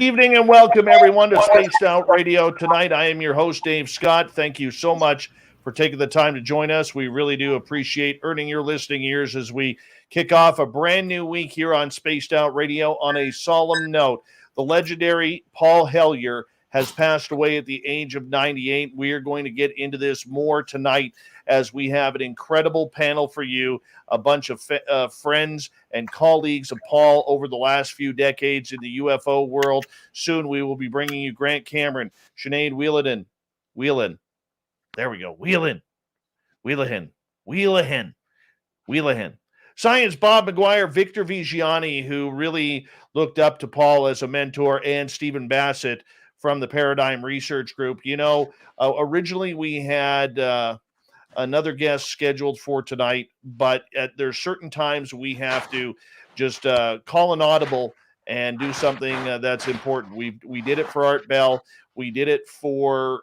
evening and welcome everyone to Spaced Out Radio tonight. I am your host, Dave Scott. Thank you so much for taking the time to join us. We really do appreciate earning your listening ears as we kick off a brand new week here on Spaced Out Radio. On a solemn note, the legendary Paul Hellyer has passed away at the age of 98. We are going to get into this more tonight as we have an incredible panel for you, a bunch of friends and colleagues of Paul over the last few decades in the UFO world. Soon we will be bringing you Grant Cameron, Sinead Whelehan. There we go. Whelehan. Science Bob McGwier, Victor Viggiani, who really looked up to Paul as a mentor, and Stephen Bassett from the Paradigm Research Group. You know, originally we had another guest scheduled for tonight, but there's certain times we have to just call an audible and do something that's important. We did it for Art Bell. We did it for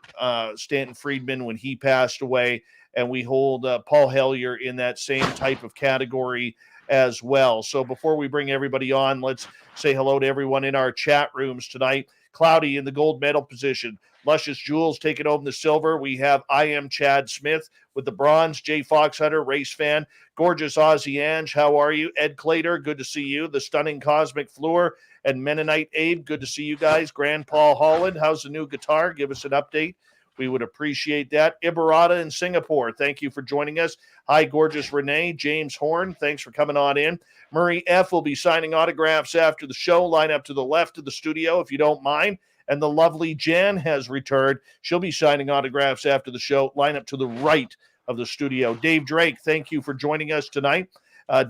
Stanton Friedman when he passed away, and we hold Paul Hellyer in that same type of category as well. So before we bring everybody on, let's say hello to everyone in our chat rooms tonight. Cloudy in the gold medal position. Luscious Jules taking home the silver. We have I Am Chad Smith with the bronze. Jay Foxhunter, race fan. Gorgeous Aussie Ange, how are you? Ed Clater, good to see you. The stunning Cosmic Fleur and Mennonite Abe, good to see you guys. Grand Paul Holland, how's the new guitar? Give us an update. We would appreciate that. Ibarata in Singapore, thank you for joining us. Hi, gorgeous Renee. James Horn, thanks for coming on in. Murray F. will be signing autographs after the show. Line up to the left of the studio if you don't mind. And the lovely Jan has returned. She'll be signing autographs after the show. Line up to the right of the studio. Dave Drake, thank you for joining us tonight.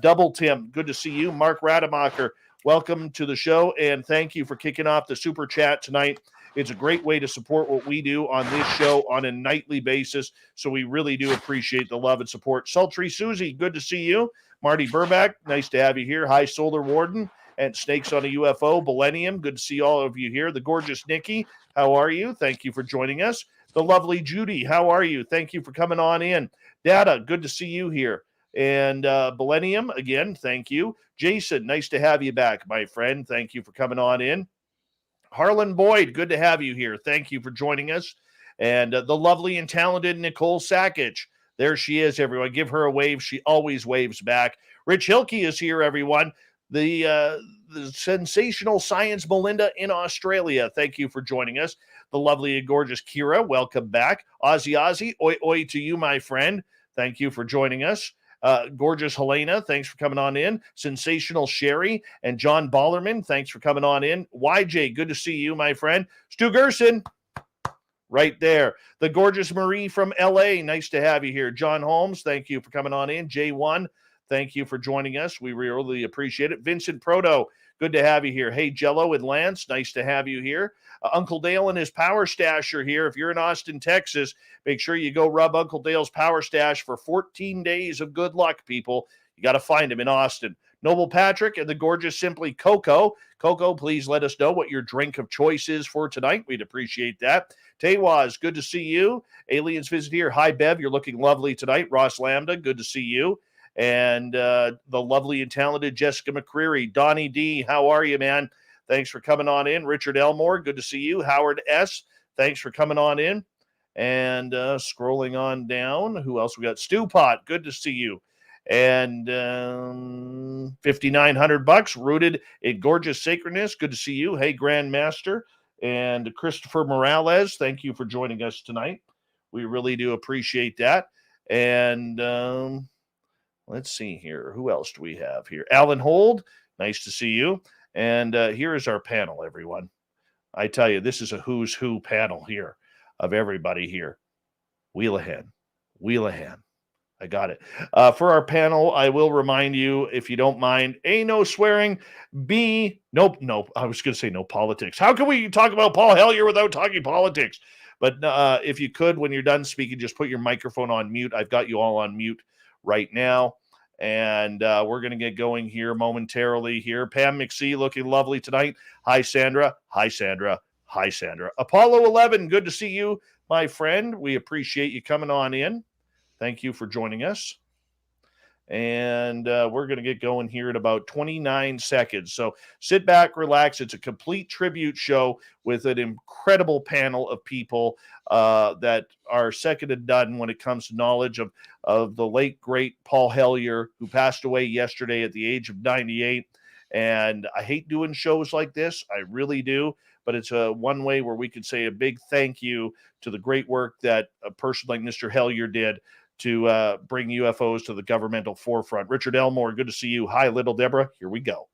Double Tim, good to see you. Mark Rademacher, welcome to the show, and thank you for kicking off the super chat tonight. It's a great way to support what we do on this show on a nightly basis, so we really do appreciate the love and support. Sultry Susie, good to see you. Marty Burback, nice to have you here. Hi, Solar Warden and Snakes on a UFO. Millennium, good to see all of you here. The gorgeous Nikki, how are you? Thank you for joining us. The lovely Judy, how are you? Thank you for coming on in. Data, good to see you here. And Millennium, again, thank you. Jason, nice to have you back, my friend. Thank you for coming on in. Harlan Boyd, good to have you here. Thank you for joining us. And the lovely and talented Nicole Sakic. There she is, everyone. Give her a wave. She always waves back. Rich Hilke is here, everyone. The sensational Science Melinda in Australia. Thank you for joining us. The lovely and gorgeous Kira, welcome back. Ozzy, oi, oi to you, my friend. Thank you for joining us. Gorgeous Helena, thanks for coming on in. Sensational Sherry and John Ballerman, thanks for coming on in. YJ, good to see you, my friend. Stu Gerson, right there. The gorgeous Marie from LA, nice to have you here. John Holmes, thank you for coming on in. J1, thank you for joining us. We really appreciate it. Vincent Proto, good to have you here. Hey, Jello and Lance, nice to have you here. Uncle Dale and his Power Stash are here. If you're in Austin, Texas, make sure you go rub Uncle Dale's Power Stash for 14 days of good luck, people. You got to find him in Austin. Noble Patrick and the gorgeous Simply Coco. Coco, please let us know what your drink of choice is for tonight. We'd appreciate that. Tewaz, good to see you. Aliens Visit here. Hi, Bev. You're looking lovely tonight. Ross Lambda, good to see you. And the lovely and talented Jessica McCreary. Donnie D, how are you, man? Thanks for coming on in. Richard Elmore, good to see you. Howard S., thanks for coming on in. And scrolling on down, who else we got? Stu Pot, good to see you. And $5,900, rooted in gorgeous sacredness. Good to see you. Hey, Grandmaster. And Christopher Morales, thank you for joining us tonight. We really do appreciate that. And let's see here. Who else do we have here? Alan Hold, nice to see you. And here is our panel, everyone. I tell you, this is a who's who panel here of everybody here. Whelehan. I got it. For our panel, I will remind you, if you don't mind, A, no swearing, B, nope. I was going to say no politics. How can we talk about Paul Hellyer without talking politics? But if you could, when you're done speaking, just put your microphone on mute. I've got you all on mute right now. And we're going to get going here momentarily here. Pam McSee looking lovely tonight. Hi, Sandra. Apollo 11, good to see you, my friend. We appreciate you coming on in. Thank you for joining us. and we're going to get going here in about 29 seconds. So sit back, relax. It's a complete tribute show with an incredible panel of people that are second to none when it comes to knowledge of the late, great Paul Hellyer, who passed away yesterday at the age of 98. And I hate doing shows like this. I really do. But it's one way where we could say a big thank you to the great work that a person like Mr. Hellyer did to bring UFOs to the governmental forefront. Richard Elmore, good to see you. Hi, little Deborah. Here we go.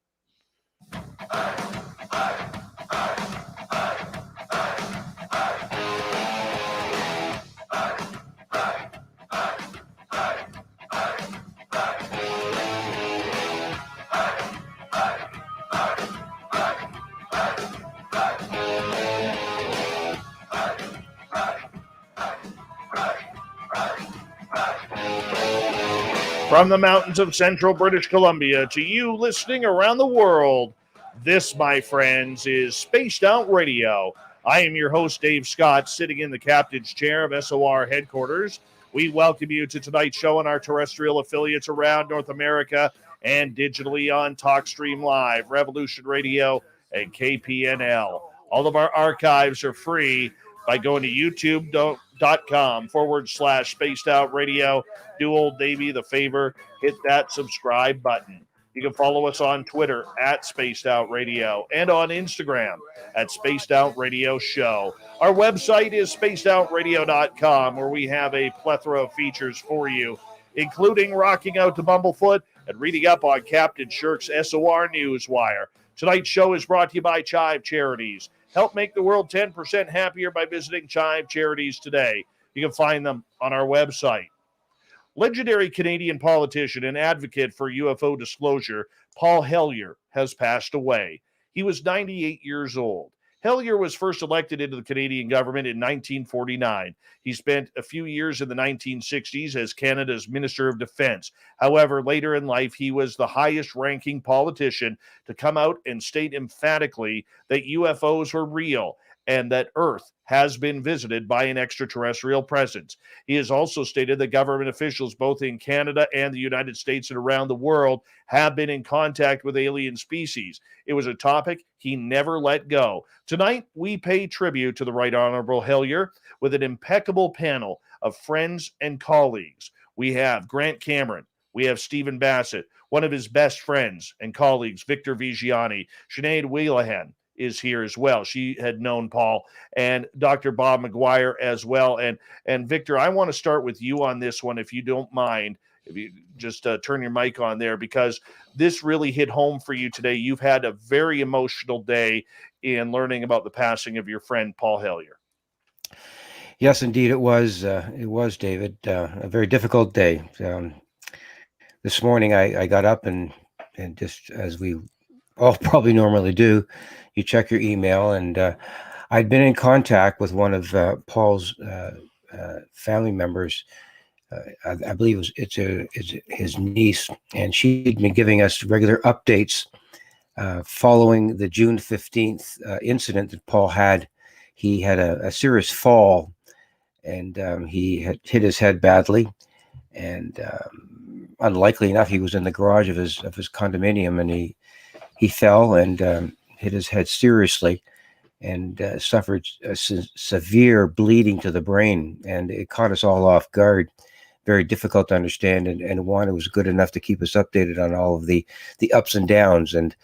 From the mountains of central British Columbia to you listening around the world, this, my friends, is Spaced Out Radio. I am your host, Dave Scott, sitting in the captain's chair of SOR headquarters. We welcome you to tonight's show on our terrestrial affiliates around North America and digitally on TalkStream Live, Revolution Radio, and KPNL. All of our archives are free by going to youtube.com/Spaced Out Radio. Do old Davey the favor, hit that subscribe button. You can follow us on Twitter at Spaced Out Radio and on Instagram at Spaced Out Radio Show. Our website is spacedoutradio.com, where we have a plethora of features for you, including rocking out to Bumblefoot and reading up on Captain Shirk's SOR Newswire. Tonight's show is brought to you by Chive Charities. Help make the world 10% happier by visiting Chive Charities today. You can find them on our website. Legendary Canadian politician and advocate for UFO disclosure, Paul Hellyer, has passed away. He was 98 years old. Hellyer was first elected into the Canadian government in 1949. He spent a few years in the 1960s as Canada's Minister of Defense. However, later in life, he was the highest-ranking politician to come out and state emphatically that UFOs were real and that Earth has been visited by an extraterrestrial presence. He has also stated that government officials both in Canada and the United States and around the world have been in contact with alien species. It was a topic he never let go. Tonight, we pay tribute to the Right Honorable Hellyer with an impeccable panel of friends and colleagues. We have Grant Cameron. We have Stephen Bassett, one of his best friends and colleagues, Victor Viggiani. Sinead Whelehan is here as well. She had known Paul, and Dr. Bob McGwier as well. And Victor, I want to start with you on this one, if you don't mind. If you just turn your mic on there, because this really hit home for you today. You've had a very emotional day in learning about the passing of your friend, Paul Hellyer. Yes, indeed, it was, David. A very difficult day. This morning, I got up and just as we all probably normally do, you check your email, and I'd been in contact with one of Paul's family members. I believe it's his niece, and she'd been giving us regular updates following the June 15th incident that Paul had. He had a serious fall, and he had hit his head badly, and unlikely enough, he was in the garage of his condominium, and he fell and hit his head seriously, and suffered severe bleeding to the brain, and it caught us all off guard. Very difficult to understand, and one, it was good enough to keep us updated on all of the ups and downs, and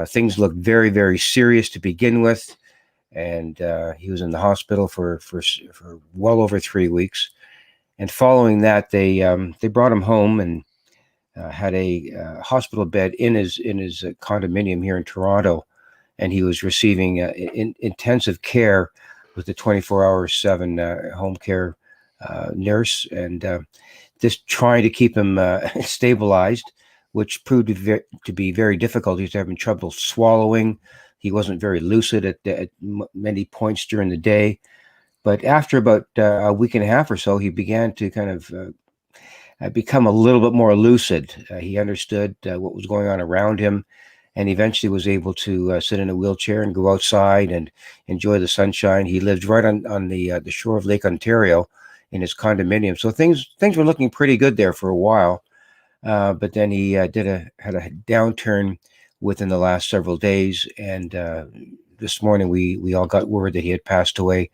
things looked very, very serious to begin with, and he was in the hospital for well over 3 weeks, and following that, they brought him home and had a hospital bed in his condominium here in Toronto, and he was receiving intensive care with the 24/7 home care nurse, and just trying to keep him stabilized, which proved to be very difficult. He was having trouble swallowing. He wasn't very lucid at many points during the day. But after about a week and a half or so, he began to kind of become a little bit more lucid. He understood what was going on around him, and eventually was able to sit in a wheelchair and go outside and enjoy the sunshine. He lived right on the shore of Lake Ontario in his condominium, so things were looking pretty good there for a while. but then he had a downturn within the last several days, and this morning we all got word that he had passed away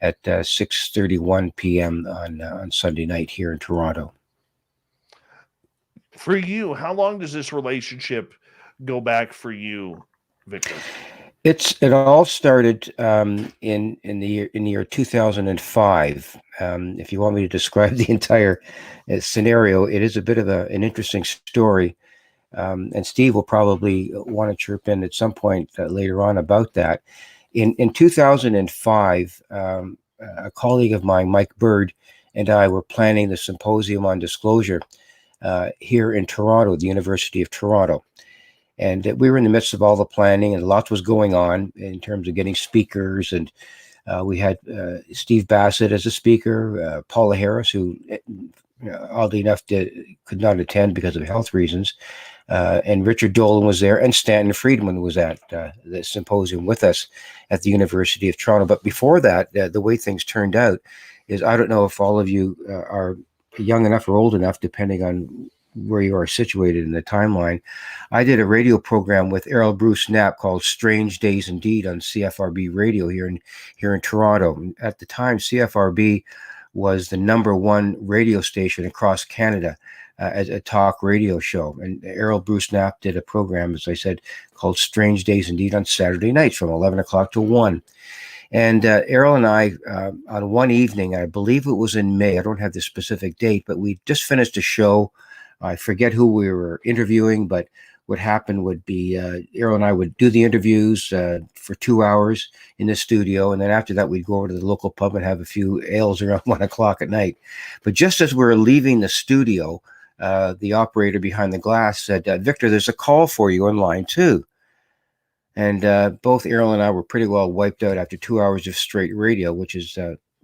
at 6:31 p.m. on Sunday night here in Toronto. For you, how long does this relationship go back for you, Victor? It all started in the year 2005. If you want me to describe the entire scenario, it is a bit of an interesting story, and Steve will probably want to chirp in at some point later on about that. In 2005, a colleague of mine, Mike Bird, and I were planning the symposium on disclosure here in Toronto, at the University of Toronto. And we were in the midst of all the planning, and lots was going on in terms of getting speakers. And we had Steve Bassett as a speaker, Paul Hellyer, who oddly enough could not attend because of health reasons. And Richard Dolan was there, and Stanton Friedman was at the symposium with us at the University of Toronto. But before that, the way things turned out is, I don't know if all of you are young enough or old enough, depending on where you are situated in the timeline. I did a radio program with Errol Bruce Knapp called Strange Days Indeed on CFRB radio here in Toronto. At the time, CFRB was the #1 radio station across Canada as a talk radio show. And Errol Bruce Knapp did a program, as I said, called Strange Days Indeed on Saturday nights from 11 o'clock to 1. And Errol and I, on one evening, I believe it was in May, I don't have the specific date, but we just finished a show. I forget who we were interviewing, but what happened would be Errol and I would do the interviews for 2 hours in the studio. And then after that, we'd go over to the local pub and have a few ales around 1 o'clock at night. But just as we were leaving the studio, the operator behind the glass said, "Victor, there's a call for you on line 2. And both Errol and I were pretty well wiped out after 2 hours of straight radio, which is,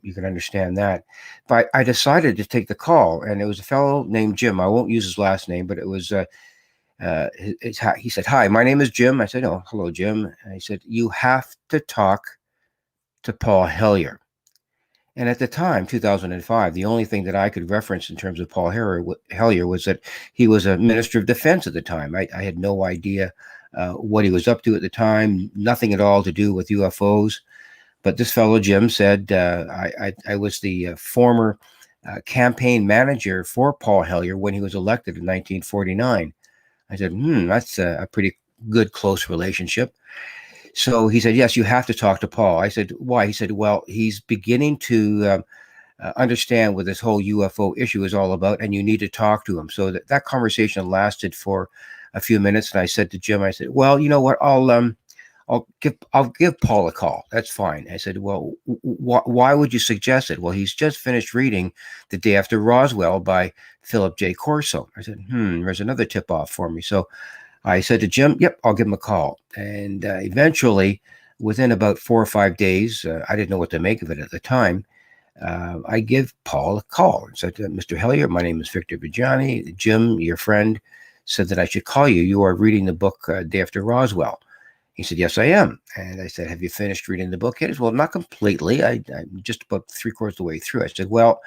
you can understand that. But I decided to take the call, and it was a fellow named Jim. I won't use his last name, but it was, he said, "Hi, my name is Jim." I said, "Oh, hello, Jim." And he said, "You have to talk to Paul Hellyer." And at the time, 2005, the only thing that I could reference in terms of Paul Hellyer was that he was a Minister of Defense at the time. I had no idea what he was up to at the time, nothing at all to do with UFOs. But this fellow, Jim, said, I was the former campaign manager for Paul Hellyer when he was elected in 1949. I said, that's a pretty good, close relationship. So he said, "Yes, you have to talk to Paul." I said, "Why?" He said, "Well, he's beginning to understand what this whole UFO issue is all about, and you need to talk to him." So that conversation lasted for a few minutes. And I said to Jim, I said, "Well, you know what? I'll give Paul a call. That's fine." I said, "Well, why would you suggest it?" "Well, he's just finished reading The Day After Roswell by Philip J. Corso." I said, there's another tip off for me. So I said to Jim, "Yep, I'll give him a call." And eventually, within about 4 or 5 days, I didn't know what to make of it at the time. I give Paul a call and said, "Mr. Hellyer, my name is Victor Viggiani. Jim, your friend, said that I should call you. You are reading the book Day After Roswell." He said, "Yes, I am." And I said, "Have you finished reading the book yet?" He said, "Well, not completely. I'm just about 3/4 of the way through." I said, "Well,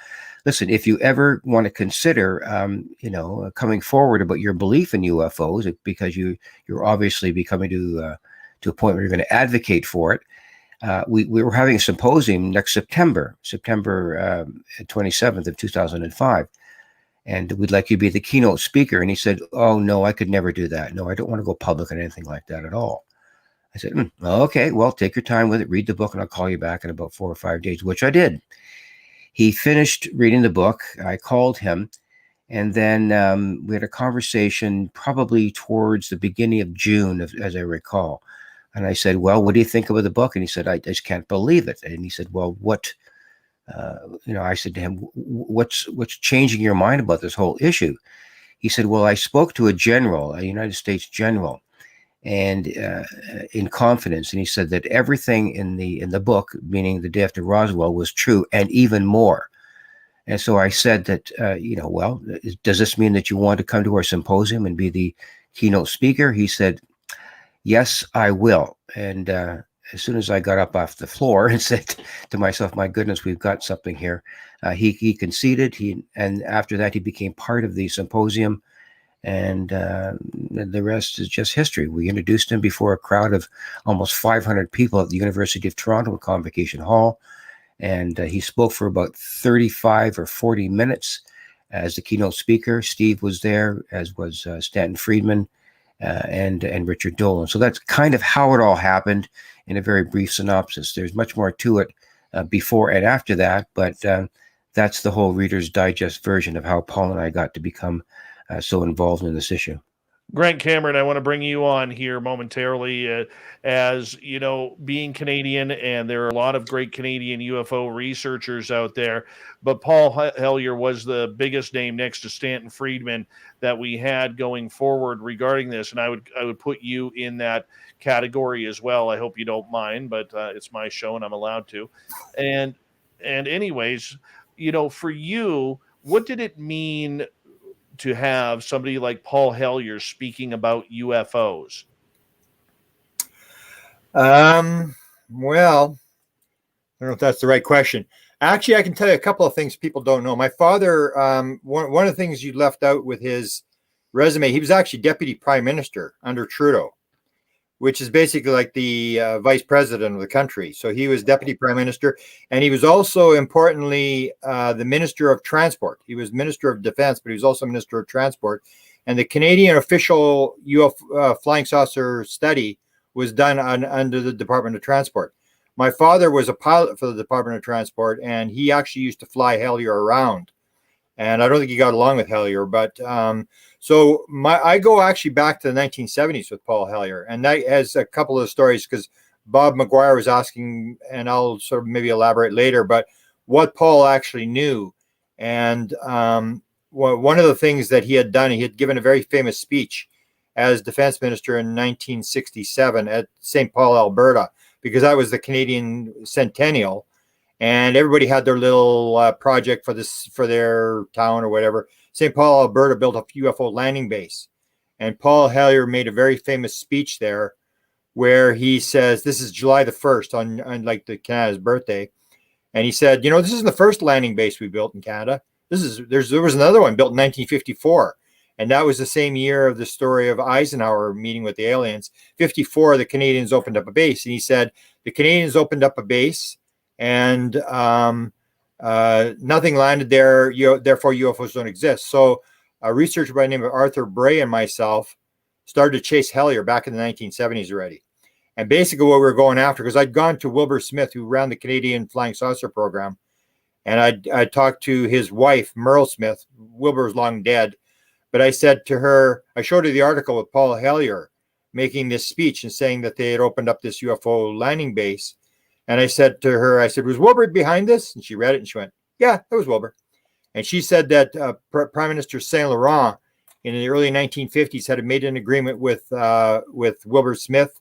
listen, if you ever want to consider, coming forward about your belief in UFOs, because you're obviously becoming to a point where you're going to advocate for it. We were having a symposium next September 27th of 2005. And we'd like you to be the keynote speaker." And he said, "Oh, no, I could never do that. No, I don't want to go public on anything like that at all." I said, "Okay, well, take your time with it. Read the book, and I'll call you back in about 4 or 5 days," which I did. He finished reading the book. I called him, and then we had a conversation probably towards the beginning of June, as I recall. And I said, "Well, what do you think about the book?" And he said, "I just can't believe it." And he said, "Well, what?" I said to him, what's changing your mind about this whole issue?" He said, "Well, I spoke to a general, a United States general, and in confidence, and he said that everything in the book, meaning The Day After Roswell, was true and even more." And so I said that, "Well, does this mean that you want to come to our symposium and be the keynote speaker?" He said, "Yes, I will." And as soon as I got up off the floor and said to myself, "My goodness, we've got something here," he conceded. And after that, he became part of the symposium. And the rest is just history. We introduced him before a crowd of almost 500 people at the University of Toronto Convocation Hall. And he spoke for about 35 or 40 minutes as the keynote speaker. Steve was there, as was Stanton Friedman and Richard Dolan. So that's kind of how it all happened in a very brief synopsis. There's much more to it before and after that, but that's the whole Reader's Digest version of how Paul and I got to become so involved in this issue. Grant Cameron, I want to bring you on here momentarily, as you know, being Canadian, and there are a lot of great Canadian UFO researchers out there, but Paul Hellyer was the biggest name next to Stanton Friedman that we had going forward regarding this, and I would put you in that category as well. I hope you don't mind, but it's my show and I'm allowed to. And anyways, you know, for you, what did it mean to have somebody like Paul Hellyer speaking about UFOs? Well, I don't know if that's the right question. Actually, I can tell you a couple of things people don't know. My father, one of the things you left out with his resume, he was actually deputy prime minister under Trudeau, which is basically like the vice president of the country. So he was deputy prime minister, and he was also, importantly, the minister of transport. He was minister of defense, but he was also minister of transport. And the Canadian official UFO flying saucer study was done under the Department of Transport. My father was a pilot for the Department of Transport, and he actually used to fly Hellyer around. And I don't think he got along with Hellyer, but so I go actually back to the 1970s with Paul Hellyer, and that has a couple of stories, because Bob McGwier was asking, and I'll sort of maybe elaborate later, but what Paul actually knew. And one of the things that he had done, he had given a very famous speech as defense minister in 1967 at St. Paul, Alberta, because that was the Canadian centennial. And everybody had their little project for their town or whatever. St. Paul, Alberta built a UFO landing base. And Paul Hellyer made a very famous speech there where he says, this is July the 1st on like the Canada's birthday. And he said, you know, this isn't the first landing base we built in Canada. There was another one built in 1954. And that was the same year of the story of Eisenhower meeting with the aliens. 54, the Canadians opened up a base. And he said, the Canadians opened up a base, and nothing landed there, therefore UFOs don't exist. So a researcher by the name of Arthur Bray and myself started to chase Hellyer back in the 1970s already. And basically what we were going after, because I'd gone to Wilbur Smith, who ran the Canadian Flying Saucer program, and I talked to his wife, Merle Smith. Wilbur's long dead. But I said to her, I showed her the article with Paul Hellyer making this speech and saying that they had opened up this UFO landing base. And I said to her, I said, was Wilbur behind this? And she read it and she went, yeah, it was Wilbur. And she said that Prime Minister Saint Laurent in the early 1950s had made an agreement with Wilbur Smith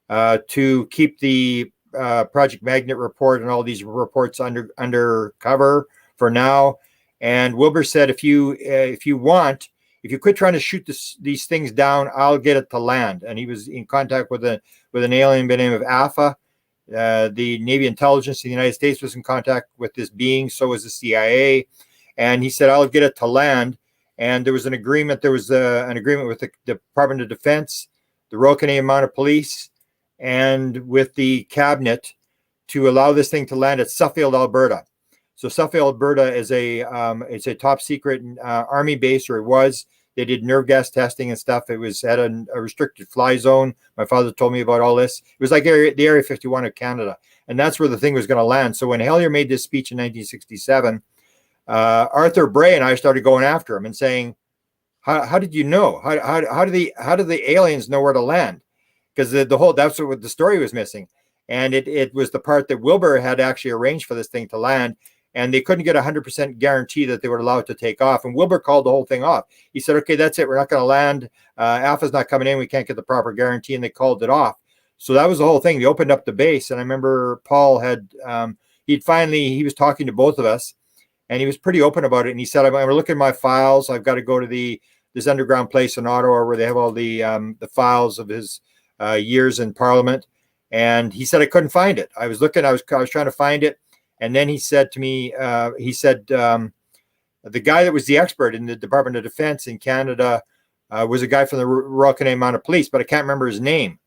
to keep the Project Magnet report and all these reports under cover for now. And Wilbur said, if you quit trying to shoot these things down, I'll get it to land. And he was in contact with an alien by the name of AFA. The Navy intelligence in the United States was in contact with this being. So was the CIA. And he said, I'll get it to land. And there was an agreement. There was an agreement with the Department of Defense, the Royal Canadian Mounted Police, and with the cabinet to allow this thing to land at Suffield, Alberta. So Suffield, Alberta is it's a top secret army base, or it was. They did nerve gas testing and stuff. It was at a restricted fly zone. My father told me about all this. It was like the Area 51 of Canada. And that's where the thing was going to land. So when Hellyer made this speech in 1967, Arthur Bray and I started going after him and saying, how did you know? How do the aliens know where to land? Because that's what the story was missing. And it was the part that Wilbur had actually arranged for this thing to land. And they couldn't get 100% guarantee that they would allow it to take off. And Wilbur called the whole thing off. He said, okay, that's it. We're not going to land. Alpha's not coming in. We can't get the proper guarantee. And they called it off. So that was the whole thing. They opened up the base. And I remember Paul he was talking to both of us, and he was pretty open about it. And he said, I'm looking at my files. I've got to go to this underground place in Ottawa where they have all the files of his years in Parliament. And he said, I couldn't find it. I was trying to find it. And then he said to me, the guy that was the expert in the Department of Defense in Canada was a guy from the Royal Canadian Mounted Police, but I can't remember his name.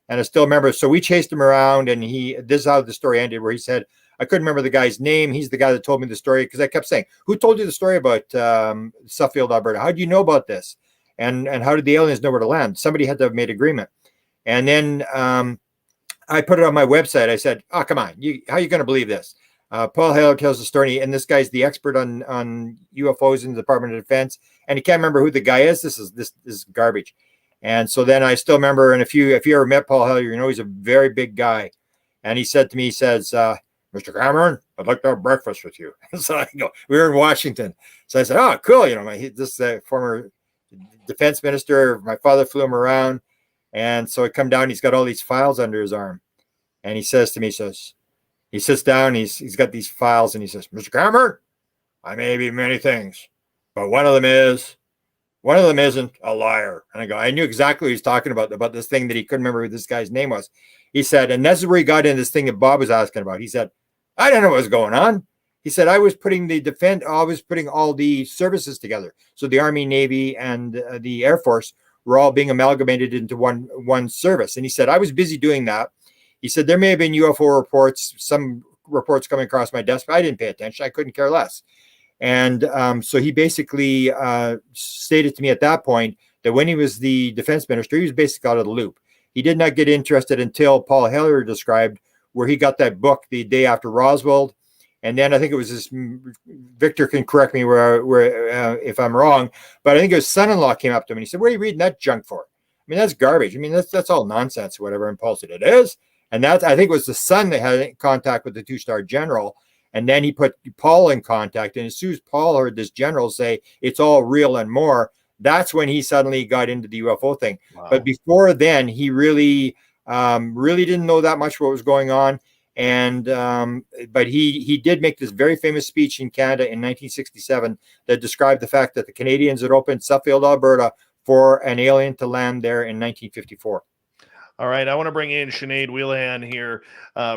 And I still remember. So we chased him around, and this is how the story ended, where he said, I couldn't remember the guy's name. He's the guy that told me the story, because I kept saying, who told you the story about Suffield, Alberta? How do you know about this? And how did the aliens know where to land? Somebody had to have made agreement. And then I put it on my website. I said, oh, come on. How are you going to believe this? Paul Hellyer tells the story, and this guy's the expert on UFOs in the Department of Defense, and he can't remember who the guy is. This is garbage. And so then I still remember, and if you ever met Paul Hellyer, you know he's a very big guy. And he said to me, he says, Mr. Cameron, I'd like to have breakfast with you. So I go, we were in Washington. So I said, oh, cool. You know, this former defense minister, my father flew him around. And so I come down, he's got all these files under his arm. And he says to me, he sits down, he's got these files, and he says, Mr. Cameron, I may be many things, but one of them isn't a liar. And I go, I knew exactly what he's talking about this thing that he couldn't remember who this guy's name was. He said, and this is where he got into this thing that Bob was asking about. He said, I didn't know what was going on. He said, I was putting all the services together. So the Army, Navy, and the Air Force were all being amalgamated into one service. And he said, I was busy doing that. He said, there may have been UFO reports, some reports coming across my desk, but I didn't pay attention. I couldn't care less. And so he basically stated to me at that point that when he was the defense minister, he was basically out of the loop. He did not get interested until Paul Hellyer described where he got that book the day after Roswell. And then I think it was this, Victor can correct me where if I'm wrong, but I think his son-in-law came up to him and he said, what are you reading that junk for? I mean, that's garbage. I mean, that's all nonsense or whatever. And Paul said, it is. And that, I think it was the son that had contact with the two-star general. And then he put Paul in contact. And as soon as Paul heard this general say, it's all real and more, that's when he suddenly got into the UFO thing. Wow. But before then, he really didn't know that much what was going on. And but he did make this very famous speech in Canada in 1967 that described the fact that the Canadians had opened Suffield, Alberta, for an alien to land there in 1954. All right, I want to bring in Sinead Whelehan here,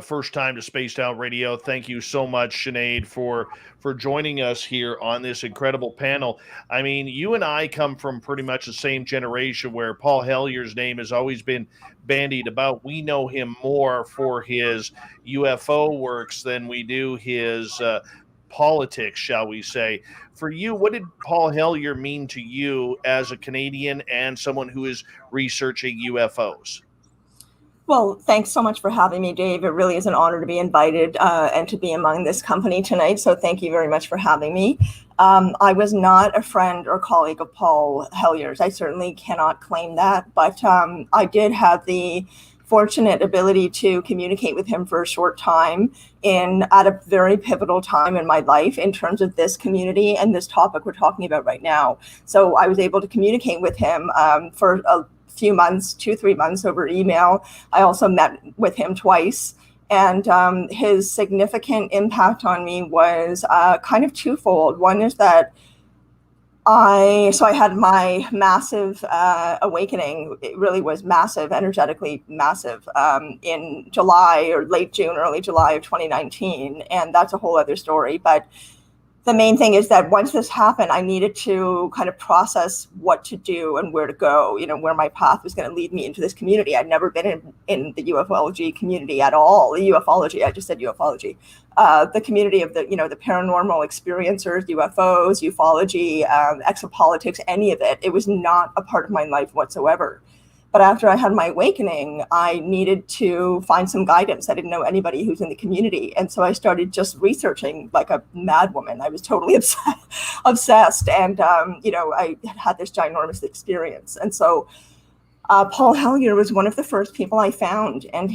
first time to Spaced Out Radio. Thank you so much, Sinead, for joining us here on this incredible panel. I mean, you and I come from pretty much the same generation where Paul Hellyer's name has always been bandied about. We know him more for his UFO works than we do his politics, shall we say. For you, what did Paul Hellyer mean to you as a Canadian and someone who is researching UFOs? Well, thanks so much for having me, Dave. It really is an honor to be invited and to be among this company tonight. So thank you very much for having me. I was not a friend or colleague of Paul Hellyer's. I certainly cannot claim that, but I did have the fortunate ability to communicate with him for a short time at a very pivotal time in my life in terms of this community and this topic we're talking about right now. So I was able to communicate with him for a few months, 2-3 months over email. I also met with him twice, and his significant impact on me was kind of twofold. One is that I had my massive awakening. It really was massive, energetically massive, in July or late June, early July of 2019, and that's a whole other story. But the main thing is that once this happened, I needed to kind of process what to do and where to go, where my path was going to lead me into this community. I'd never been in the ufology community at all. The ufology, I just said ufology. The community of the paranormal experiencers, UFOs, ufology, exopolitics, any of it. It was not a part of my life whatsoever. But after I had my awakening, I needed to find some guidance. I didn't know anybody who's in the community. And so I started just researching like a madwoman. I was totally obsessed. And, I had this ginormous experience. And so Paul Hellyer was one of the first people I found. And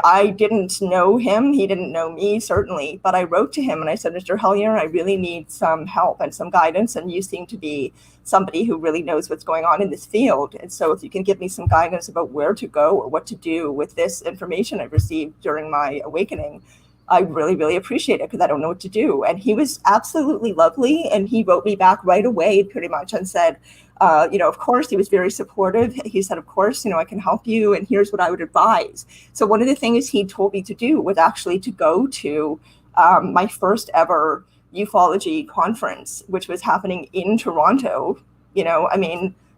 I didn't know him. He didn't know me, certainly. But I wrote to him and I said, Mr. Hellyer, I really need some help and some guidance. And you seem to be somebody who really knows what's going on in this field. And so if you can give me some guidance about where to go or what to do with this information I've received during my awakening, I really, really appreciate it because I don't know what to do. And he was absolutely lovely. And he wrote me back right away, pretty much, and said, of course, he was very supportive. He said, of course, I can help you. And here's what I would advise. So one of the things he told me to do was actually to go to my first ever ufology conference, which was happening in Toronto.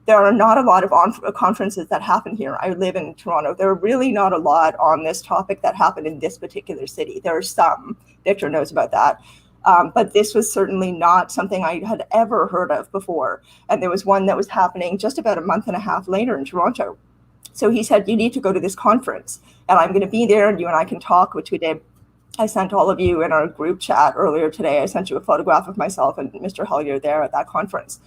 there are not a lot of conferences that happen here. I live in Toronto. There are really not a lot on this topic that happened in this particular city. There are some. Victor knows about that. But this was certainly not something I had ever heard of before. And there was one that was happening just about a month and a half later in Toronto. So he said, you need to go to this conference, and I'm going to be there, and you and I can talk, which we did. I sent all of you in our group chat earlier today. I sent you a photograph of myself and Mr. Hellyer there at that conference.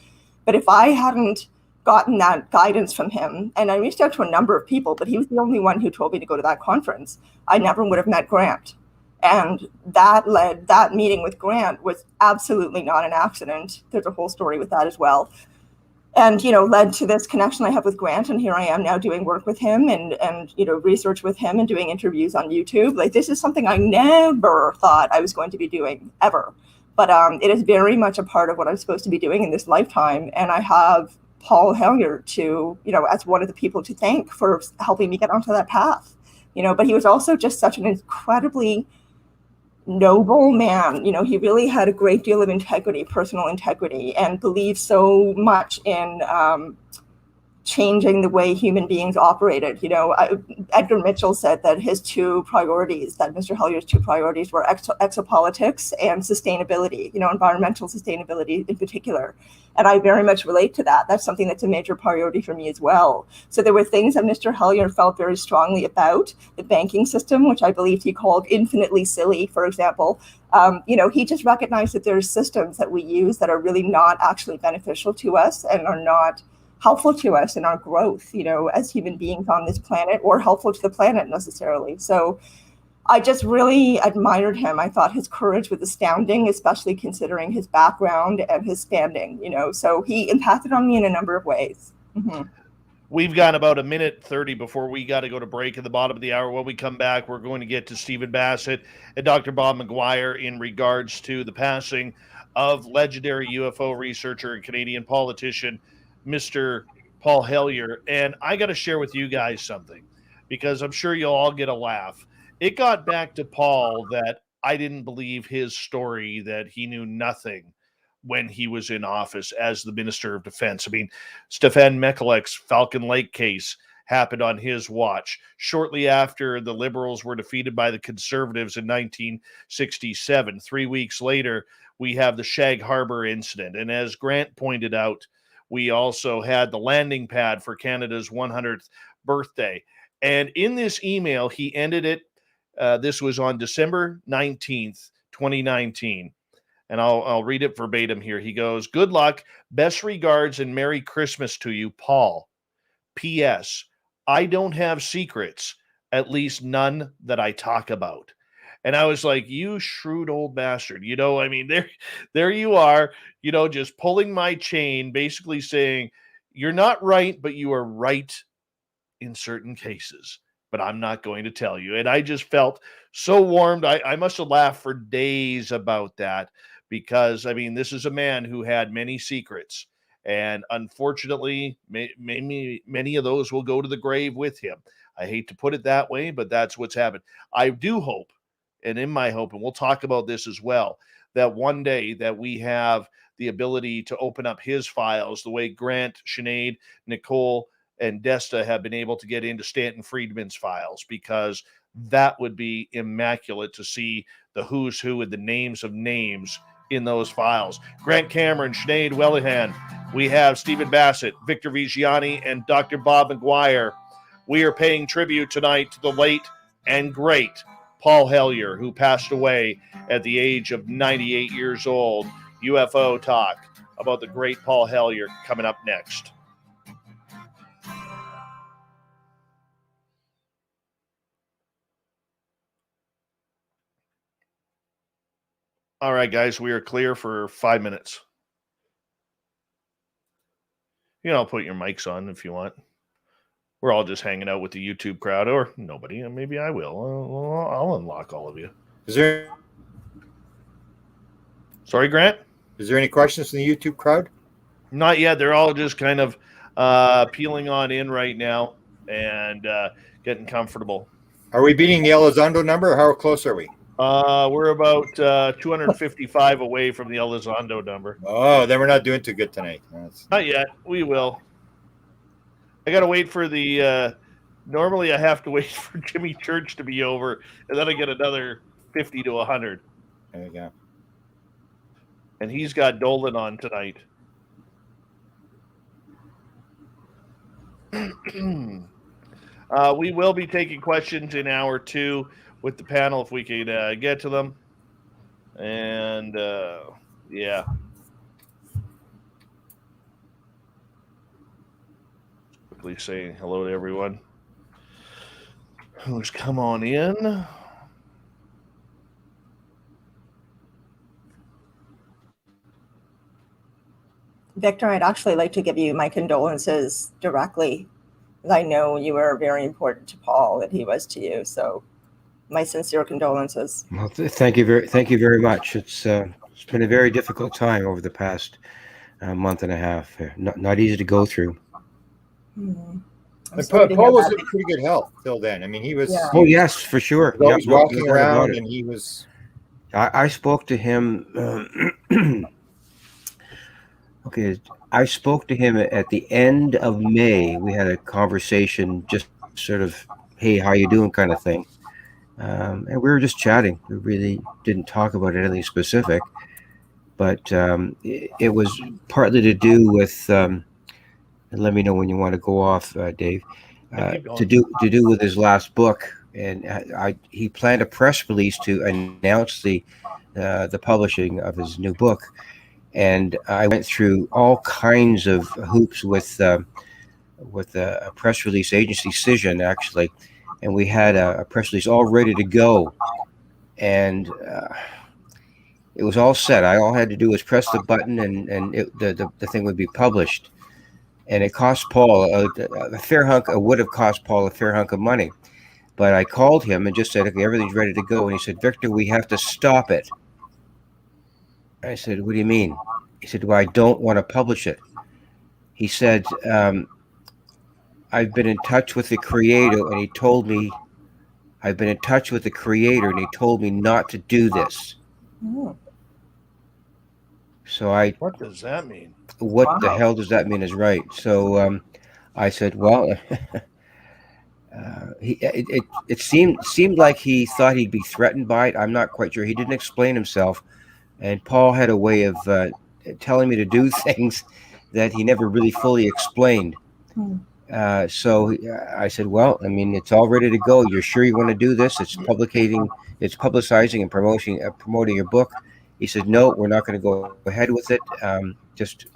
But if I hadn't gotten that guidance from him, and I reached out to a number of people, but he was the only one who told me to go to that conference, I never would have met Grant. And that meeting with Grant was absolutely not an accident. There's a whole story with that as well. And, led to this connection I have with Grant. And here I am now doing work with him and research with him and doing interviews on YouTube. Like, this is something I never thought I was going to be doing ever. But it is very much a part of what I'm supposed to be doing in this lifetime. And I have Paul Hellyer to, as one of the people to thank for helping me get onto that path. But he was also just such an incredibly noble man. He really had a great deal of integrity, personal integrity, and believed so much in changing the way human beings operated. Edgar Mitchell said that his two priorities, that Mr. Hellyer's two priorities were exopolitics and sustainability, environmental sustainability in particular. And I very much relate to that. That's something that's a major priority for me as well. So there were things that Mr. Hellyer felt very strongly about, the banking system, which I believe he called infinitely silly, for example. He just recognized that there's systems that we use that are really not actually beneficial to us and are not helpful to us in our growth, as human beings on this planet, or helpful to the planet necessarily. So I just really admired him. I thought his courage was astounding, especially considering his background and his standing, so he impacted on me in a number of ways. Mm-hmm. We've got about a minute 30 before we got to go to break at the bottom of the hour. When we come back, we're going to get to Stephen Bassett and Dr. Bob McGwier in regards to the passing of legendary UFO researcher and Canadian politician, Mr. Paul Hellyer. And I got to share with you guys something, because I'm sure you'll all get a laugh. It got back to Paul that I didn't believe his story that he knew nothing when he was in office as the Minister of Defense. I mean, Stefan Michalek's Falcon Lake case happened on his watch. Shortly after the Liberals were defeated by the Conservatives in 1967, 3 weeks later, we have the Shag Harbor incident. And as Grant pointed out, we also had the landing pad for Canada's 100th birthday. And in this email, he ended it. This was on December 19th, 2019. And I'll read it verbatim here. He goes, "Good luck, best regards, and Merry Christmas to you, Paul. P.S. I don't have secrets, at least none that I talk about." And I was like, you shrewd old bastard. I mean, there you are, just pulling my chain, basically saying, you're not right, but you are right in certain cases. But I'm not going to tell you. And I just felt so warmed. I must have laughed for days about that, because, I mean, this is a man who had many secrets. And unfortunately, many of those will go to the grave with him. I hate to put it that way, but that's what's happened. I do hope, and in my hope, and we'll talk about this as well, that one day that we have the ability to open up his files the way Grant, Sinead, Nicole, and Desta have been able to get into Stanton Friedman's files, because that would be immaculate to see the who's who and the names of names in those files. Grant Cameron, Sinead Whelehan, we have Stephen Bassett, Victor Viggiani, and Dr. Bob McGwier. We are paying tribute tonight to the late and great Paul Hellyer, who passed away at the age of 98 years old. UFO talk about the great Paul Hellyer coming up next. All right, guys, we are clear for 5 minutes. Put your mics on if you want. We're all just hanging out with the YouTube crowd, or nobody. Maybe I will. I'll unlock all of you. Sorry, Grant? Is there any questions from the YouTube crowd? Not yet. They're all just kind of peeling on in right now and getting comfortable. Are we beating the Elizondo number, or how close are we? We're about 255 away from the Elizondo number. Oh, then we're not doing too good tonight. Not yet. We will. I got to wait for the. Normally, I have to wait for Jimmy Church to be over, and then I get another 50 to 100. There you go. And he's got Dolan on tonight. We will be taking questions in hour 2 with the panel if we can get to them. And yeah. Quickly saying hello to everyone who's come on in. Victor, I'd actually like to give you my condolences directly. I know you were very important to Paul, and he was to you. So, my sincere condolences. Well, thank you very much. It's been a very difficult time over the past month and a half. Not easy to go through. Paul was in pretty good health till then. I mean, he was. Yeah. Oh yes, for sure. He was walking around, and he was. I spoke to him. Okay, I spoke to him at the end of May. We had a conversation, just sort of, "Hey, how you doing?" kind of thing, and we were just chatting. We really didn't talk about anything specific, but it was partly to do with. And let me know when you want to go off, Dave. To do with his last book, and he planned a press release to announce the publishing of his new book. And I went through all kinds of hoops with a press release agency, Cision, actually, and we had a press release all ready to go, and it was all set. All I had to do was press the button, and the thing would be published. And it cost Paul a fair hunk. It would have cost Paul a fair hunk of money, but I called him and just said, "Okay, everything's ready to go." And he said, "Victor, we have to stop it." I said, "What do you mean?" He said, "Well, I don't want to publish it." He said, "I've been in touch with the creator, and he told me not to do this." Oh. So what does that mean? What the hell does that mean is right. So I said, well, it seemed like he thought he'd be threatened by it. I'm not quite sure. He didn't explain himself. And Paul had a way of telling me to do things that he never really fully explained. So I said, well, I mean, it's all ready to go. You're sure you want to do this? It's publicizing and promoting your book. He said, no, we're not going to go ahead with it. Just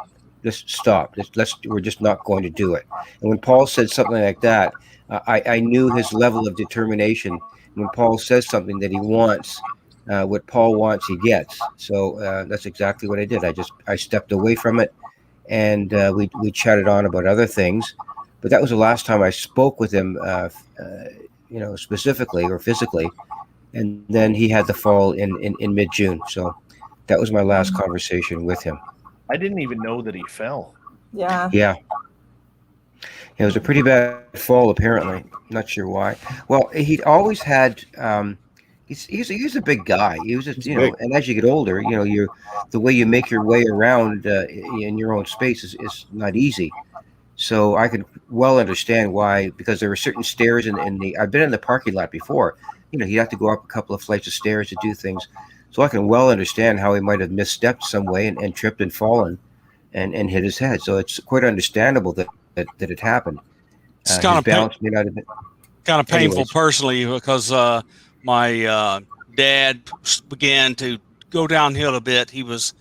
stop. We're just not going to do it. And when Paul said something like that, I knew his level of determination. When Paul says something that he wants, what Paul wants, he gets. So that's exactly what I did. I stepped away from it, and we chatted on about other things. But that was the last time I spoke with him, specifically or physically. And then he had the fall in mid-June. So that was my last conversation with him. I didn't even know that he fell. Yeah. Yeah. It was a pretty bad fall, apparently. Not sure why. Well, he'd always had. He's a big guy. He was, and as you get older, the way you make your way around in your own space is not easy. So I could well understand why, because there were certain stairs in the. I've been in the parking lot before. You have to go up a couple of flights of stairs to do things. So I can well understand how he might have misstepped some way and tripped and fallen, and hit his head. So it's quite understandable that it happened. It's kind of painful. Anyways. Personally, because my dad began to go downhill a bit. He was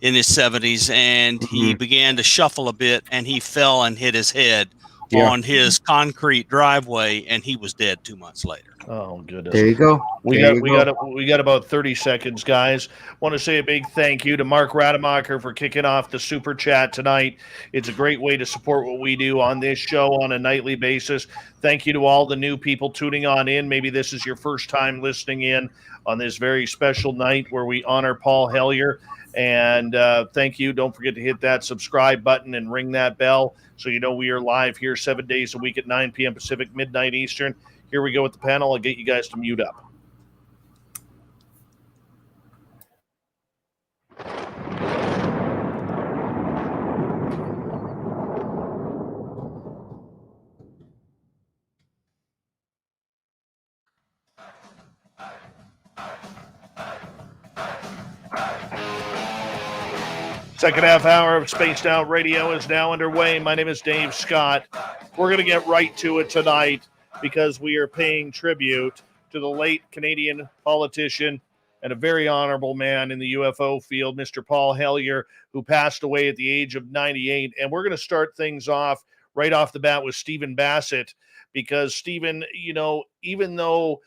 in his 70s, and he began to shuffle a bit, and he fell and hit his head on his concrete driveway, and he was dead 2 months later. Oh, goodness. There you go. We got about 30 seconds, guys. Want to say a big thank you to Mark Rademacher for kicking off the super chat tonight. It's a great way to support what we do on this show on a nightly basis. Thank you to all the new people tuning on in. Maybe this is your first time listening in on this very special night where we honor Paul Hellyer. And thank you. Don't forget to hit that subscribe button and ring that bell so you know we are live here 7 days a week at 9 p.m. Pacific, midnight Eastern. Here we go with the panel. I'll get you guys to mute up. Second half hour of Spaced Out Radio is now underway. My name is Dave Scott. We're going to get right to it tonight because we are paying tribute to the late Canadian politician and a very honorable man in the UFO field, Mr. Paul Hellyer, who passed away at the age of 98. And we're going to start things off right off the bat with Stephen Bassett, because Stephen, even though,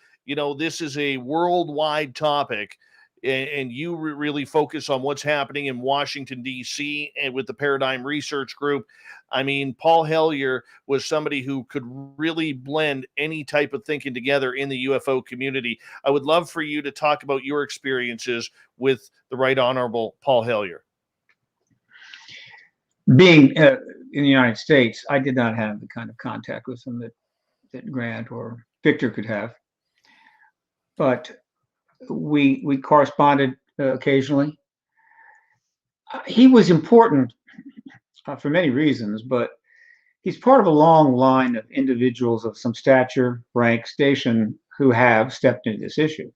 this is a worldwide topic, and you really focus on what's happening in Washington, D.C. and with the Paradigm Research Group. I mean, Paul Hellyer was somebody who could really blend any type of thinking together in the UFO community. I would love for you to talk about your experiences with the Right Honorable Paul Hellyer. Being in the United States, I did not have the kind of contact with him that Grant or Victor could have. But we corresponded occasionally. He was important for many reasons, but he's part of a long line of individuals of some stature, rank, station who have stepped into this issue,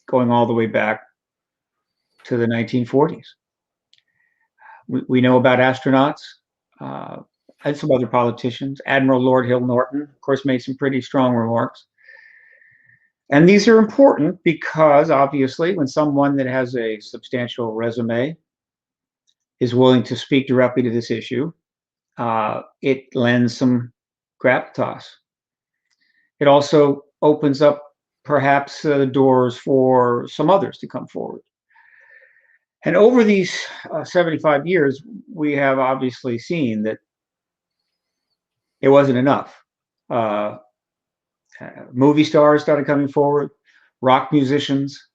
going all the way back to the 1940s. We know about astronauts and some other politicians. Admiral Lord Hill Norton, of course, made some pretty strong remarks. And these are important because, obviously, when someone that has a substantial resume is willing to speak directly to this issue, it lends some gravitas. It also opens up, perhaps, doors for some others to come forward. And over these 75 years, we have obviously seen that it wasn't enough. Movie stars started coming forward, rock musicians.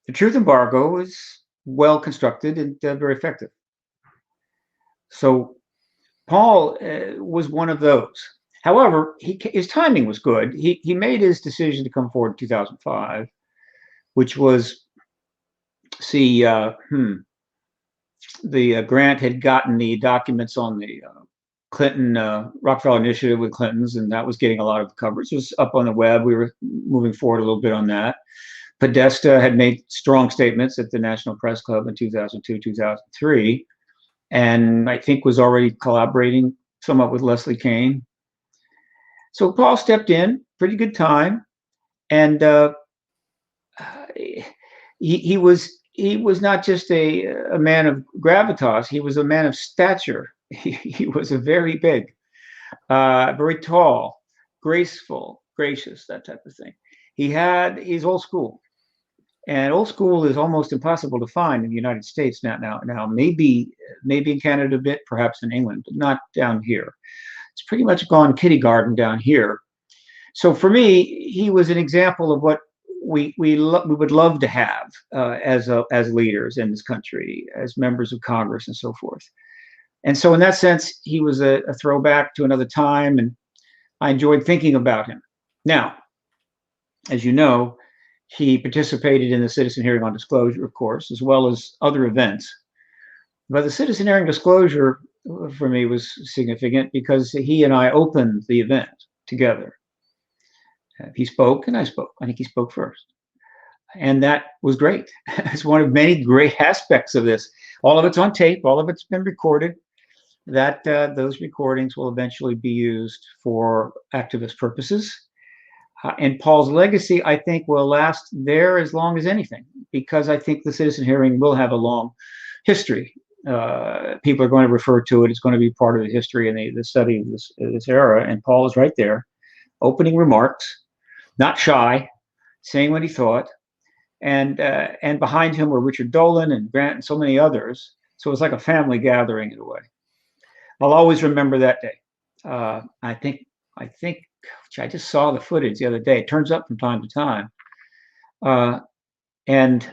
The truth embargo is well constructed and very effective. So Paul was one of those. However, his timing was good. He made his decision to come forward in 2005, which was, the Grant had gotten the documents on the Clinton Rockefeller Initiative with Clintons, and that was getting a lot of coverage. It was up on the web. We were moving forward a little bit on that. Podesta had made strong statements at the National Press Club in 2002, 2003, and I think was already collaborating somewhat with Leslie Kean. So Paul stepped in, pretty good time, and he was not just a man of gravitas. He was a man of stature. He was a very big, very tall, graceful, gracious, that type of thing. He's old school, and old school is almost impossible to find in the United States now. Maybe in Canada a bit, perhaps in England, but not down here. It's pretty much gone kindergarten down here. So for me, he was an example of what we would love to have as leaders in this country, as members of Congress and so forth. And so in that sense, he was a throwback to another time, and I enjoyed thinking about him. Now, as you know, he participated in the citizen hearing on disclosure, of course, as well as other events. But the citizen hearing disclosure for me was significant because he and I opened the event together. He spoke and I spoke. I think he spoke first. And that was great. It's one of many great aspects of this. All of it's on tape. All of it's been recorded. Those recordings will eventually be used for activist purposes. And Paul's legacy, I think, will last there as long as anything, because I think the citizen hearing will have a long history. People are going to refer to it. It's going to be part of the history and the study of this era. And Paul is right there, opening remarks, not shy, saying what he thought. And behind him were Richard Dolan and Grant and so many others. So it was like a family gathering in a way. I'll always remember that day. I think I just saw the footage the other day. It turns up from time to time. And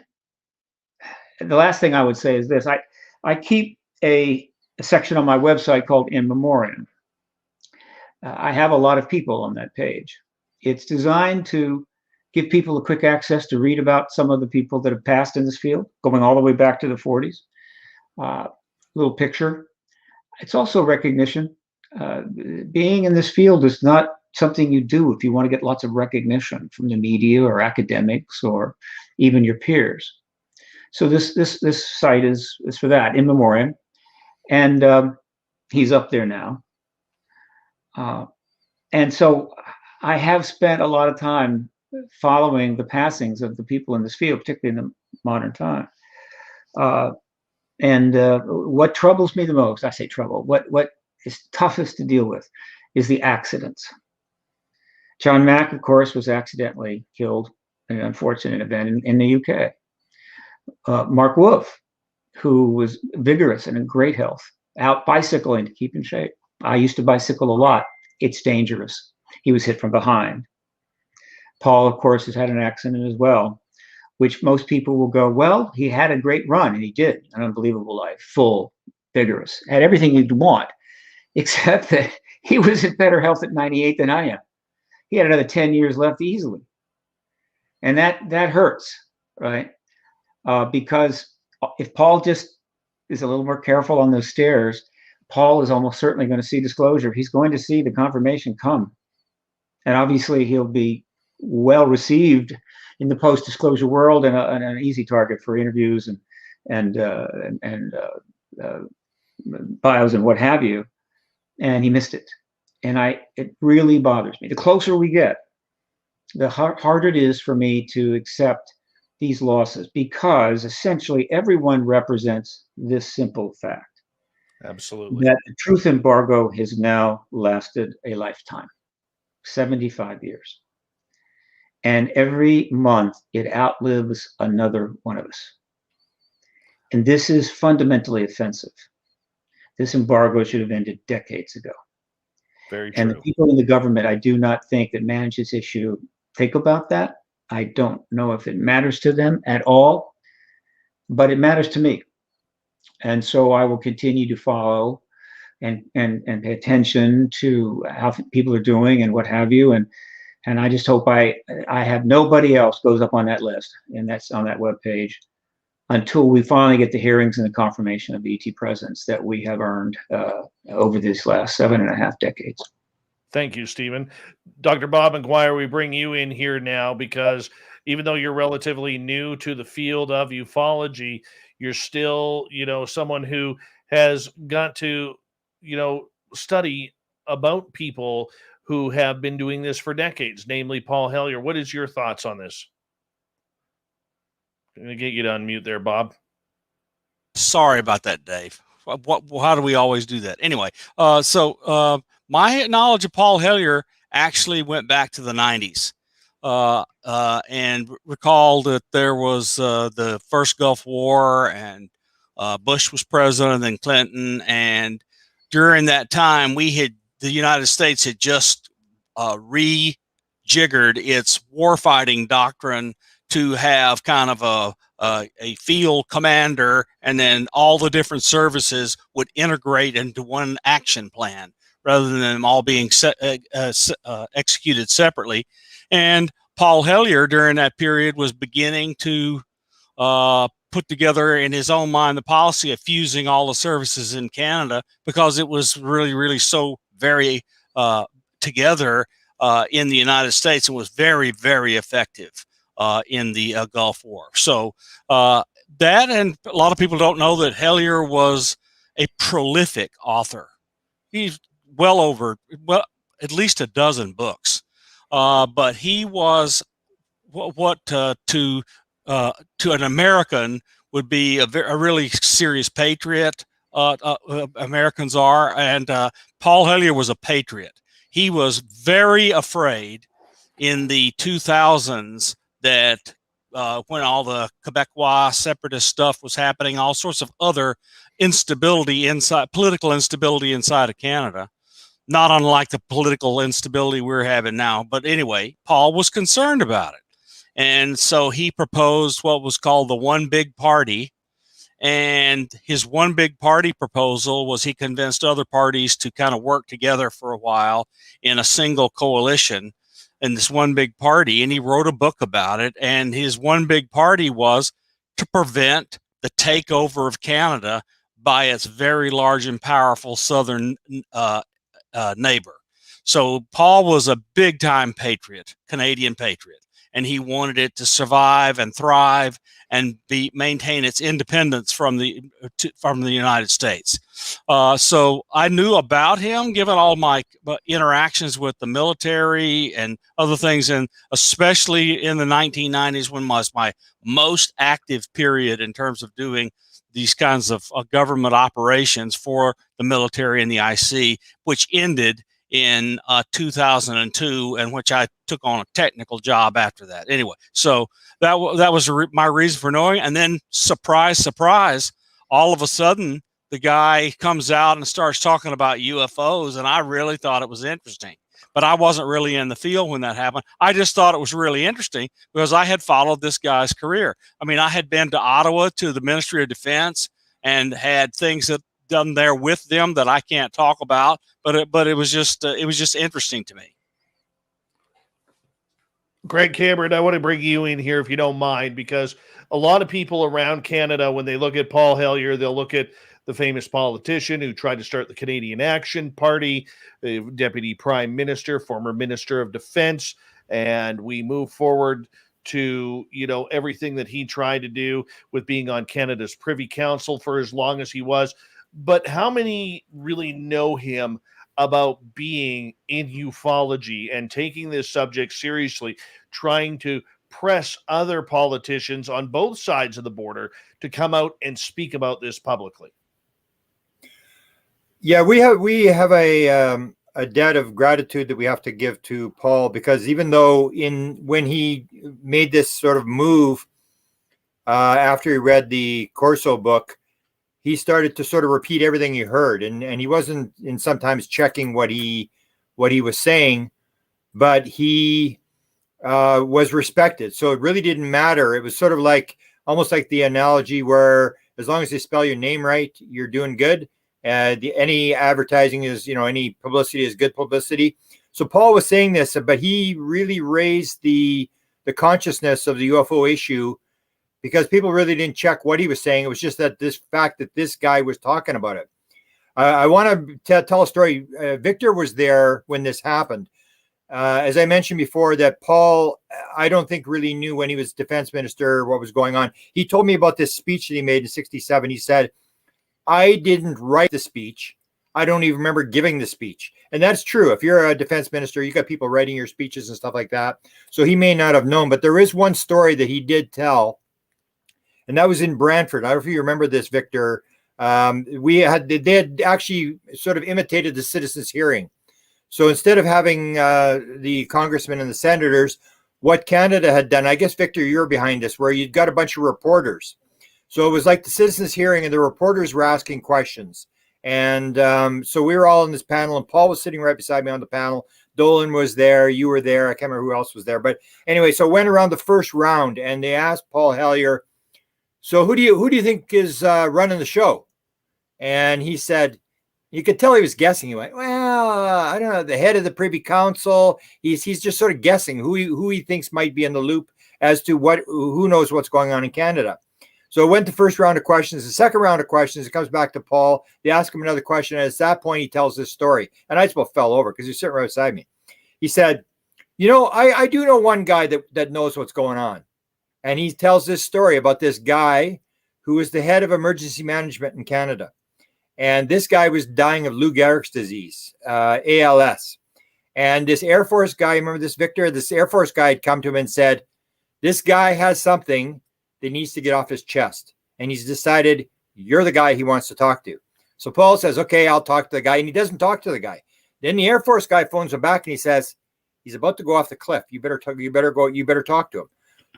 the last thing I would say is this. I keep a section on my website called In Memoriam. I have a lot of people on that page. It's designed to give people a quick access to read about some of the people that have passed in this field, going all the way back to the 40s. Little picture. It's also recognition. Being in this field is not something you do if you want to get lots of recognition from the media or academics or even your peers. So this site is for that, in memoriam, and he's up there now. And so I have spent a lot of time following the passings of the people in this field, particularly in the modern time. And what troubles me the most, I say trouble, what is toughest to deal with is the accidents. John Mack, of course, was accidentally killed in an unfortunate event in the UK. Mark Wolf, who was vigorous and in great health, out bicycling to keep in shape. I used to bicycle a lot. It's dangerous. He was hit from behind. Paul, of course, has had an accident as well, which most people will go, well, he had a great run, and he did, an unbelievable life, full, vigorous, had everything you'd want, except that he was in better health at 98 than I am. He had another 10 years left easily. And that hurts, right? Because if Paul just is a little more careful on those stairs, Paul is almost certainly going to see disclosure. He's going to see the confirmation come. And obviously he'll be well received in the post-disclosure world, and an easy target for interviews and bios and what have you. And he missed it. And it really bothers me. The closer we get, the harder it is for me to accept these losses, because essentially everyone represents this simple fact. Absolutely. That the truth embargo has now lasted a lifetime, 75 years. And every month it outlives another one of us. And this is fundamentally offensive. This embargo should have ended decades ago. Very true. And the people in the government, I do not think, that manage this issue think about that. I don't know if it matters to them at all, but it matters to me. And so I will continue to follow and pay attention to how people are doing and what have you. And I just hope I have nobody else goes up on that list, and that's on that webpage, until we finally get the hearings and the confirmation of the ET presence that we have earned over these last 7.5 decades. Thank you, Stephen. Dr. Bob McGwier, we bring you in here now because even though you're relatively new to the field of ufology, you're still, someone who has got to, study about people who have been doing this for decades, namely Paul Hellyer. What is your thoughts on this? I'm going to get you to unmute there, Bob. Sorry about that, Dave. How do we always do that? Anyway, so my knowledge of Paul Hellyer actually went back to the 90s. And recall that there was the first Gulf War, and Bush was president, and then Clinton. And during that time, the United States had just rejiggered its warfighting doctrine to have kind of a field commander, and then all the different services would integrate into one action plan rather than them all being executed separately. And Paul Hellyer during that period was beginning to put together in his own mind the policy of fusing all the services in Canada, because it was really, really so very together in the United States, and was very, very effective in the Gulf War. So that, and a lot of people don't know that Hellyer was a prolific author. He's at least a dozen books. But he was what to an American would be a really serious patriot. Americans are, and Paul Hellyer was a patriot. He was very afraid in the 2000s that when all the Quebecois separatist stuff was happening, all sorts of other political instability inside of Canada, not unlike the political instability we're having now. But anyway, Paul was concerned about it. And so he proposed what was called the One Big Party. And his One Big Party proposal was he convinced other parties to kind of work together for a while in a single coalition in this One Big Party. And he wrote a book about it. And his One Big Party was to prevent the takeover of Canada by its very large and powerful southern neighbor. So Paul was a big time patriot, Canadian patriot. and he wanted it to survive and thrive and maintain its independence from the United States. So I knew about him, given all my interactions with the military and other things, and especially in the 1990s, when was my most active period in terms of doing these kinds of government operations for the military and the IC, which ended in 2002, and which I took on a technical job after that. Anyway, so that was my reason for knowing. And then, surprise, surprise, all of a sudden, the guy comes out and starts talking about UFOs, and I really thought it was interesting. But I wasn't really in the field when that happened. I just thought it was really interesting because I had followed this guy's career. I mean, I had been to Ottawa to the Ministry of Defense and had things that done there with them that I can't talk about, but it was just interesting to me. Greg Cameron, I want to bring you in here if you don't mind, because a lot of people around Canada, when they look at Paul Hellyer, they'll look at the famous politician who tried to start the Canadian Action Party, the Deputy Prime Minister, former Minister of Defense, and we move forward to, everything that he tried to do with being on Canada's Privy Council for as long as he was. But how many really know him about being in ufology and taking this subject seriously, trying to press other politicians on both sides of the border to come out and speak about this publicly? Yeah, we have a debt of gratitude that we have to give to Paul, because even though when he made this sort of move after he read the Corso book, he started to sort of repeat everything he heard, and he wasn't in sometimes checking what he was saying, but he was respected. So it really didn't matter. It was sort of like almost like the analogy where as long as they spell your name right, you're doing good. Any advertising is, any publicity is good publicity. So Paul was saying this, but he really raised the consciousness of the UFO issue, because people really didn't check what he was saying. It was just that this fact that this guy was talking about it. I want to tell a story. Victor was there when this happened. As I mentioned before, that Paul, I don't think really knew when he was defense minister what was going on. He told me about this speech that he made in 1967. He said, I didn't write the speech. I don't even remember giving the speech. And that's true. If you're a defense minister, you got people writing your speeches and stuff like that. So he may not have known, but there is one story that he did tell. And that was in Brantford. I don't know if you remember this, Victor. They had actually sort of imitated the citizens' hearing. So instead of having the congressmen and the senators, what Canada had done, I guess, Victor, you're behind this, where you'd got a bunch of reporters. So it was like the citizens' hearing, and the reporters were asking questions. And so we were all in this panel, and Paul was sitting right beside me on the panel. Dolan was there. You were there. I can't remember who else was there. But anyway, so it went around the first round, and they asked Paul Hellyer, so who do you think is running the show? And he said, you could tell he was guessing. He went, well, I don't know, the head of the Privy Council. He's just sort of guessing who he thinks might be in the loop as to who knows what's going on in Canada. So it went to first round of questions. The second round of questions, it comes back to Paul. They ask him another question. And at that point, he tells this story. And I just about fell over because he's sitting right beside me. He said, I do know one guy that knows what's going on. And he tells this story about this guy who was the head of emergency management in Canada. And this guy was dying of Lou Gehrig's disease, ALS. And this Air Force guy, remember this, Victor? This Air Force guy had come to him and said, this guy has something that needs to get off his chest. And he's decided, you're the guy he wants to talk to. So Paul says, okay, I'll talk to the guy. And he doesn't talk to the guy. Then the Air Force guy phones him back and he says, he's about to go off the cliff. You better talk to him.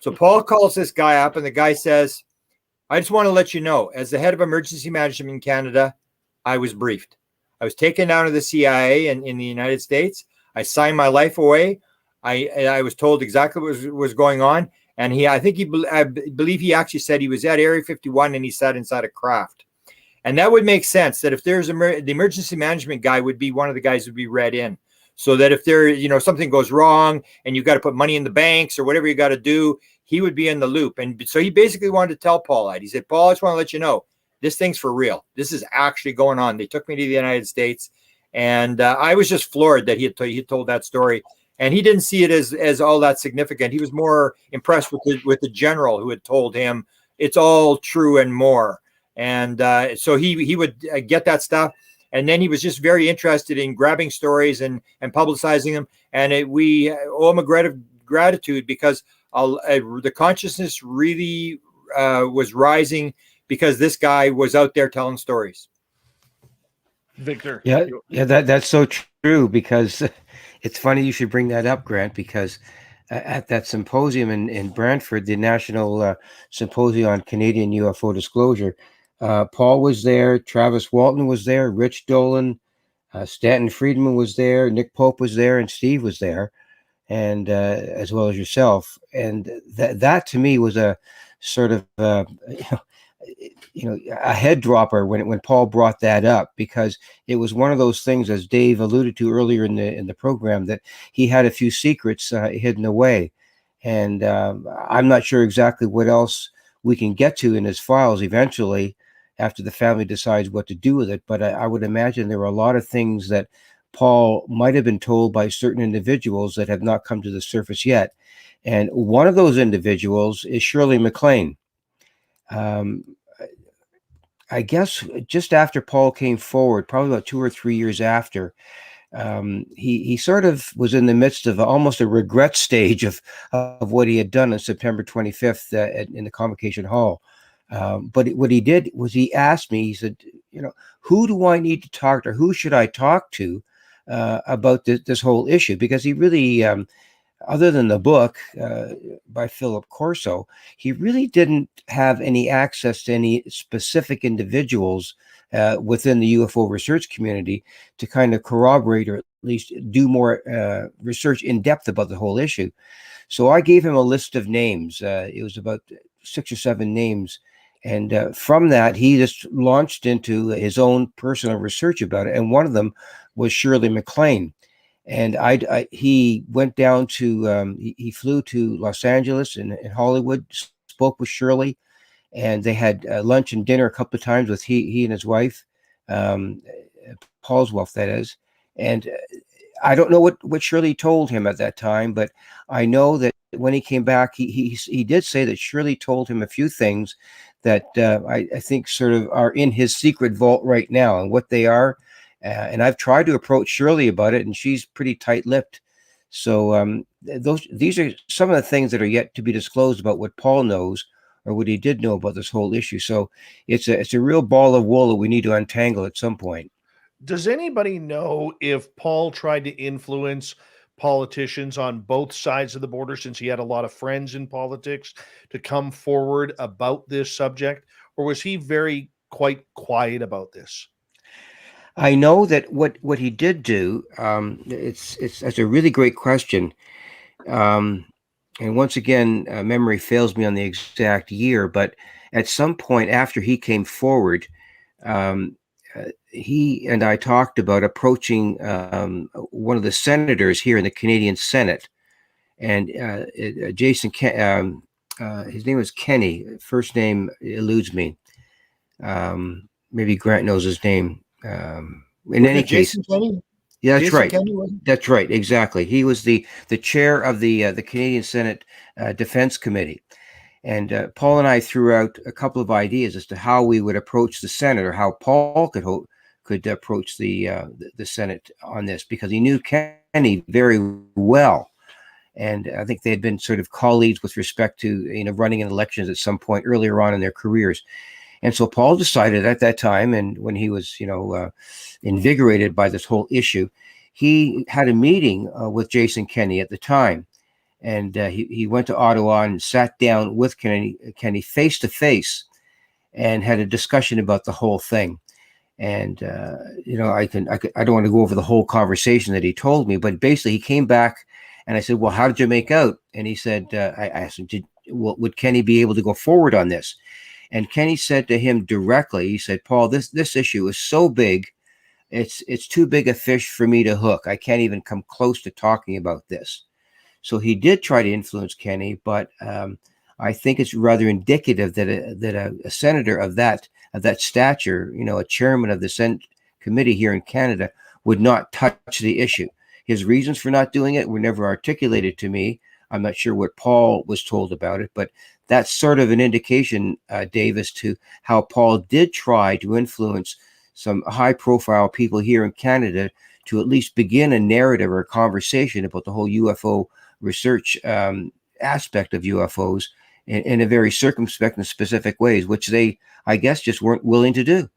So Paul calls this guy up, and the guy says, I just want to let you know, as the head of emergency management in Canada, I was briefed. I was taken down to the CIA in the United States. I signed my life away. I was told exactly what was going on. And I believe he actually said he was at Area 51 and he sat inside a craft. And that would make sense, that if there's the emergency management guy would be one of the guys who would be read in. So that if there, something goes wrong and you've got to put money in the banks or whatever you got to do, he would be in the loop. And so he basically wanted to tell Paul that. He said, Paul, I just want to let you know, this thing's for real. This is actually going on. They took me to the United States. And I was just floored that he had told that story. and he didn't see it as all that significant. He was more impressed with the general who had told him it's all true and more. And so he would get that stuff, and then he was just very interested in grabbing stories and publicizing them. And we owe him a gratitude, because the consciousness really was rising because this guy was out there telling stories. Victor. Yeah, that's so true, because it's funny you should bring that up, Grant, because at that symposium in Brantford, the National Symposium on Canadian UFO Disclosure, Paul was there, Travis Walton was there, Rich Dolan, Stanton Friedman was there, Nick Pope was there, and Steve was there, and as well as yourself. And that to me was a sort of a head dropper when Paul brought that up, because it was one of those things, as Dave alluded to earlier in the program, that he had a few secrets hidden away, and I'm not sure exactly what else we can get to in his files eventually after the family decides what to do with it. But I would imagine there were a lot of things that Paul might have been told by certain individuals that have not come to the surface yet. And one of those individuals is Shirley MacLaine. I guess just after Paul came forward, probably about 2 or 3 years after, he sort of was in the midst of almost a regret stage of what he had done on September 25th in the Convocation Hall. But what he did was he asked me, he said, who do I need to talk to? Who should I talk to about this whole issue? Because he really, other than the book by Philip Corso, he really didn't have any access to any specific individuals within the UFO research community to kind of corroborate, or at least do more research in depth about the whole issue. So I gave him a list of names. It was about 6 or 7 names. And from that, he just launched into his own personal research about it. And one of them was Shirley MacLaine. And he went down to, he flew to Los Angeles and Hollywood, spoke with Shirley, and they had lunch and dinner a couple of times with he and his wife, Paul's wife, that is. And I don't know what Shirley told him at that time, but I know that when he came back, he did say that Shirley told him a few things that I think sort of are in his secret vault right now, and what they are. And I've tried to approach Shirley about it, and she's pretty tight-lipped. So these are some of the things that are yet to be disclosed about what Paul knows, or what he did know about this whole issue. So it's a real ball of wool that we need to untangle at some point. Does anybody know if Paul tried to influence politicians on both sides of the border, since he had a lot of friends in politics, to come forward about this subject, or was he quite quiet about this? I know that what he did do, that's a really great question. And once again, memory fails me on the exact year, but at some point after he came forward, he and I talked about approaching one of the senators here in the Canadian Senate, and Jason, his name was Kenny. First name eludes me. Maybe Grant knows his name. In any case, Kenny? Yeah, that's Jason right. Kenny, wasn't That's right. Exactly. He was the chair of the Canadian Senate Defense Committee. And Paul and I threw out a couple of ideas as to how we would approach the Senate, or how Paul could approach the Senate on this, because he knew Kenny very well. And I think they had been sort of colleagues with respect to, running in elections at some point earlier on in their careers. And so Paul decided at that time, and when he was, invigorated by this whole issue, he had a meeting with Jason Kenney at the time. And he went to Ottawa and sat down with Kenny face to face, and had a discussion about the whole thing. And I don't want to go over the whole conversation that he told me, but basically he came back, and I said, "Well, how did you make out?" And he said, I asked him, would Kenny be able to go forward on this? And Kenny said to him directly, he said, "Paul, this issue is so big, it's too big a fish for me to hook. I can't even come close to talking about this." So he did try to influence Kenny, but I think it's rather indicative that a senator of that stature, a chairman of the Senate committee here in Canada, would not touch the issue. His reasons for not doing it were never articulated to me. I'm not sure what Paul was told about it, but that's sort of an indication, Dave, as to how Paul did try to influence some high-profile people here in Canada to at least begin a narrative or a conversation about the whole UFO research aspect of UFOs in a very circumspect and specific ways, which they, I guess, just weren't willing to do.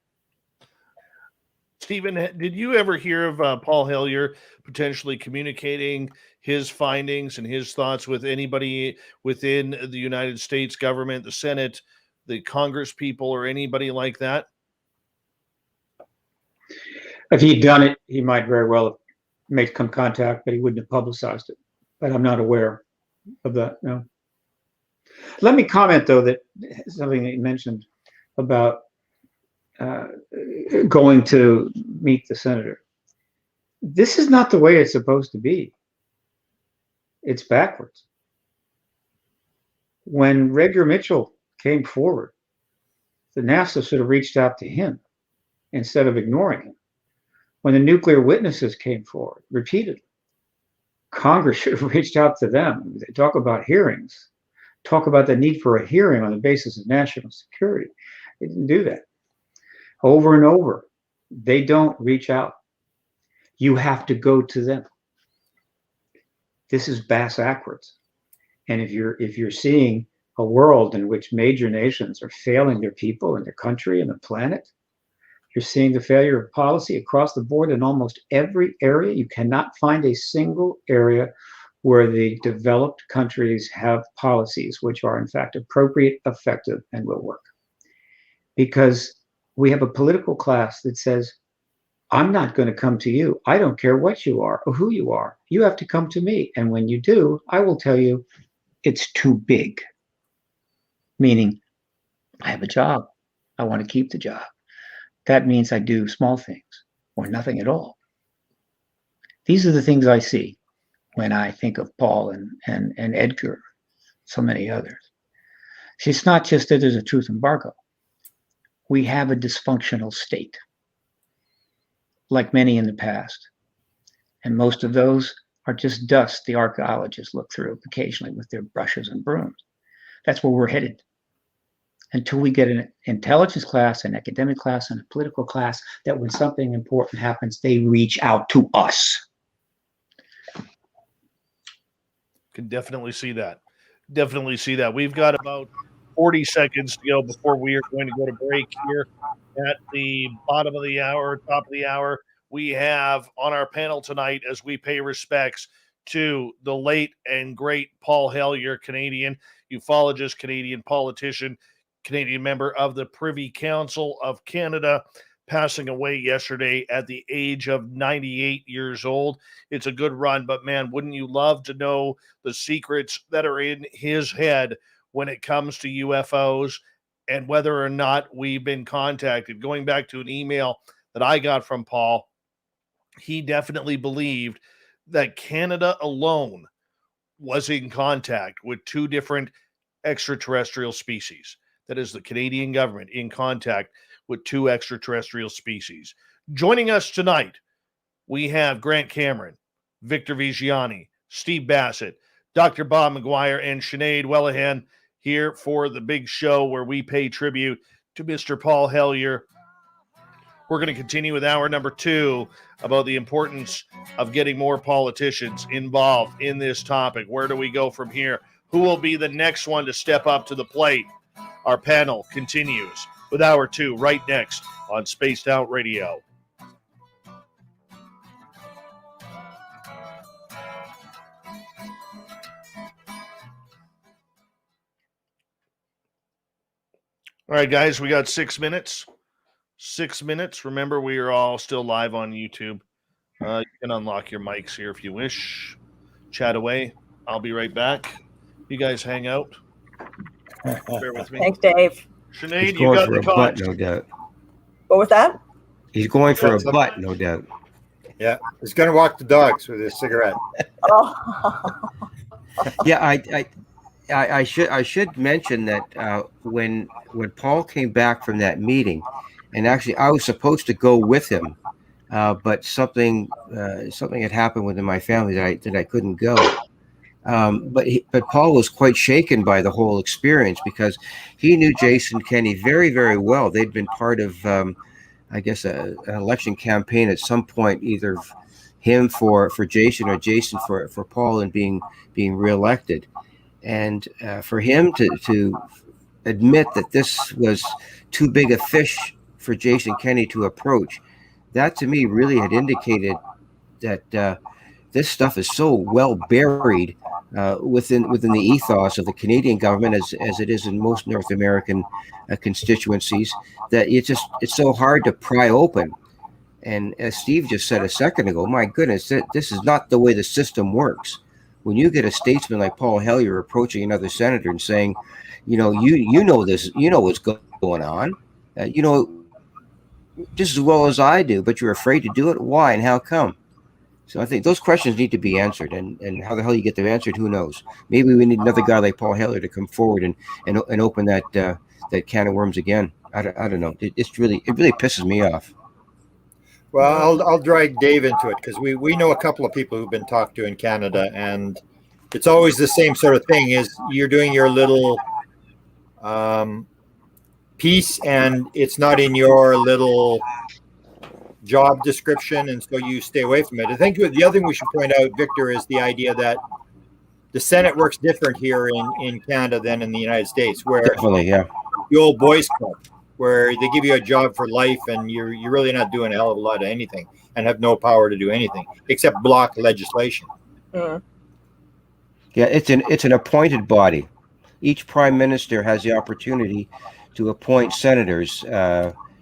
Stephen, did you ever hear of Paul Hellyer potentially communicating his findings and his thoughts with anybody within the United States government, the Senate, the Congress people, or anybody like that? If he'd done it, he might very well have made some contact, but he wouldn't have publicized it. But I'm not aware of that, no. Let me comment, though, that something that you mentioned about going to meet the senator. This is not the way it's supposed to be. It's backwards. When Rager Mitchell came forward, the NASA should have reached out to him instead of ignoring him. When the nuclear witnesses came forward repeatedly, Congress should have reached out to them. They talk about hearings, talk about the need for a hearing on the basis of national security. They didn't do that. Over and over, they don't reach out. You have to go to them. This is backwards. And if you're seeing a world in which major nations are failing their people and their country and the planet, you're seeing the failure of policy across the board in almost every area. You cannot find a single area where the developed countries have policies which are in fact appropriate, effective, and will work. Because we have a political class that says, I'm not going to come to you. I don't care what you are or who you are. You have to come to me. And when you do, I will tell you it's too big. Meaning, I have a job. I want to keep the job. That means I do small things or nothing at all. These are the things I see when I think of Paul and Edgar, so many others. See, it's not just that there's a truth embargo. We have a dysfunctional state, like many in the past. And most of those are just dust the archaeologists look through occasionally with their brushes and brooms. That's where we're headed. Until we get an intelligence class, an academic class, and a political class, that when something important happens, they reach out to us. Can definitely see that. Definitely see that. We've got about 40 seconds to go before we are going to go to break here at the bottom of the hour, top of the hour. We have on our panel tonight, as we pay respects to the late and great Paul Hellyer, Canadian ufologist, Canadian politician, Canadian member of the Privy Council of Canada, passing away yesterday at the age of 98 years old. It's a good run, but man, wouldn't you love to know the secrets that are in his head when it comes to UFOs and whether or not we've been contacted? Going back to an email that I got from Paul, he definitely believed that Canada alone was in contact with two different extraterrestrial species. That is the Canadian government in contact with two extraterrestrial species. Joining us tonight, we have Grant Cameron, Victor Viggiani, Steve Bassett, Dr. Bob McGwier, and Sinead Whelehan here for the big show where we pay tribute to Mr. Paul Hellyer. We're going to continue with hour number 2 about the importance of getting more politicians involved in this topic. Where do we go from here? Who will be the next one to step up to the plate? Our panel continues with hour 2 right next on Spaced Out Radio. All right, guys, we got 6 minutes. 6 minutes. Remember, we are all still live on YouTube. You can unlock your mics here if you wish. Chat away. I'll be right back. You guys hang out. Bear with me. Thanks, Dave. Sinead, you got the butt, conch. no doubt. What was that? He's going for a butt, no doubt. Yeah, he's going to walk the dogs with his cigarette. Oh. Yeah, I should mention that when Paul came back from that meeting, and actually I was supposed to go with him but something had happened within my family that I couldn't go. But Paul was quite shaken by the whole experience because he knew Jason Kenney very, very well. They'd been part of, I guess, an election campaign at some point, either him for Jason or Jason for Paul, and being reelected. And for him to admit that this was too big a fish for Jason Kenney to approach, that to me really had indicated that this stuff is so well buried within the ethos of the Canadian government, as it is in most North American constituencies, that it's so hard to pry open. And as Steve just said a second ago, my goodness, this is not the way the system works. When you get a statesman like Paul Hellyer approaching another senator and saying, you know this, you know what's going on, you know just as well as I do, but you're afraid to do it. Why and how come? So I think those questions need to be answered, and how the hell you get them answered, who knows? Maybe we need another guy like Paul Hellyer to come forward and open that can of worms again. I don't know. It really pisses me off. Well, I'll drag Dave into it because we know a couple of people who've been talked to in Canada, and it's always the same sort of thing. Is you're doing your little piece, and it's not in your little job description, and so you stay away from it. I think the other thing we should point out, Victor, is the idea that the Senate works different here in Canada than in the United States, where Definitely, yeah, the old boys club, where they give you a job for life and you're really not doing a hell of a lot of anything and have no power to do anything except block legislation. Mm. Yeah, it's an appointed body. Each prime minister has the opportunity to appoint senators.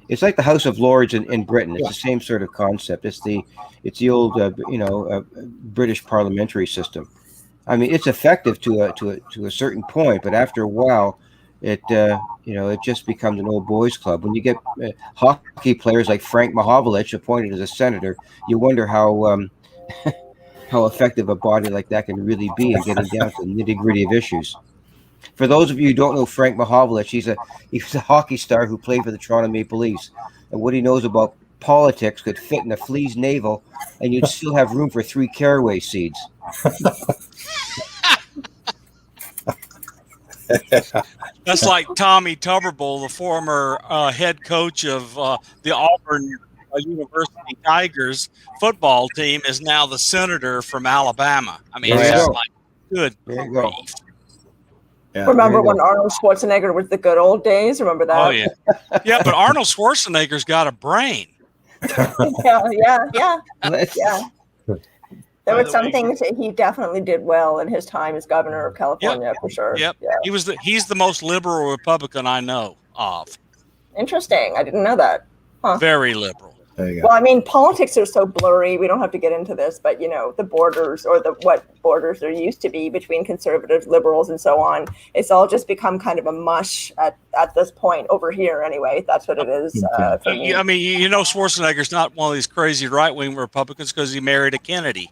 It's like the House of Lords in Britain. It's the same sort of concept. It's the old British parliamentary system. I mean, it's effective to a certain point, but after a while, it just becomes an old boys club. When you get hockey players like Frank Mahovlich appointed as a senator, you wonder how effective a body like that can really be in getting down to the nitty-gritty of issues. For those of you who don't know Frank Mahovlich, he was a hockey star who played for the Toronto Maple Leafs, and what he knows about politics could fit in a flea's navel, and you'd still have room for 3 caraway seeds. That's like Tommy Tuberville, the former head coach of the Auburn University Tigers football team, is now the senator from Alabama. I mean, it's just like, good grief. Yeah, remember when Arnold Schwarzenegger was the good old days? Remember that? Oh, yeah. Yeah, but Arnold Schwarzenegger's got a brain. Yeah. There were some things that he definitely did well in his time as governor of California, for sure. Yep. Yeah. He's the most liberal Republican I know of. Interesting. I didn't know that. Huh. Very liberal. There you go. Well, I mean, politics are so blurry. We don't have to get into this, but the borders, or what borders there used to be between conservatives, liberals, and so on, it's all just become kind of a mush at this point over here. Anyway, that's what it is for me. I mean, Schwarzenegger's not one of these crazy right-wing Republicans because he married a Kennedy.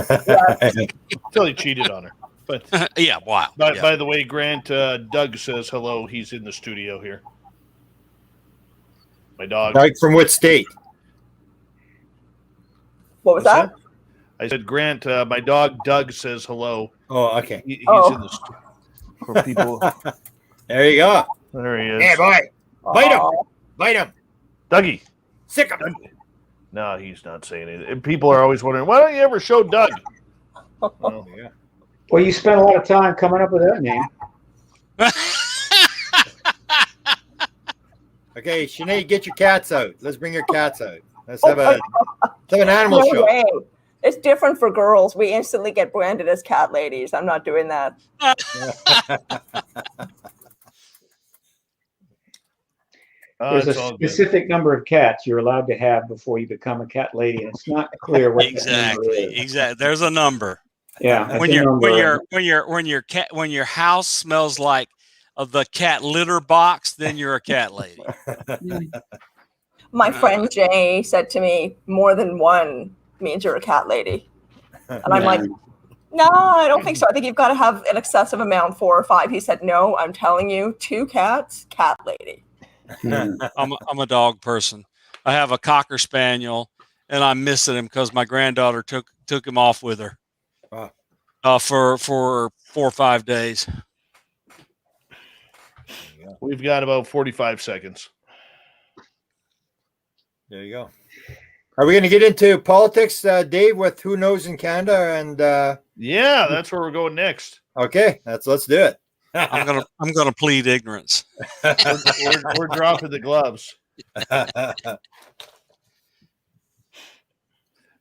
Until he cheated on her. But yeah, wow. By the way, Grant, Doug says hello. He's in the studio here. My dog. Doug from what state? What was that? I said, Grant, my dog Doug says hello. Oh, okay. He's in the studio. For people. There you go. There he is. Hey, boy. Bite him. Bite him. Dougie. Sick him. No, he's not saying it. And people are always wondering, why don't you ever show Doug? Oh, yeah. Well, you spent a lot of time coming up with that name. Okay, Sinead, get your cats out. Let's bring your cats out. Let's have an animal show. Way. It's different for girls. We instantly get branded as cat ladies. I'm not doing that. There's a specific number of cats you're allowed to have before you become a cat lady, and it's not clear what Exactly. There's a number. Yeah. When your house smells like the cat litter box, then you're a cat lady. My friend Jay said to me, more than one means you're a cat lady. And I'm like, no, I don't think so. I think you've got to have an excessive amount, 4 or 5. He said, no, I'm telling you, 2 cats, cat lady. I'm a dog person. I have a Cocker Spaniel, and I'm missing him because my granddaughter took him off with her. Wow. For 4 or 5 days. We've got about 45 seconds. There you go. Are we going to get into politics, Dave, with who knows in Canada? And yeah, that's where we're going next. Okay, let's do it. I'm gonna plead ignorance. We're dropping the gloves.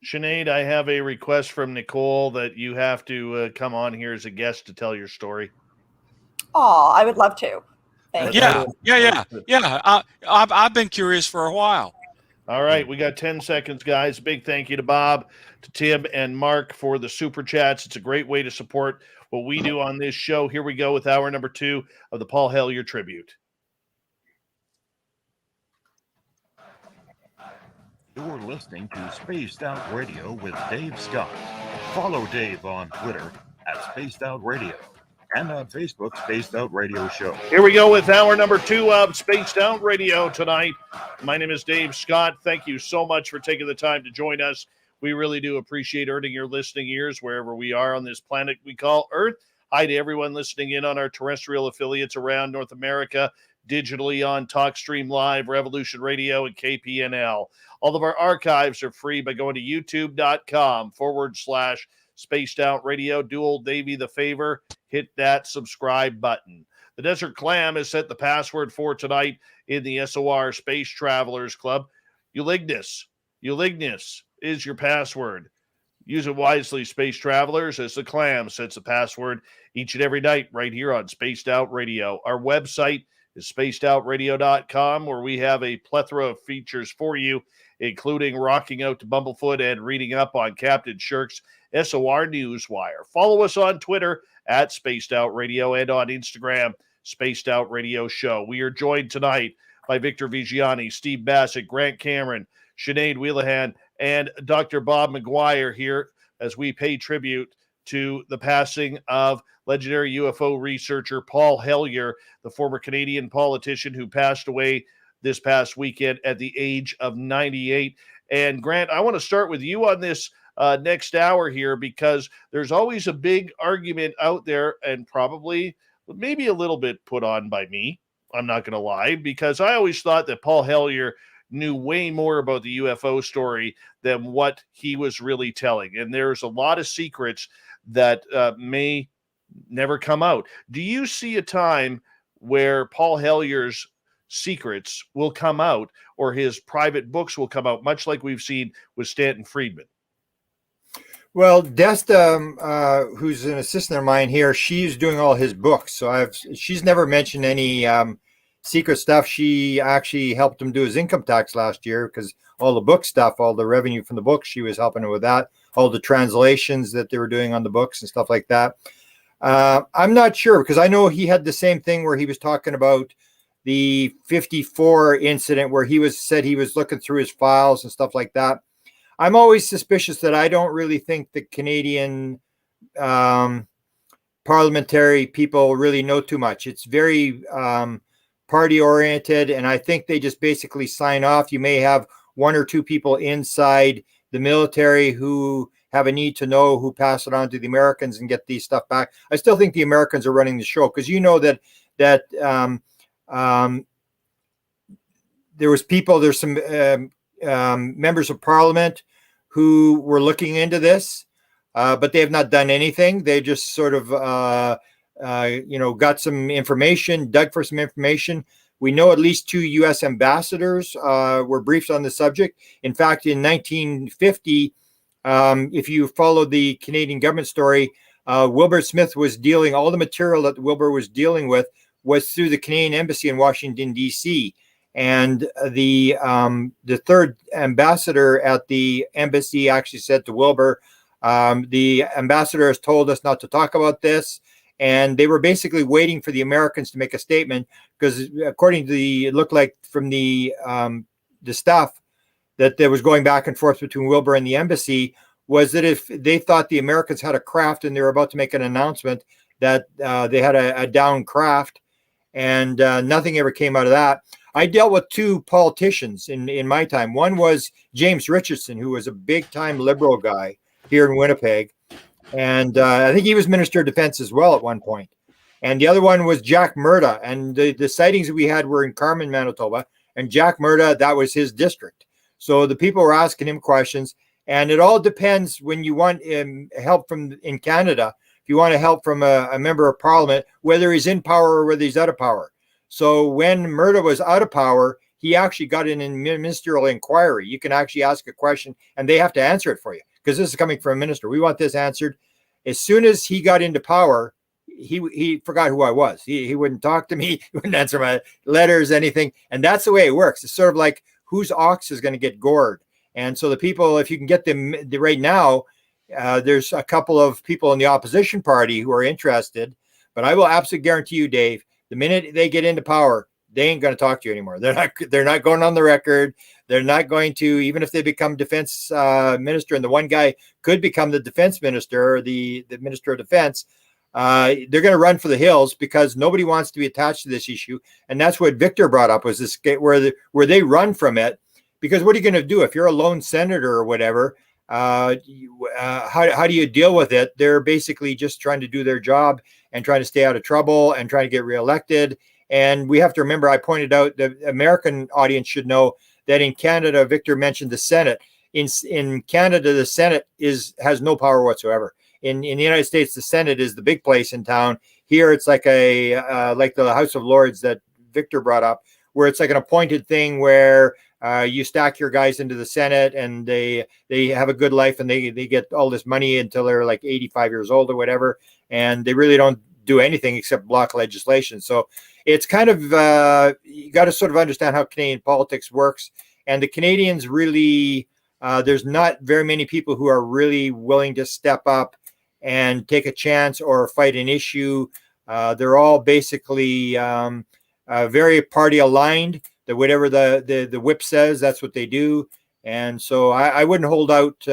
Sinead, I have a request from Nicole that you have to come on here as a guest to tell your story. Oh, I would love to. Thank you. Yeah. I've been curious for a while. All right, we got 10 seconds, guys. Big thank you to Bob, to Tim, and Mark for the super chats. It's a great way to support what we do on this show. Here we go with hour number 2 of the Paul Hellyer tribute. You're listening to Spaced Out Radio with Dave Scott. Follow Dave on Twitter at Spaced Out Radio and on Facebook, Spaced Out Radio Show. Here we go with hour number 2 of Spaced Out Radio tonight. My name is Dave Scott. Thank you so much for taking the time to join us. We really do appreciate earning your listening ears wherever we are on this planet we call Earth. Hi to everyone listening in on our terrestrial affiliates around North America, digitally on TalkStream Live, Revolution Radio, and KPNL. All of our archives are free by going to youtube.com/Spaced Out Radio. Do old Davey the favor, hit that subscribe button. The Desert Clam has set the password for tonight in the SOR Space Travelers Club. Eulignus is your password. Use it wisely, Space Travelers, as the Clam sets the password each and every night right here on Spaced Out Radio. Our website is spacedoutradio.com, where we have a plethora of features for you, including rocking out to Bumblefoot and reading up on Captain Shirk's SOR Newswire. Follow us on Twitter at Spaced Out Radio and on Instagram, Spaced Out Radio Show. We are joined tonight by Victor Viggiani, Steve Bassett, Grant Cameron, Sinead Whelehan, and Dr. Bob McGwier here as we pay tribute to the passing of legendary UFO researcher Paul Hellyer, the former Canadian politician who passed away this past weekend at the age of 98. And Grant, I want to start with you on this next hour here, because there's always a big argument out there, and probably maybe a little bit put on by me. I'm not going to lie, because I always thought that Paul Hellyer knew way more about the UFO story than what he was really telling. And there's a lot of secrets that may never come out. Do you see a time where Paul Hellyer's secrets will come out, or his private books will come out, much like we've seen with Stanton Friedman? Well, Desta, who's an assistant of mine here, she's doing all his books. So she's never mentioned any secret stuff. She actually helped him do his income tax last year, because all the book stuff, all the revenue from the books, she was helping him with that, all the translations that they were doing on the books and stuff like that. I'm not sure, because I know he had the same thing where he was talking about the 54 incident where said he was looking through his files and stuff like that. I'm always suspicious that I don't really think the Canadian parliamentary people really know too much. It's very party oriented, and I think they just basically sign off. You may have one or two people inside the military who have a need to know, who pass it on to the Americans and get these stuff back. I still think the Americans are running the show, because you know that there's some members of parliament who were looking into this, but they have not done anything. They just sort of got some information, dug for some information. We know at least 2 U.S. ambassadors were briefed on the subject. In fact, in 1950, if you follow the Canadian government story, Wilbur Smith was dealing, all the material that Wilbur was dealing with was through the Canadian Embassy in Washington, D.C. And the third ambassador at the embassy actually said to Wilbur, the ambassador has told us not to talk about this. And they were basically waiting for the Americans to make a statement, because according to it looked like from the stuff that there was going back and forth between Wilbur and the embassy, was that if they thought the Americans had a craft and they were about to make an announcement that they had a downed craft, and nothing ever came out of that. I dealt with two politicians in my time. One was James Richardson, who was a big time liberal guy here in Winnipeg. And I think he was Minister of Defense as well at one point. And the other one was Jack Murda. And the sightings that we had were in Carman, Manitoba. And Jack Murda, that was his district. So the people were asking him questions. And it all depends when you want help from in Canada. If you want to help from a member of parliament, whether he's in power or whether he's out of power. So when Murda was out of power, he actually got in a ministerial inquiry. You can actually ask a question and they have to answer it for you because this is coming from a minister. We want this answered. As soon as he got into power, he forgot who I was. He wouldn't talk to me. He wouldn't answer my letters, anything. And that's the way it works. It's sort of like whose ox is going to get gored. And so the people, if you can get them right now, there's a couple of people in the opposition party who are interested. But I will absolutely guarantee you, Dave, the minute they get into power, they ain't going to talk to you anymore. They're not going on the record. They're not going to, even if they become defense minister, and the one guy could become the defense minister, or the minister of defense, they're going to run for the hills because nobody wants to be attached to this issue. And that's what Victor brought up, was this where they run from it. Because what are you going to do if you're a lone senator or whatever? How do you deal with it? They're basically just trying to do their job and trying to stay out of trouble and trying to get reelected. And we have to remember, I pointed out, the American audience should know that in Canada, Victor mentioned the Senate. In Canada, the Senate has no power whatsoever. In the United States, the Senate is the big place in town. Here, it's like like the House of Lords that Victor brought up, where it's like an appointed thing where you stack your guys into the Senate and they have a good life and they get all this money until they're like 85 years old or whatever. And they really don't do anything except block legislation. So it's kind of, you got to sort of understand how Canadian politics works. And the Canadians really, there's not very many people who are really willing to step up and take a chance or fight an issue. They're all basically very party aligned, that whatever the whip says, that's what they do. And so I wouldn't hold out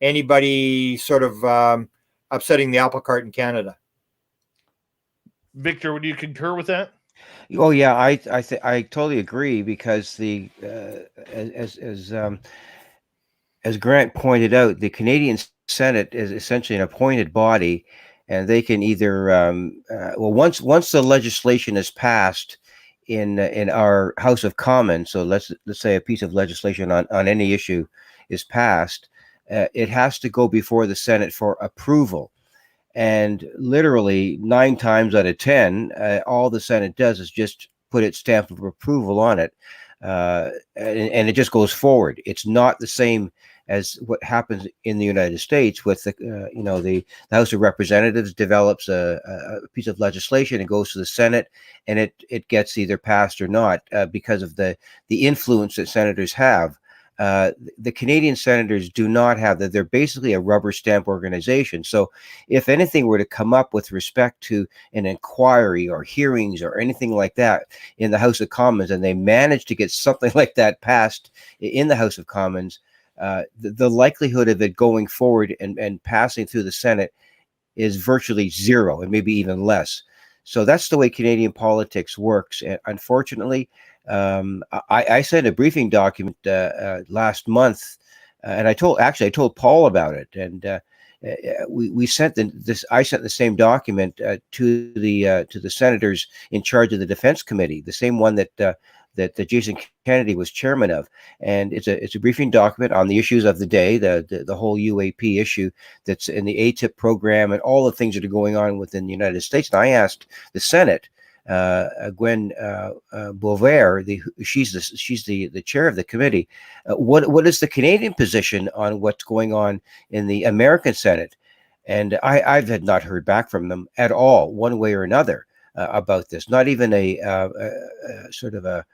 anybody sort of upsetting the apple cart in Canada. Victor, would you concur with that? Oh yeah, I totally agree, because as Grant pointed out, the Canadian Senate is essentially an appointed body, and they can either once the legislation is passed in our House of Commons, so let's say a piece of legislation on any issue is passed, it has to go before the Senate for approval. And literally 9 times out of 10, all the Senate does is just put its stamp of approval on it, and it just goes forward. It's not the same as what happens in the United States with the House of Representatives develops a piece of legislation, it goes to the Senate, and it gets either passed or not because of the influence that senators have. The Canadian senators do not have that. They're basically a rubber stamp organization. So if anything were to come up with respect to an inquiry or hearings or anything like that in the House of Commons, and they manage to get something like that passed in the House of Commons, the likelihood of it going forward and passing through the Senate is virtually zero, and maybe even less. So that's the way Canadian politics works. And unfortunately, I sent a briefing document last month, and I told Paul about it, and we sent I sent the same document to the senators in charge of the Defense Committee, the same one that Jason Kennedy was chairman of, and it's a briefing document on the issues of the day, the whole UAP issue that's in the ATIP program and all the things that are going on within the United States. And I asked the Senate, Gwen Beauvair, she's the chair of the committee, what is the Canadian position on what's going on in the American Senate? And I've had not heard back from them at all, one way or another, about this. Not even a sort of a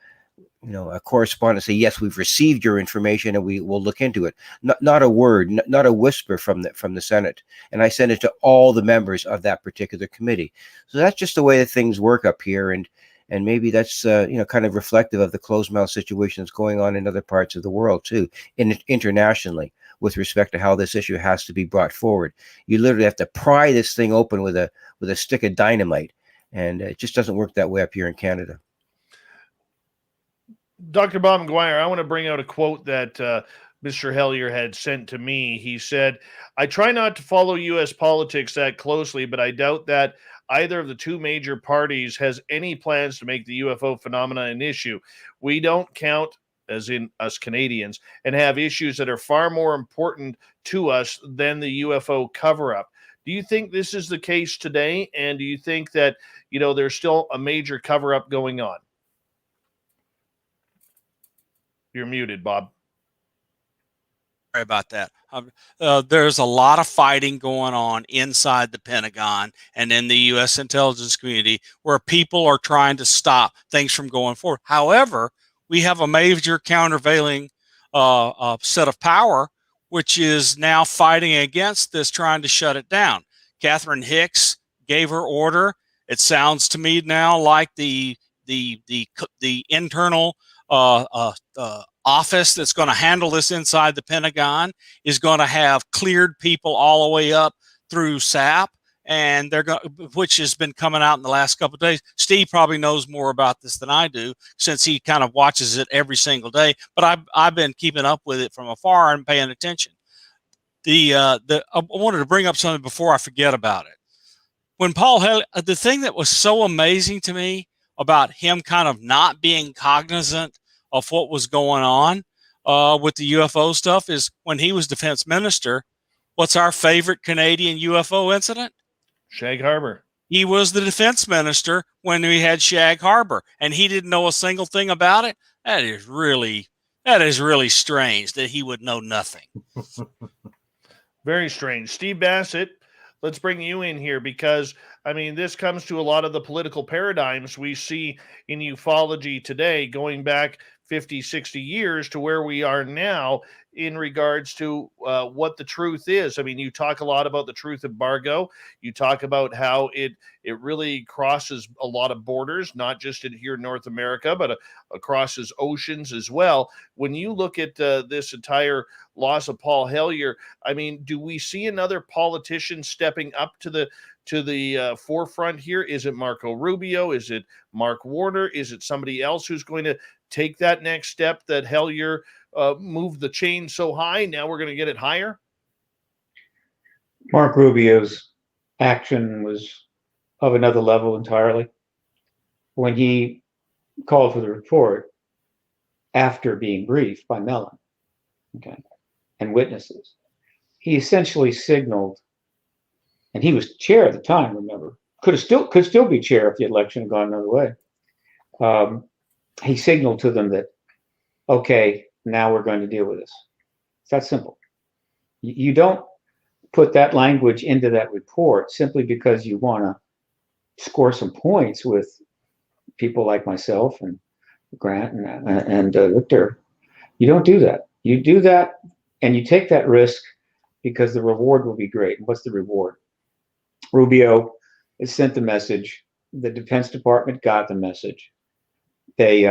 correspondence say, yes, we've received your information and we will look into it. Not a word, not a whisper from the Senate. And I sent it to all the members of that particular committee. So that's just the way that things work up here. And maybe that's, kind of reflective of the closed mouth situation that's going on in other parts of the world too, internationally, with respect to how this issue has to be brought forward. You literally have to pry this thing open with a stick of dynamite. And it just doesn't work that way up here in Canada. Dr. Bob McGwier, I want to bring out a quote that Mr. Hellyer had sent to me. He said, I try not to follow U.S. politics that closely, but I doubt that either of the two major parties has any plans to make the UFO phenomena an issue. We don't count, as in us Canadians, and have issues that are far more important to us than the UFO cover-up. Do you think this is the case today? And do you think that, there's still a major cover-up going on? You're muted, Bob. Sorry about that. There's a lot of fighting going on inside the Pentagon and in the U.S. intelligence community where people are trying to stop things from going forward. However, we have a major countervailing set of power, which is now fighting against this, trying to shut it down. Catherine Hicks gave her order. It sounds to me now like the internal office that's going to handle this inside the Pentagon is going to have cleared people all the way up through SAP, and they're going, which has been coming out in the last couple of days. Steve probably knows more about this than I do, since he kind of watches it every single day. But I've been keeping up with it from afar and paying attention. I wanted to bring up something before I forget about it. When Paul Hellyer, the thing that was so amazing to me about him kind of not being cognizant of what was going on with the UFO stuff is when he was defense minister. What's our favorite Canadian UFO incident? Shag Harbor. He was the defense minister when we had Shag Harbor, and he didn't know a single thing about it. That is really strange that he would know nothing. Very strange. Steve Bassett, let's bring you in here because, this comes to a lot of the political paradigms we see in ufology today, going back 50, 60 years to where we are now in regards to what the truth is. You talk a lot about the truth embargo. You talk about how it really crosses a lot of borders, not just here in North America, but crosses oceans as well. When you look at this entire loss of Paul Hellyer, do we see another politician stepping up to the forefront here? Is it Marco Rubio? Is it Mark Warner? Is it somebody else who's going to take that next step that Hellyer moved the chain so high? Now we're going to get it higher? Mark Rubio's action was of another level entirely. When he called for the report after being briefed by Mellon, and witnesses, he essentially signaled, and he was chair at the time, remember, could still be chair if the election had gone another way. He signaled to them that, okay, now we're going to deal with this. It's that simple. You don't put that language into that report simply because you want to score some points with people like myself and Grant and Victor. You don't do that. You do that and you take that risk because the reward will be great. And what's the reward? Rubio has sent the message. The Defense Department got the message. They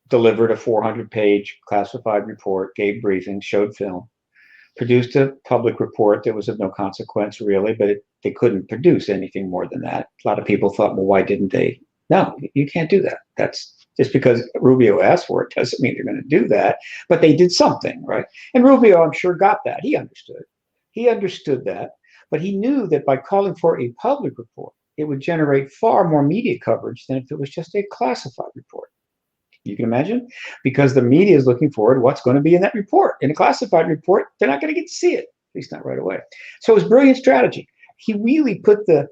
delivered a 400-page classified report, gave briefings, showed film, produced a public report that was of no consequence, really, but they couldn't produce anything more than that. A lot of people thought, well, why didn't they? No, you can't do that. That's just because Rubio asked for it doesn't mean they're going to do that, but they did something, right? And Rubio, I'm sure, got that. He understood. He understood that, but he knew that by calling for a public report, it would generate far more media coverage than if it was just a classified report. You can imagine? Because the media is looking forward to what's going to be in that report. In a classified report, they're not going to get to see it, at least not right away. So it was brilliant strategy. He really put the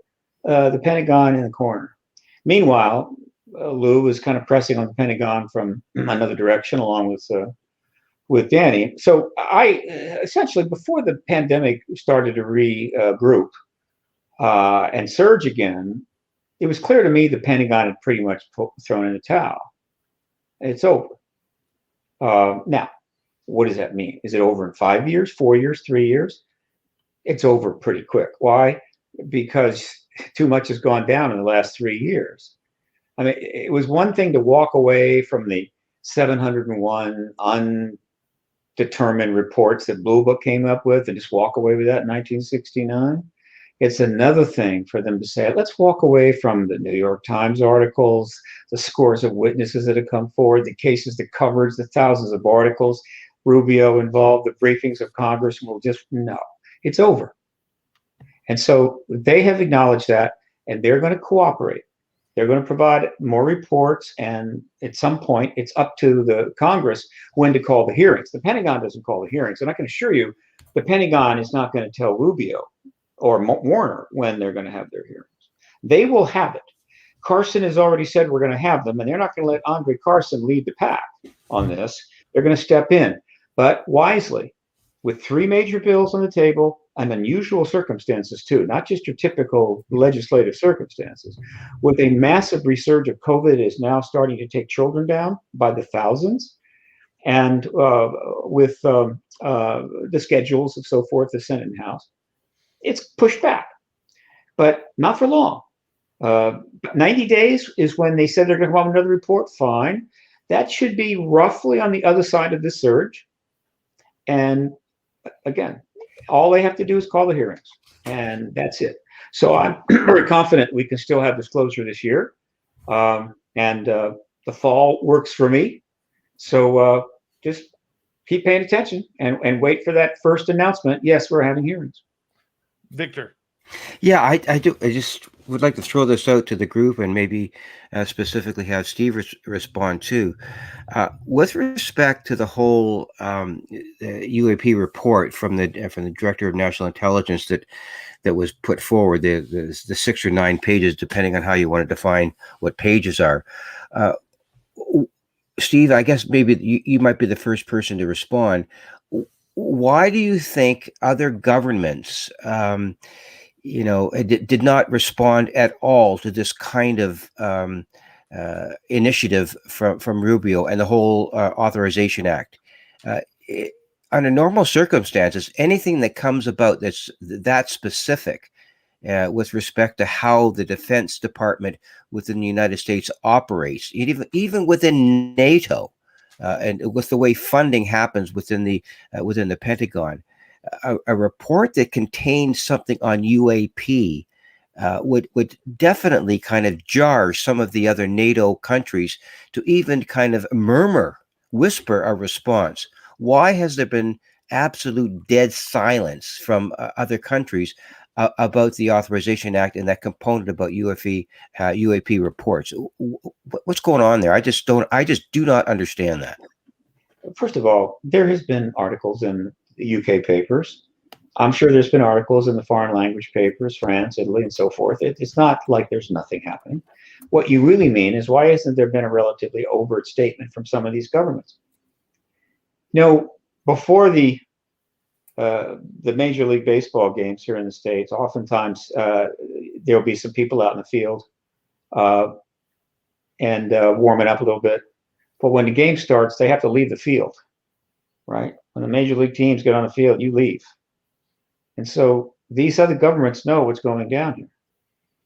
Pentagon in the corner. Meanwhile, Lou was kind of pressing on the Pentagon from another direction, along with Danny. So I essentially, before the pandemic started to regroup and surge again, it was clear to me the Pentagon had pretty much thrown in the towel. It's over. Now, what does that mean? Is it over in 5 years, 4 years, 3 years? It's over pretty quick. Why? Because too much has gone down in the last 3 years. It was one thing to walk away from the 701 undetermined reports that Blue Book came up with and just walk away with that in 1969. It's another thing for them to say, let's walk away from the New York Times articles, the scores of witnesses that have come forward, the cases, the coverage, the thousands of articles, Rubio involved, the briefings of Congress. Will just, no, it's over. And so they have acknowledged that, and they're going to cooperate. They're going to provide more reports, and at some point, it's up to the Congress when to call the hearings. The Pentagon doesn't call the hearings, and I can assure you, the Pentagon is not going to tell Rubio or Warner when they're going to have their hearings. They will have it. Carson has already said we're going to have them, and they're not going to let Andre Carson lead the pack on this. They're going to step in, but wisely, with 3 major bills on the table and unusual circumstances too, not just your typical legislative circumstances. With a massive resurge of COVID is now starting to take children down by the thousands, and with the schedules and so forth, the Senate and House, it's pushed back, but not for long. 90 days is when they said they're going to come up with another report. Fine. That should be roughly on the other side of the surge. And again, all they have to do is call the hearings, and that's it. So I'm very confident we can still have disclosure this year. And the fall works for me. So just keep paying attention and wait for that first announcement. Yes, we're having hearings. Victor. Yeah, I do. I just would like to throw this out to the group and maybe specifically have Steve respond too. With respect to the whole UAP report from the Director of National Intelligence that was put forward, the 6 or 9 pages, depending on how you want to define what pages are. Steve, I guess maybe you might be the first person to respond. Why do you think other governments did not respond at all to this kind of initiative from Rubio and the whole Authorization Act? Under normal circumstances, anything that comes about that's that specific with respect to how the Defense Department within the United States operates, even within NATO, and with the way funding happens within the Pentagon. A report that contains something on UAP would definitely kind of jar some of the other NATO countries to even kind of whisper a response. Why has there been absolute dead silence from other countries about the Authorization Act and that component about UAP reports? What's going on there? I just do not understand that. First of all, there has been articles in the UK papers. I'm sure there's been articles in the foreign language papers, France, Italy, and so forth. It's not like there's nothing happening. What you really mean is, why hasn't there been a relatively overt statement from some of these governments? Before the Major League Baseball games here in the States, oftentimes there'll be some people out in the field and warming up a little bit. But when the game starts, they have to leave the field, right? When the major league teams get on the field, you leave. And so these other governments know what's going down here.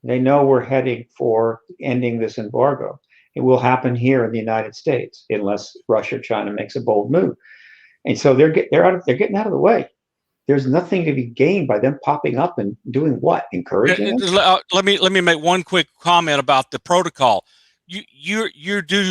They know we're heading for ending this embargo. It will happen here in the United States unless Russia or China makes a bold move. And so they're getting out of the way. There's nothing to be gained by them popping up and doing what? Encouraging them? Let me make one quick comment about the protocol. You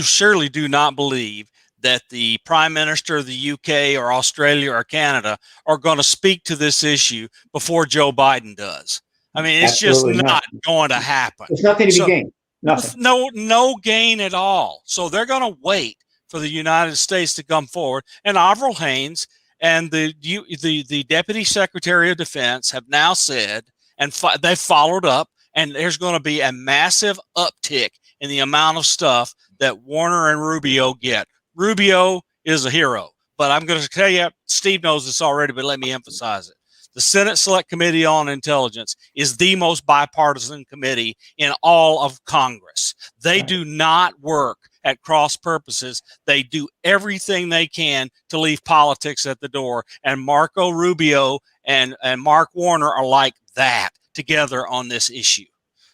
surely do not believe that the Prime Minister of the UK or Australia or Canada are going to speak to this issue before Joe Biden does. I mean, it's Absolutely just not going to happen. There's nothing to be gained. Nothing. No gain at all. So they're going to wait for the United States to come forward. And Avril Haines and the Deputy Secretary of Defense have now said, and they've followed up, and there's going to be a massive uptick in the amount of stuff that Warner and Rubio get. Rubio is a hero, but I'm going to tell you, Steve knows this already, but let me emphasize it. The Senate Select Committee on Intelligence is the most bipartisan committee in all of Congress. They do not work at cross purposes. They do everything they can to leave politics at the door. And Marco Rubio and Mark Warner are like that together on this issue.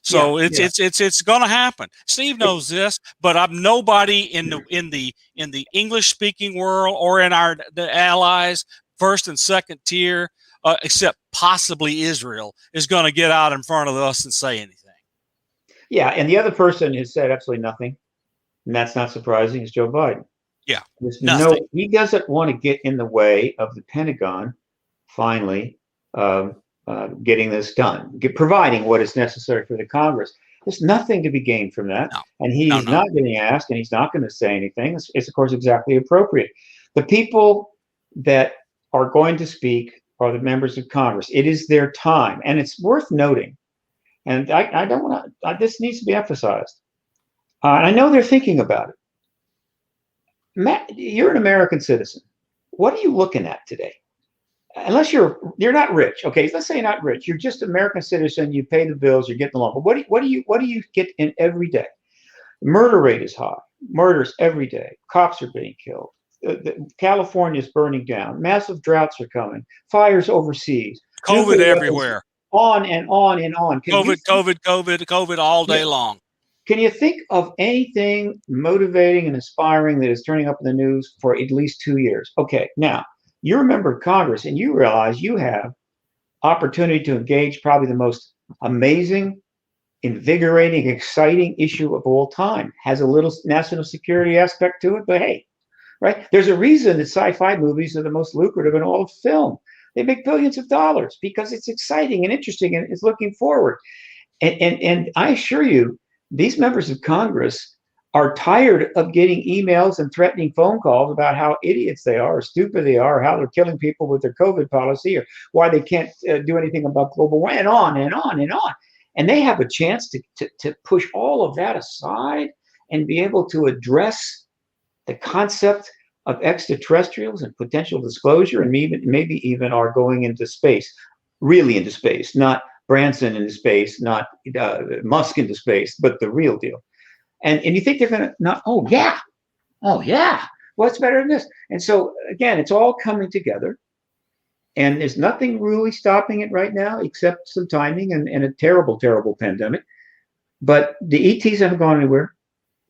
So it's going to happen. Steve knows this, but I'm nobody in the English speaking world or in the allies, first and second tier, except possibly Israel, is going to get out in front of us and say anything. Yeah, and the other person has said absolutely nothing, and that's not surprising. Is Joe Biden. Yeah, There's nothing. he doesn't want to get in the way of the Pentagon finally getting this done, providing what is necessary for the Congress. There's nothing to be gained from that, and he's not getting asked, and he's not going to say anything. It's of course exactly appropriate. The people that are going to speak are the members of Congress. It is their time, and it's worth noting. And I don't want to. This needs to be emphasized. And I know they're thinking about it. Matt, you're an American citizen. What are you looking at today? Unless you're not rich, okay? Let's say you're not rich. You're just an American citizen. You pay the bills. You're getting along. But what do you get in every day? The murder rate is high. Murders every day. Cops are being killed. California is burning down. Massive droughts are coming. Fires overseas. COVID everywhere. On and on and on. COVID all day long. Can you think of anything motivating and inspiring that is turning up in the news for at least 2 years? Okay, now you're a member of Congress and you realize you have opportunity to engage probably the most amazing, invigorating, exciting issue of all time. Has a little national security aspect to it, but hey, right? There's a reason that sci-fi movies are the most lucrative in all of film. They make billions of dollars because it's exciting and interesting and it's looking forward. And I assure you, these members of Congress are tired of getting emails and threatening phone calls about how idiots they are, or stupid they are, or how they're killing people with their COVID policy, or why they can't do anything about global warming, and on and on and on. And they have a chance to push all of that aside and be able to address the concept of extraterrestrials and potential disclosure, and maybe even are going into space, really into space, not Branson into space, not Musk into space, but the real deal. And you think they're going to not, oh yeah, what's better than this? And so again, it's all coming together, and there's nothing really stopping it right now except some timing and a terrible, terrible pandemic. But the ETs haven't gone anywhere.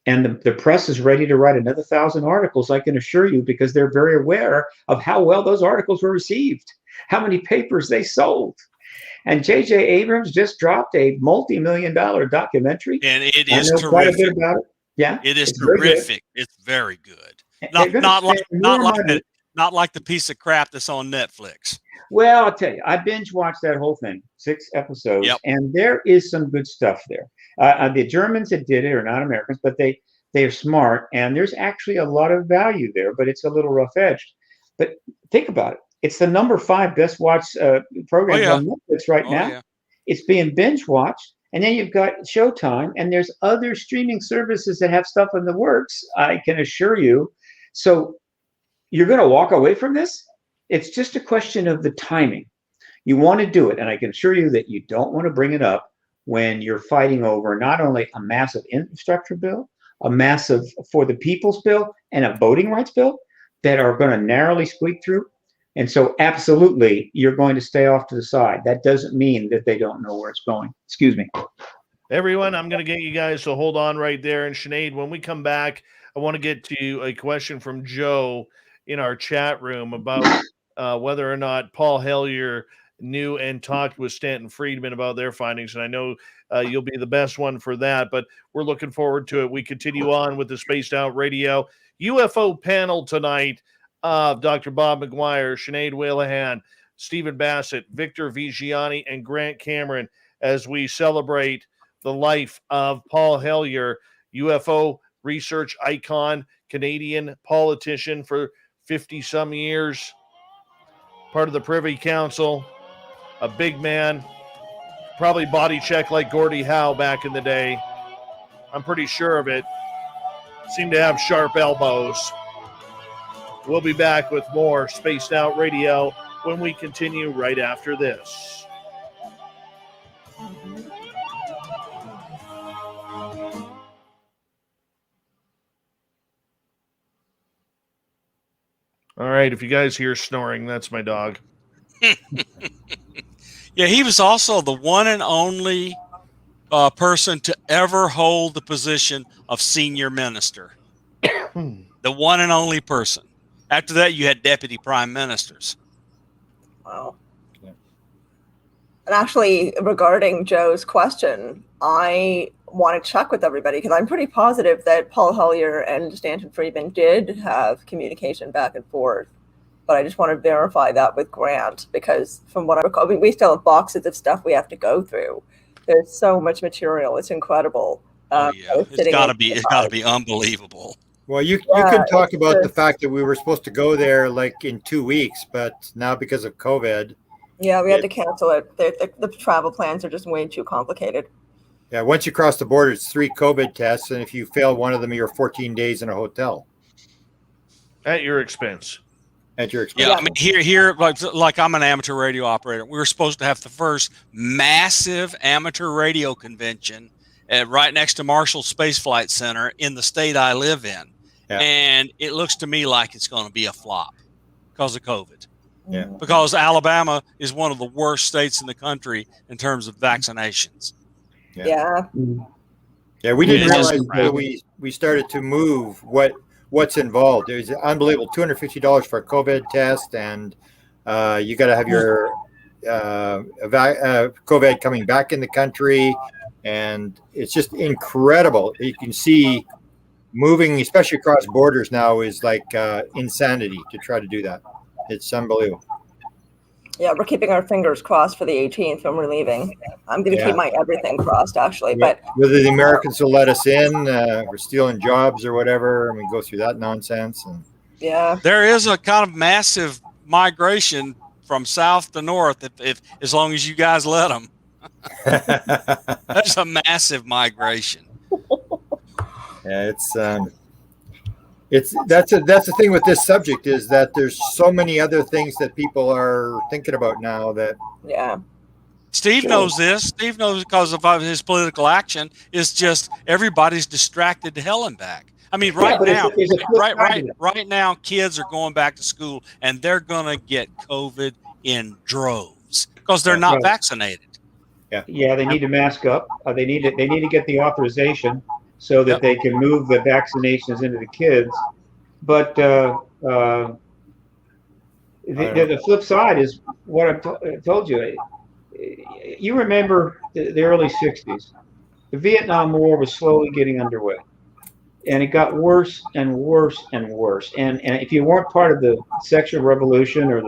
And the press is ready to write another 1,000 articles, I can assure you, because they're very aware of how well those articles were received, how many papers they sold. And J.J. Abrams just dropped a multi-million-dollar documentary. And it is terrific. Quite a bit about it. Yeah, it is terrific. It's very good. Not like the piece of crap that's on Netflix. Well, I'll tell you, I binge watched that whole thing, 6 episodes, and there is some good stuff there. The Germans that did it are not Americans, but they're smart, and there's actually a lot of value there, but it's a little rough-edged. But think about it. It's the number 5 best watched program on Netflix right now. Yeah. It's being binge watched, and then you've got Showtime, and there's other streaming services that have stuff in the works, I can assure you. So you're going to walk away from this? It's just a question of the timing. You want to do it, and I can assure you that you don't want to bring it up when you're fighting over not only a massive infrastructure bill, a massive for the people's bill, and a voting rights bill that are going to narrowly squeak through. And so absolutely, you're going to stay off to the side. That doesn't mean that they don't know where it's going. Excuse me. Everyone, I'm going to get you guys to hold on right there. And Sinead, when we come back, I want to get to a question from Joe in our chat room about whether or not Paul Hellyer knew and talked with Stanton Friedman about their findings. And I know you'll be the best one for that, but we're looking forward to it. We continue on with the Spaced Out Radio UFO panel tonight. Dr. Bob McGwier, Sinead Whelehan, Stephen Bassett, Victor Viggiani, and Grant Cameron as we celebrate the life of Paul Hellyer, UFO research icon, Canadian politician for 50-some years, part of the Privy Council, a big man, probably body checked like Gordie Howe back in the day. I'm pretty sure of it. Seemed to have sharp elbows. We'll be back with more Spaced Out Radio when we continue right after this. All right, if you guys hear snoring, that's my dog. Yeah, he was also the one and only person to ever hold the position of senior minister. The one and only person. After that, you had deputy prime ministers. Wow. Yeah. And actually, regarding Joe's question, I want to check with everybody because I'm pretty positive that Paul Hellyer and Stanton Friedman did have communication back and forth. But I just want to verify that with Grant because from what I recall, we still have boxes of stuff we have to go through. There's so much material. It's incredible. It's got to be unbelievable. Well, you can talk about the fact that we were supposed to go there like in 2 weeks, but now because of COVID. Yeah, we had to cancel it. The travel plans are just way too complicated. Yeah, once you cross the border, it's 3 COVID tests, and if you fail one of them, you're 14 days in a hotel. At your expense. At your expense. Yeah, I mean, here, like I'm an amateur radio operator. We were supposed to have the first massive amateur radio convention right next to Marshall Space Flight Center in the state I live in. Yeah. And it looks to me like it's going to be a flop because of COVID. Yeah. Because Alabama is one of the worst states in the country in terms of vaccinations. Yeah. Yeah, we didn't realize until we started to move what's involved. There's unbelievable $250 for a COVID test, and you got to have your COVID coming back in the country, and it's just incredible. You can see moving, especially across borders now, is like insanity to try to do that. It's unbelievable. Yeah, we're keeping our fingers crossed for the 18th when we're leaving. I'm going to keep my everything crossed, actually. Yeah. But whether the Americans will let us in, we're stealing jobs or whatever, and we go through that nonsense. And yeah, there is a kind of massive migration from south to north, if as long as you guys let them. There's a massive migration. Yeah, that's the thing with this subject is that there's so many other things that people are thinking about now that Steve knows this. Steve knows because of his political action. It's just everybody's distracted to hell and back. I mean, right now, kids are going back to school and they're gonna get COVID in droves because they're not vaccinated. Yeah, they need to mask up. They need to get the authorization so that they can move the vaccinations into the kids. But the flip side is what I told you. You remember the early 60s. The Vietnam War was slowly getting underway. And it got worse and worse and worse. And if you weren't part of the sexual revolution or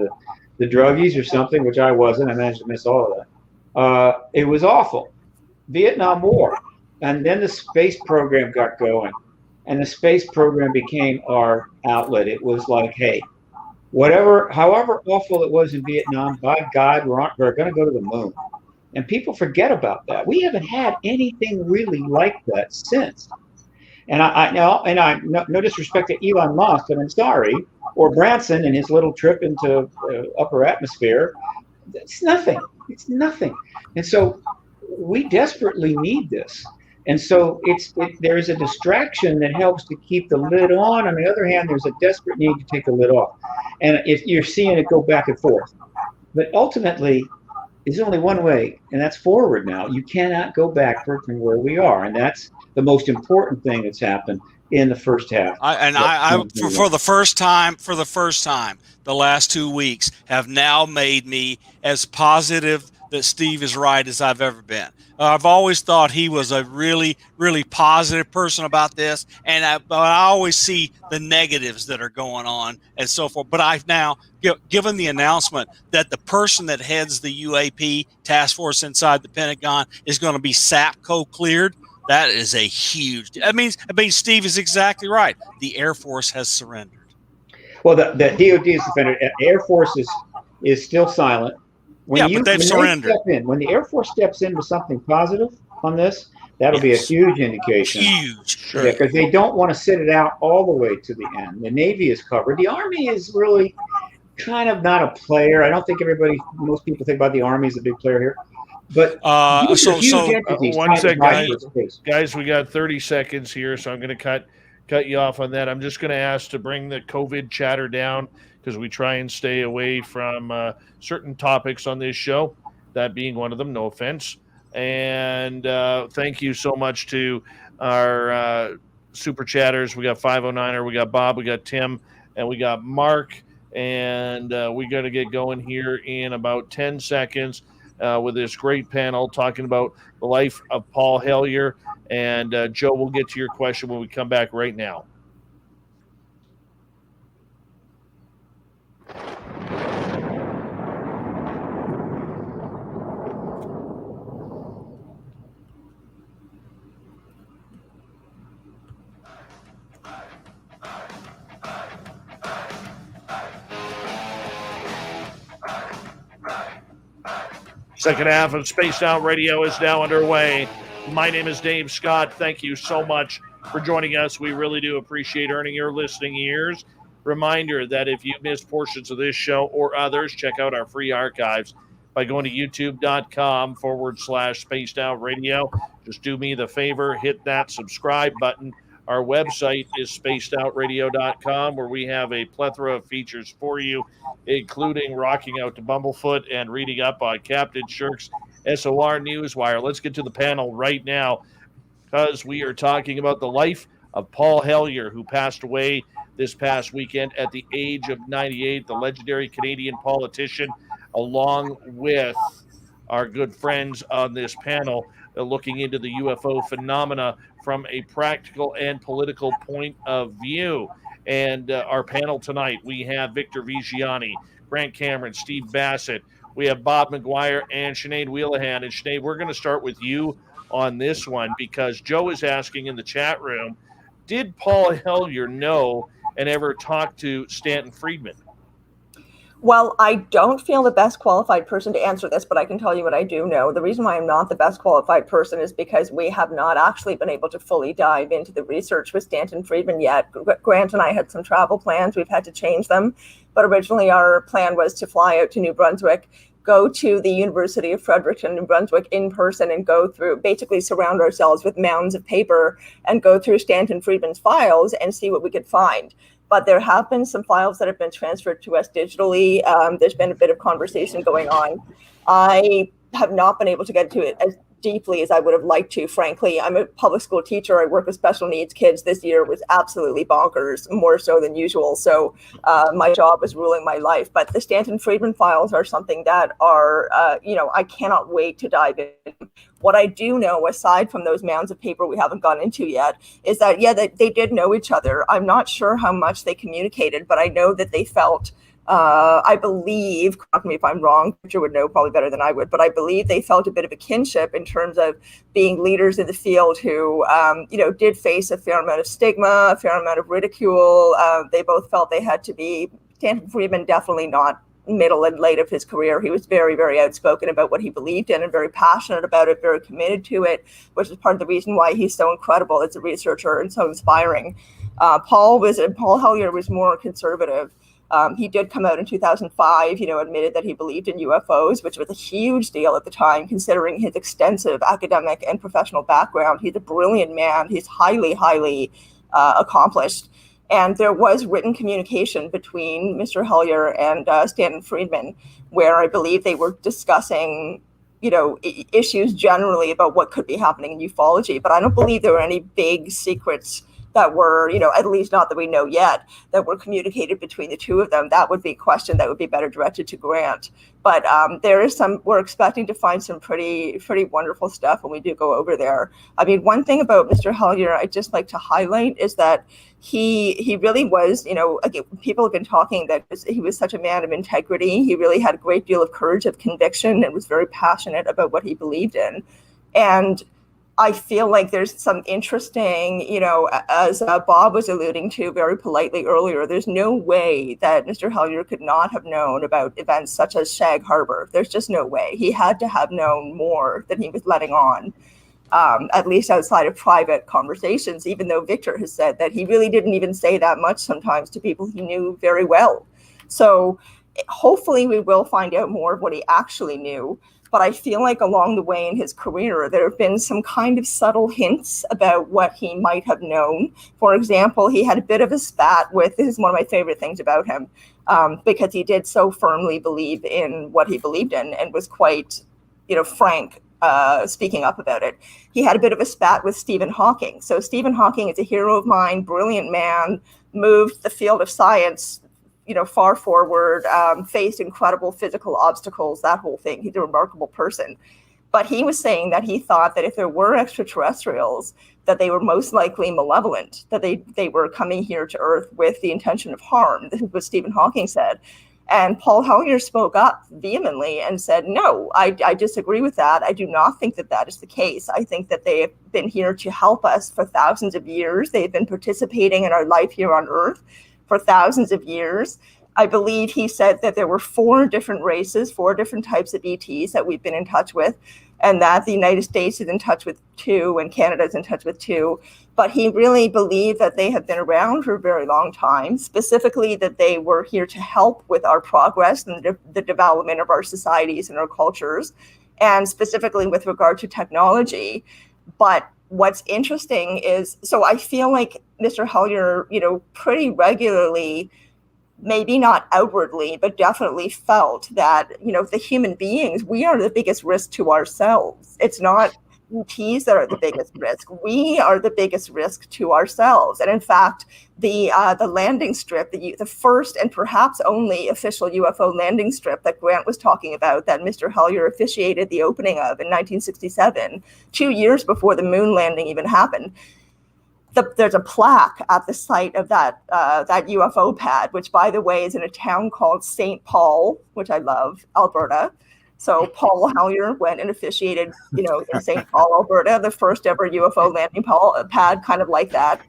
the druggies or something, which I wasn't, I managed to miss all of that. It was awful. Vietnam War. And then the space program got going, and the space program became our outlet. It was like, hey, however awful it was in Vietnam, by God, we're going to go to the moon. And people forget about that. We haven't had anything really like that since. And no disrespect to Elon Musk, but I'm sorry, or Branson and his little trip into upper atmosphere. It's nothing. It's nothing. And so we desperately need this. And so there is a distraction that helps to keep the lid on. On the other hand, there's a desperate need to take the lid off. And if you're seeing it go back and forth. But ultimately, there's only one way, and that's forward now. You cannot go backward from where we are. And that's the most important thing that's happened in the first half. For the first time, the last 2 weeks have now made me as positive that Steve is right as I've ever been. I've always thought he was a really, really positive person about this, and I always see the negatives that are going on and so forth. But I've now given the announcement that the person that heads the UAP task force inside the Pentagon is going to be SAPCO cleared. That is a huge. I mean, Steve is exactly right. The Air Force has surrendered. Well, the DoD is surrendered. The Air Force is still silent. But they've surrendered. When the Air Force steps into something positive on this, that'll be a huge indication. Huge. Sure. Because they don't want to sit it out all the way to the end. The Navy is covered. The Army is really kind of not a player. I don't think most people think about the Army as a big player here. But one second, guys, we got 30 seconds here, so I'm going to cut you off on that. I'm just going to ask to bring the COVID chatter down because we try and stay away from certain topics on this show, that being one of them, no offense. And thank you so much to our super chatters. We got 509er, we got Bob, we got Tim, and we got Mark. And we're going to get going here in about 10 seconds. with this great panel talking about the life of Paul Hellyer. And Joe, we'll get to your question when we come back right now. Second half of Spaced Out Radio is now underway. My name is Dave Scott. Thank you so much for joining us. We really do appreciate earning your listening ears. Reminder that if you missed portions of this show or others, check out our free archives by going to youtube.com/Spaced Out Radio. Just do me the favor, hit that subscribe button. Our website is spacedoutradio.com, where we have a plethora of features for you, including rocking out to Bumblefoot and reading up on Captain Shirk's SOR Newswire. Let's get to the panel right now, because we are talking about the life of Paul Hellyer, who passed away this past weekend at the age of 98, the legendary Canadian politician, along with our good friends on this panel, looking into the UFO phenomena from a practical and political point of view. And our panel tonight, we have Victor Viggiani, Grant Cameron, Steve Bassett. We have Bob McGwier and Sinead Whelehan. And Sinead, we're going to start with you on this one, because Joe is asking in the chat room, did Paul Hellyer know and ever talk to Stanton Friedman? Well, I don't feel the best qualified person to answer this, but I can tell you what I do know. The reason why I'm not the best qualified person is because we have not actually been able to fully dive into the research with Stanton Friedman yet. Grant and I had some travel plans. We've had to change them. But originally our plan was to fly out to New Brunswick, go to the University of Fredericton, New Brunswick in person, and go through, basically surround ourselves with mounds of paper and go through Stanton Friedman's files and see what we could find. But there have been some files that have been transferred to us digitally. There's been a bit of conversation going on. I have not been able to get to it as deeply as I would have liked to, frankly. I'm a public school teacher. I work with special needs kids. This year was absolutely bonkers, more so than usual. So my job was ruling my life. But the Stanton Friedman files are something that are, I cannot wait to dive in. What I do know, aside from those mounds of paper we haven't gone into yet, is that, they did know each other. I'm not sure how much they communicated, but I know that they felt, I believe, correct me if I'm wrong, Richard would know probably better than I would, but I believe they felt a bit of a kinship in terms of being leaders in the field who, did face a fair amount of stigma, a fair amount of ridicule. They both felt they had to be, Stanton Friedman definitely not middle and late of his career. He was very, very outspoken about what he believed in and very passionate about it, very committed to it, which is part of the reason why he's so incredible as a researcher and so inspiring. Paul Hellyer was more conservative. He did come out in 2005, admitted that he believed in UFOs, which was a huge deal at the time, considering his extensive academic and professional background. He's a brilliant man. He's highly, highly accomplished. And there was written communication between Mr. Hellyer and Stanton Friedman, where I believe they were discussing, issues generally about what could be happening in ufology. But I don't believe there were any big secrets that were, at least not that we know yet, that were communicated between the two of them. That would be a question that would be better directed to Grant. But we're expecting to find some pretty wonderful stuff when we do go over there. I mean, one thing about Mr. Hellyer I'd just like to highlight is that he really was, again, people have been talking that he was such a man of integrity. He really had a great deal of courage, of conviction, and was very passionate about what he believed in. And I feel like there's some interesting, as Bob was alluding to very politely earlier, there's no way that Mr. Hellyer could not have known about events such as Shag Harbor. There's just no way. He had to have known more than he was letting on, at least outside of private conversations, even though Victor has said that he really didn't even say that much sometimes to people he knew very well. So hopefully we will find out more of what he actually knew. But I feel like along the way in his career, there have been some kind of subtle hints about what he might have known. For example, he had a bit of a spat with, this is one of my favorite things about him, because he did so firmly believe in what he believed in and was quite, frank speaking up about it. He had a bit of a spat with Stephen Hawking. So Stephen Hawking is a hero of mine, brilliant man, moved the field of science far forward, faced incredible physical obstacles, that whole thing. He's a remarkable person. But he was saying that he thought that if there were extraterrestrials, that they were most likely malevolent, that they were coming here to Earth with the intention of harm. This is what Stephen Hawking said. And Paul Hellyer spoke up vehemently and said, no, I disagree with that. I do not think that that is the case. I think that they have been here to help us for thousands of years. They've been participating in our life here on Earth for thousands of years. I believe he said that there were 4 different races, 4 different types of ETs that we've been in touch with, and that the United States is in touch with 2 and Canada is in touch with 2. But he really believed that they have been around for a very long time, specifically that they were here to help with our progress and the development of our societies and our cultures, and specifically with regard to technology. But what's interesting is, so I feel like Mr. Hellyer, pretty regularly, maybe not outwardly, but definitely felt that, the human beings, we are the biggest risk to ourselves. It's not ETs that are the biggest risk. We are the biggest risk to ourselves. And in fact, the landing strip, the first and perhaps only official UFO landing strip that Grant was talking about, that Mr. Hellyer officiated the opening of in 1967, 2 years before the moon landing even happened. There's a plaque at the site of that UFO pad, which, by the way, is in a town called St. Paul, which I love, Alberta. So Paul Hellyer went and officiated, in St. Paul, Alberta, the first ever UFO landing pad, kind of like that.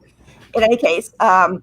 In any case, the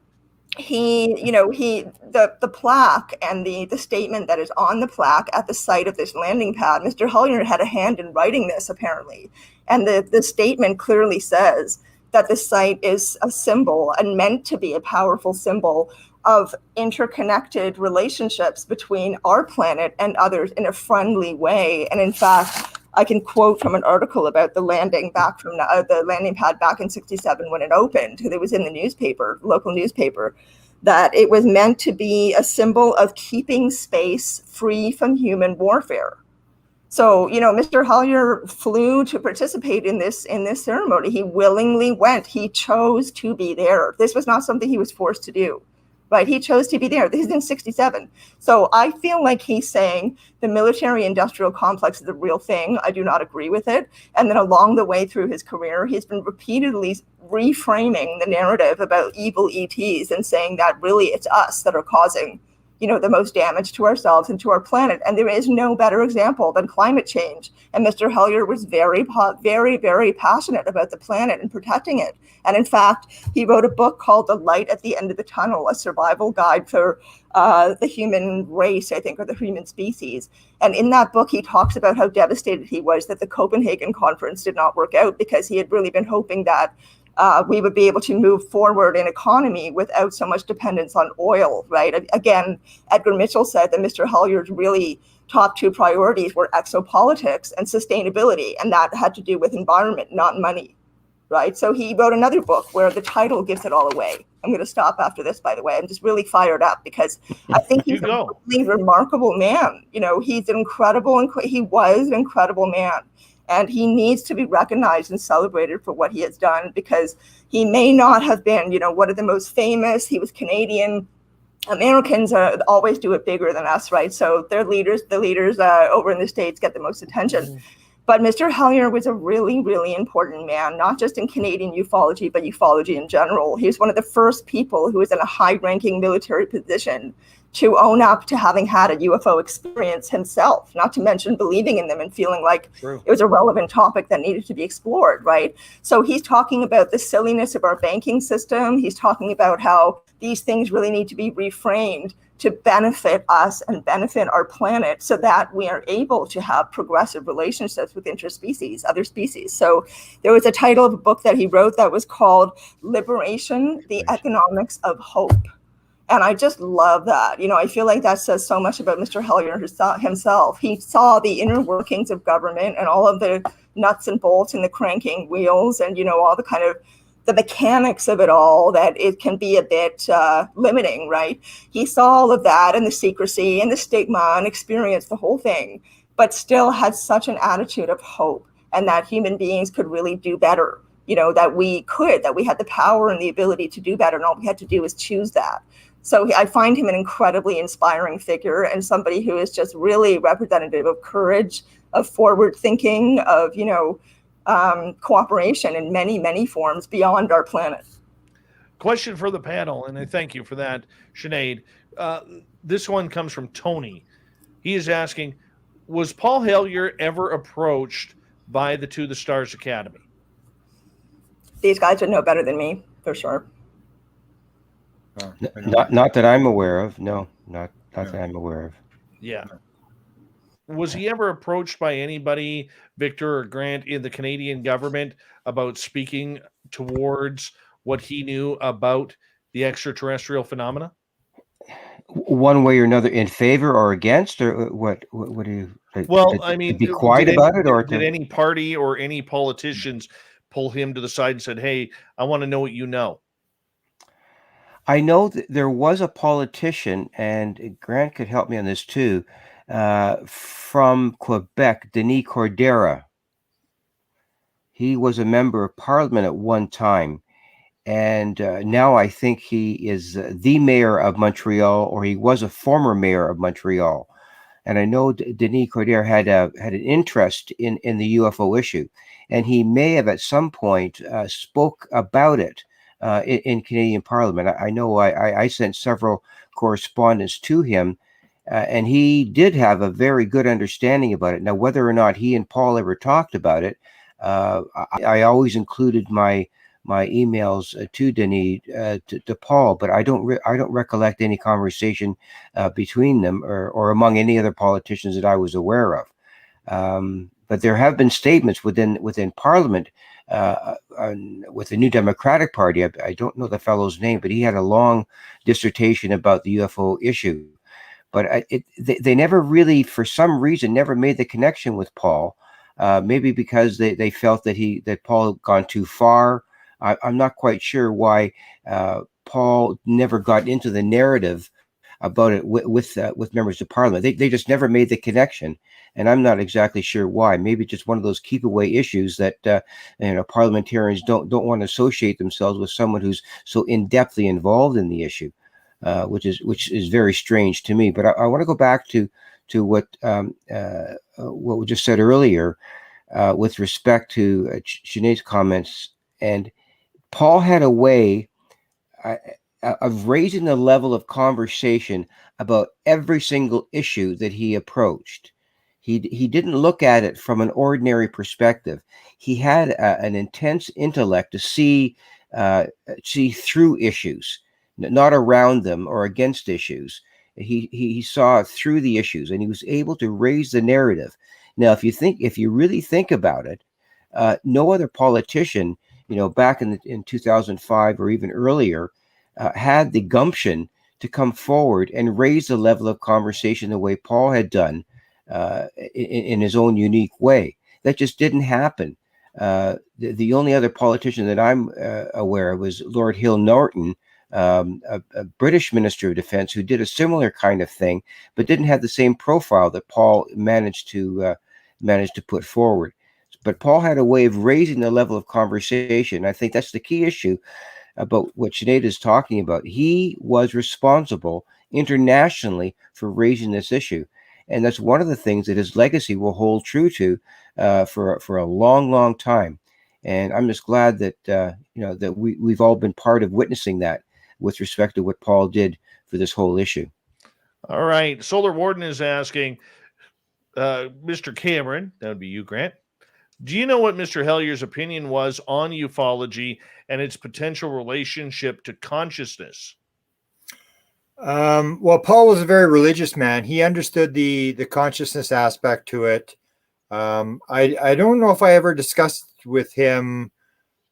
plaque and the statement that is on the plaque at the site of this landing pad, Mr. Hellyer had a hand in writing this, apparently. And the statement clearly says that the site is a symbol and meant to be a powerful symbol of interconnected relationships between our planet and others in a friendly way. And in fact, I can quote from an article about the landing back from the landing pad back in 1967 when it opened. It was in the newspaper, local newspaper, that it was meant to be a symbol of keeping space free from human warfare. So, Mr. Hellyer flew to participate in this ceremony. He willingly went. He chose to be there. This was not something he was forced to do, right? He chose to be there. This is in 1967. So I feel like he's saying the military-industrial complex is the real thing. I do not agree with it. And then along the way through his career, he's been repeatedly reframing the narrative about evil ETs and saying that really it's us that are causing the most damage to ourselves and to our planet. And there is no better example than climate change. And Mr. Hellyer was very, very, very passionate about the planet and protecting it. And in fact, he wrote a book called The Light at the End of the Tunnel, a survival guide for the human race, I think, or the human species. And in that book, he talks about how devastated he was that the Copenhagen conference did not work out, because he had really been hoping that we would be able to move forward in economy without so much dependence on oil, right? Again, Edgar Mitchell said that Mr. Hellyer's really top 2 priorities were exopolitics and sustainability, and that had to do with environment, not money, right? So he wrote another book where the title gives it all away. I'm going to stop after this, by the way. I'm just really fired up because I think he's a really remarkable man. He's an incredible, he was an incredible man. And he needs to be recognized and celebrated for what he has done, because he may not have been, one of the most famous. He was Canadian. Americans always do it bigger than us, right? So the leaders over in the States get the most attention. Mm-hmm. But Mr. Hellyer was a really, really important man, not just in Canadian ufology, but ufology in general. He was one of the first people who was in a high-ranking military position to own up to having had a UFO experience himself, not to mention believing in them and feeling like it was a relevant topic that needed to be explored, right? So he's talking about the silliness of our banking system. He's talking about how these things really need to be reframed to benefit us and benefit our planet, so that we are able to have progressive relationships with interspecies, other species. So there was a title of a book that he wrote that was called Liberation, the Economics of Hope. And I just love that. I feel like that says so much about Mr. Hellyer himself. He saw the inner workings of government and all of the nuts and bolts and the cranking wheels and, all the kind of the mechanics of it all, that it can be a bit limiting, right? He saw all of that and the secrecy and the stigma and experienced the whole thing, but still had such an attitude of hope, and that human beings could really do better. That we had the power and the ability to do better, and all we had to do was choose that. So I find him an incredibly inspiring figure and somebody who is just really representative of courage, of forward thinking, of, cooperation in many, many forms beyond our planet. Question for the panel, and I thank you for that, Sinead. This one comes from Tony. He is asking, was Paul Hellyer ever approached by the To the Stars Academy? These guys would know better than me, for sure. Not that I'm aware of. No, not that I'm aware of. Yeah. Was he ever approached by anybody, Victor or Grant, in the Canadian government about speaking towards what he knew about the extraterrestrial phenomena? One way or another, in favor or against, or what? What do you? Well, I mean, be quiet about it, or did any party or any politicians pull him to the side and said, "Hey, I want to know what you know"? I know that there was a politician, and Grant could help me on this too, from Quebec, Denis Cordera. He was a member of Parliament at one time, and now I think he is the mayor of Montreal, or he was a former mayor of Montreal. And I know Denis Cordera had an interest in the UFO issue, and he may have at some point spoke about it in Canadian Parliament. I know I sent several correspondence to him, and he did have a very good understanding about it. Now, whether or not he and Paul ever talked about it, I always included my emails to Denis to Paul, but I don't recollect any conversation between them or among any other politicians that I was aware of. But there have been statements within Parliament with the New Democratic Party. I don't know the fellow's name, but he had a long dissertation about the UFO issue. But they never really, for some reason, never made the connection with Paul. Maybe because they felt that Paul had gone too far. I'm not quite sure why Paul never got into the narrative about it with members of Parliament. They just never made the connection, and I'm not exactly sure why. Maybe just one of those keep away issues that parliamentarians don't want to associate themselves with someone who's so in-depthly involved in the issue, which is very strange to me. But I want to go back to what we just said earlier with respect to Sinead's comments. And Paul had a way of raising the level of conversation about every single issue that he approached. He didn't look at it from an ordinary perspective. He had an intense intellect to see through issues, not around them or against issues. He saw through the issues, and he was able to raise the narrative. Now, if you really think about it, no other politician, back in 2005 or even earlier, had the gumption to come forward and raise the level of conversation the way Paul had done in his own unique way. That just didn't happen. The only other politician that I'm aware of was Lord Hill Norton, a British Minister of Defense, who did a similar kind of thing, but didn't have the same profile that Paul managed to put forward. But Paul had a way of raising the level of conversation. I think that's the key issue about what Sinead is talking about. He was responsible internationally for raising this issue, and that's one of the things that his legacy will hold true to for a long, long time. And I'm just glad that that we've all been part of witnessing that with respect to what Paul did for this whole issue. All right. Solar Warden is asking, Mr. Cameron, that would be you, Grant, do you know what Mr. Hellyer's opinion was on ufology and its potential relationship to consciousness? Well, Paul was a very religious man. He understood the consciousness aspect to it. I don't know if I ever discussed with him.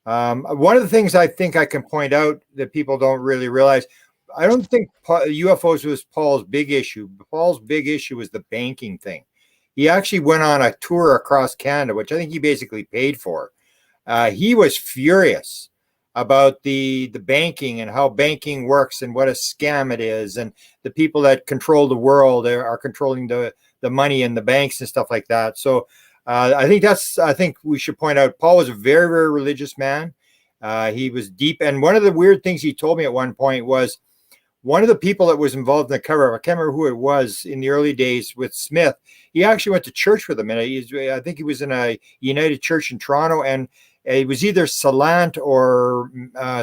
One of the things I think I can point out that people don't really realize, I don't think UFOs was Paul's big issue. Paul's big issue was the banking thing. He actually went on a tour across Canada, which I think he basically paid for. He was furious about the banking and how banking works and what a scam it is, and the people that control the world are controlling the money in the banks and stuff like that. So I think we should point out Paul was a very, very religious man. He was deep. And one of the weird things he told me at one point was one of the people that was involved in the cover-up, I can't remember who it was in the early days with Smith, he actually went to church with him. And I think he was in a United Church in Toronto, and it was either Salant or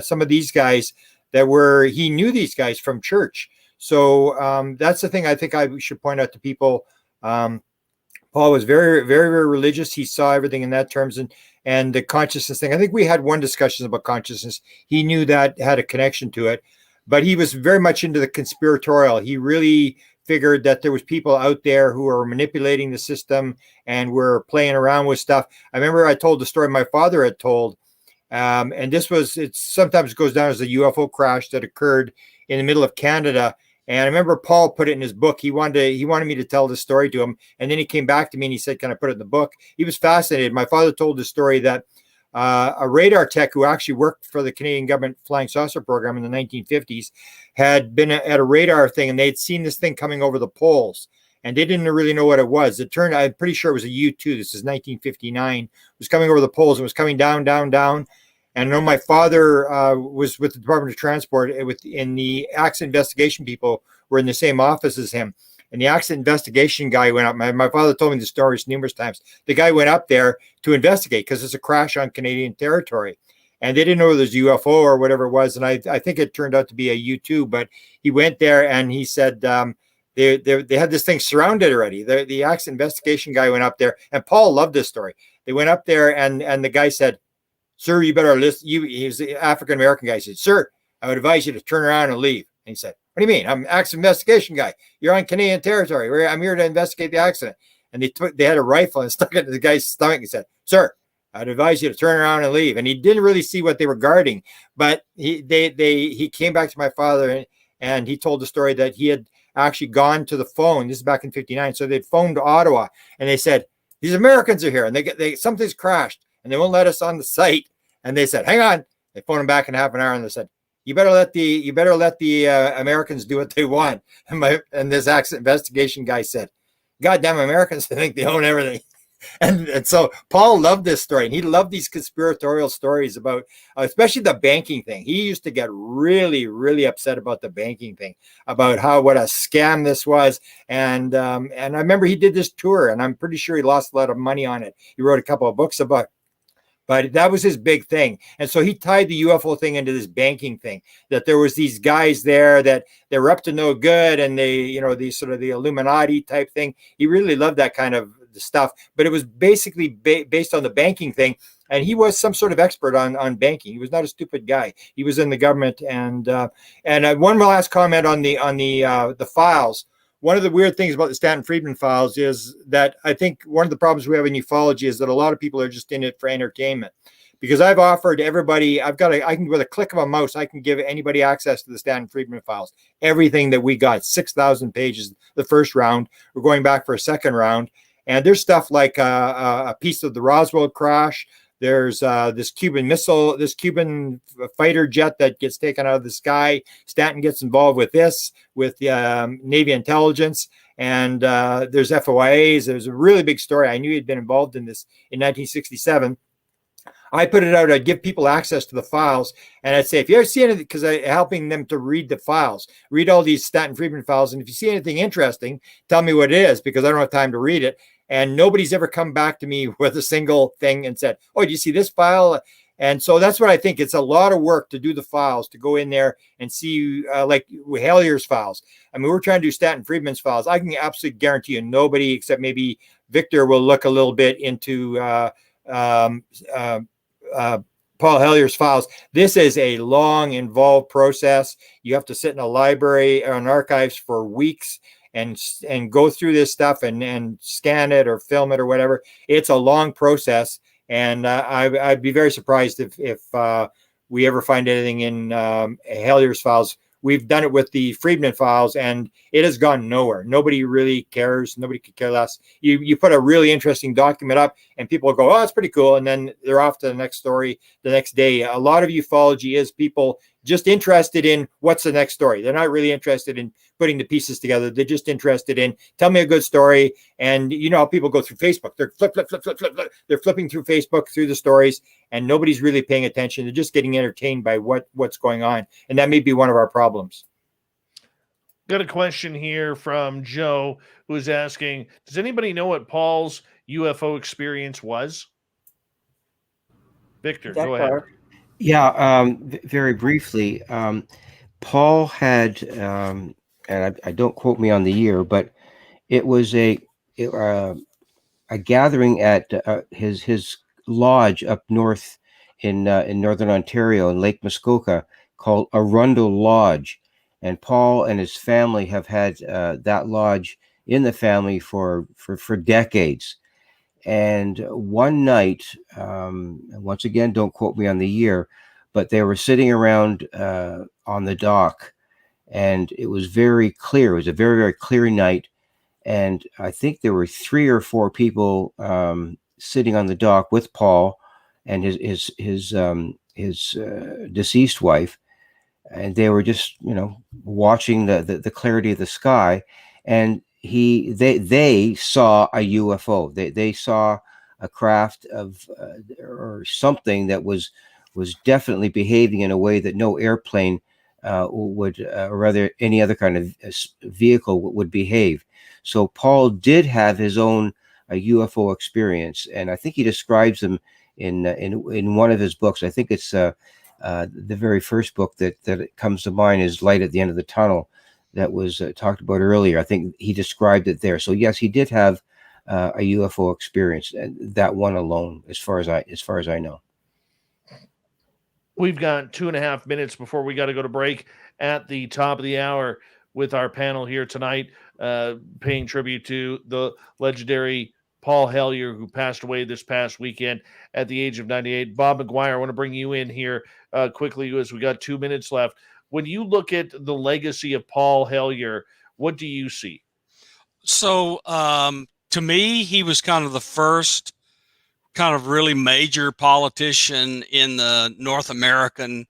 some of these guys he knew these guys from church. So that's the thing I think I should point out to people. Paul was very, very, very religious. He saw everything in that terms, and the consciousness thing. I think we had one discussion about consciousness. He knew that had a connection to it, but he was very much into the conspiratorial. He really figured that there was people out there who are manipulating the system and were playing around with stuff. I remember I told the story my father had told, and it sometimes goes down as a UFO crash that occurred in the middle of Canada. And I remember Paul put it in his book. He wanted me to tell this story to him. And then he came back to me and he said, "Can I put it in the book?" He was fascinated. My father told the story that a radar tech who actually worked for the Canadian government flying saucer program in the 1950s had been at a radar thing, and they'd seen this thing coming over the poles. And they didn't really know what it was. I'm pretty sure it was a U-2. This is 1959. It was coming over the poles. It was coming down, down, down. And I know my father was with the Department of Transport, and the accident investigation people were in the same office as him. And the accident investigation guy went up. My father told me the stories numerous times. The guy went up there to investigate because it's a crash on Canadian territory. And they didn't know it was UFO or whatever it was. And I think it turned out to be a U-2. But he went there and he said they had this thing surrounded already. The accident investigation guy went up there. And Paul loved this story. They went up there and the guy said, "Sir, you better listen." He was the African-American guy. He said, "Sir, I would advise you to turn around and leave." And he said, "What do you mean? I'm an accident investigation guy. You're on Canadian territory. I'm here to investigate the accident." And they had a rifle and stuck it in the guy's stomach and said, "Sir, I'd advise you to turn around and leave." And he didn't really see what they were guarding, but he came back to my father and he told the story that he had actually gone to the phone. This is back in 59. So they'd phoned to Ottawa and they said, "These Americans are here and something's crashed and they won't let us on the site." And they said, "Hang on." They phoned him back in half an hour and they said, you better let the Americans do what they want." And this accident investigation guy said, "Goddamn Americans, they think they own everything." And so Paul loved this story, and he loved these conspiratorial stories about, especially the banking thing. He used to get really, really upset about the banking thing, about what a scam this was. And I remember he did this tour, and I'm pretty sure he lost a lot of money on it. He wrote a couple of books about it. But that was his big thing. And so he tied the UFO thing into this banking thing, that there was these guys there that they were up to no good, and the sort of the Illuminati type thing. He really loved that kind of stuff, but it was basically based on the banking thing. And he was some sort of expert on banking. He was not a stupid guy. He was in the government. And one last comment on the files. One of the weird things about the Stanton Friedman files is that I think one of the problems we have in ufology is that a lot of people are just in it for entertainment. Because I've offered everybody, I can, with a click of a mouse, I can give anybody access to the Stanton Friedman files. Everything that we got, 6,000 pages the first round. We're going back for a second round. And there's stuff like a piece of the Roswell crash. There's this Cuban fighter jet that gets taken out of the sky. Stanton gets involved with this, with Navy intelligence. And there's FOIAs. There's a really big story. I knew he'd been involved in this in 1967. I put it out. I'd give people access to the files. And I'd say, if you ever see anything, because I'm helping them to read the files, read all these Stanton Friedman files. And if you see anything interesting, tell me what it is, because I don't have time to read it. And nobody's ever come back to me with a single thing and said, "Oh, do you see this file?" And so that's what I think. It's a lot of work to do the files, to go in there and see, like Hellyer's files. I mean, we're trying to do Stanton Friedman's files. I can absolutely guarantee you nobody except maybe Victor will look a little bit into Paul Hellyer's files. This is a long, involved process. You have to sit in a library or an archives for weeks and go through this stuff and scan it or film it or whatever. It's a long process, and I'd be very surprised if we ever find anything in Hellyer's files. We've done it with the Friedman files, and it has gone nowhere. Nobody really cares. Nobody could care less. You put a really interesting document up, and people go, "Oh, it's pretty cool," and then they're off to the next story the next day. A lot of ufology is people just interested in what's the next story. They're not really interested in putting the pieces together. They're just interested in, tell me a good story. And you know how people go through Facebook. They're flip. They're flipping through Facebook, through the stories, and nobody's really paying attention. They're just getting entertained by what's going on. And that may be one of our problems. Got a question here from Joe, who is asking, does anybody know what Paul's UFO experience was? Victor, go ahead. Yeah, very briefly. Paul had, and I don't quote me on the year, but it was a gathering at his lodge up north in northern Ontario in Lake Muskoka called Arundel Lodge, and Paul and his family have had that lodge in the family for decades. And one night, once again, don't quote me on the year, but they were sitting around on the dock, and it was very clear. It was a very, very clear night. And I think there were 3 or 4 people sitting on the dock with Paul and his deceased wife, and they were just, watching the clarity of the sky. And they saw a UFO. They saw a craft of or something that was definitely behaving in a way that no airplane would, or rather any other kind of vehicle would behave. So Paul did have his own UFO experience, and I think he describes them in one of his books. I think it's the very first book that comes to mind is Light at the End of the Tunnel, that was talked about earlier. I think he described it there. So yes, he did have a UFO experience, and that one alone, as far as I know. We've got 2.5 minutes before we got to go to break at the top of the hour with our panel here tonight, paying tribute to the legendary Paul Hellyer, who passed away this past weekend at the age of 98. Bob McGwier, I want to bring you in here quickly as we got 2 minutes left. When you look at the legacy of Paul Hellyer, what do you see? So to me, he was kind of the first kind of really major politician in the North American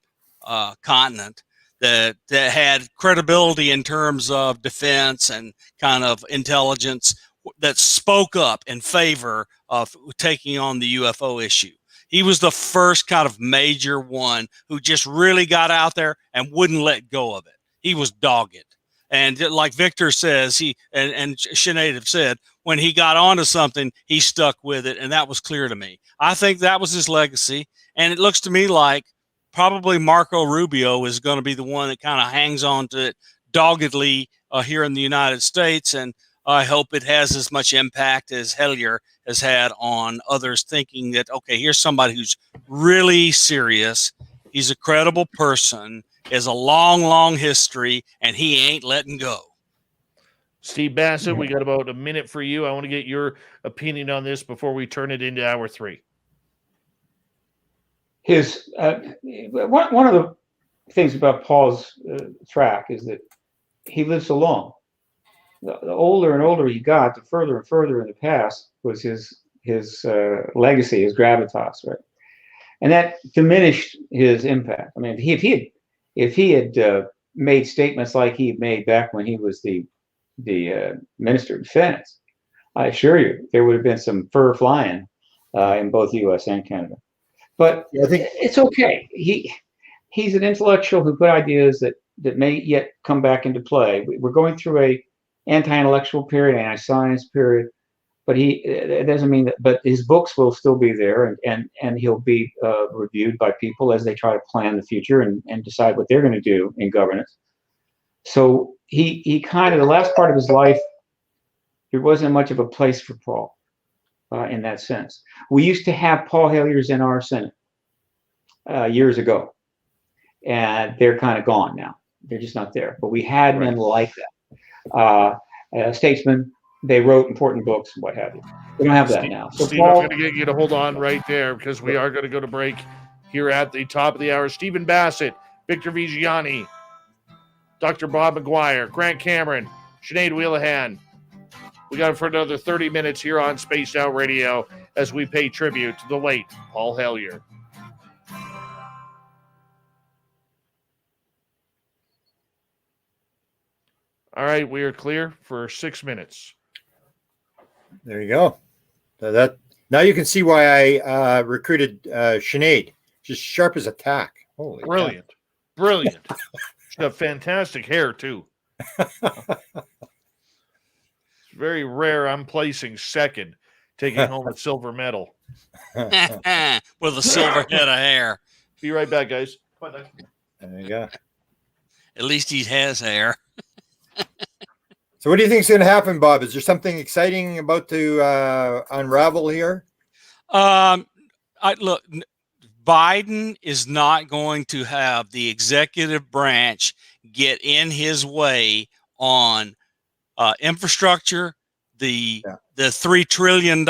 continent that had credibility in terms of defense and kind of intelligence, that spoke up in favor of taking on the UFO issue. He was the first kind of major one who just really got out there and wouldn't let go of it. He was dogged. And like Victor says, he and Sinead have said, when he got onto something, he stuck with it. And that was clear to me. I think that was his legacy. And it looks to me like probably Marco Rubio is going to be the one that kind of hangs on to it doggedly here in the United States. And I hope it has as much impact as Hellyer has had on others, thinking that, okay, here's somebody who's really serious. He's a credible person, has a long, long history, and he ain't letting go. Steve Bassett, we got about a minute for you. I want to get your opinion on this before we turn it into hour 3. His one of the things about Paul's track is that he lives alone. The older and older he got, the further and further in the past was his legacy, his gravitas, right? And that diminished his impact. I mean, if he had made statements like he made back when he was the Minister of Defense, I assure you there would have been some fur flying in both U.S. and Canada. But I think it's okay. He's an intellectual who put ideas that may yet come back into play. We're going through a anti-intellectual period, anti-science period, but it doesn't mean that. But his books will still be there, and he'll be reviewed by people as they try to plan the future and decide what they're going to do in governance. So he kind of, the last part of his life, there wasn't much of a place for Paul in that sense. We used to have Paul Hellyers in our Senate years ago, and they're kind of gone now. They're just not there. But we had men like that. Statesmen, they wrote important books and what have you. We don't have that now. So Steve, I'm going to get you to hold on right there because we are going to go to break here at the top of the hour. Stephen Bassett, Victor Viggiani, Dr. Bob McGwier, Grant Cameron, Sinead Whelehan. We got it for another 30 minutes here on Spaced Out Radio as we pay tribute to the late Paul Hellyer. All right, we are clear for 6 minutes. There you go. So now you can see why I recruited Sinead. She's sharp as a tack. Holy brilliant. She's got fantastic hair too. It's very rare I'm placing second, taking home a silver medal. With a silver head of hair. Be right back, guys. Come on, There you go. At least he has hair. So what do you think is going to happen, Bob? Is there something exciting about to unravel here? Look, Biden is not going to have the executive branch get in his way on infrastructure, the $3 trillion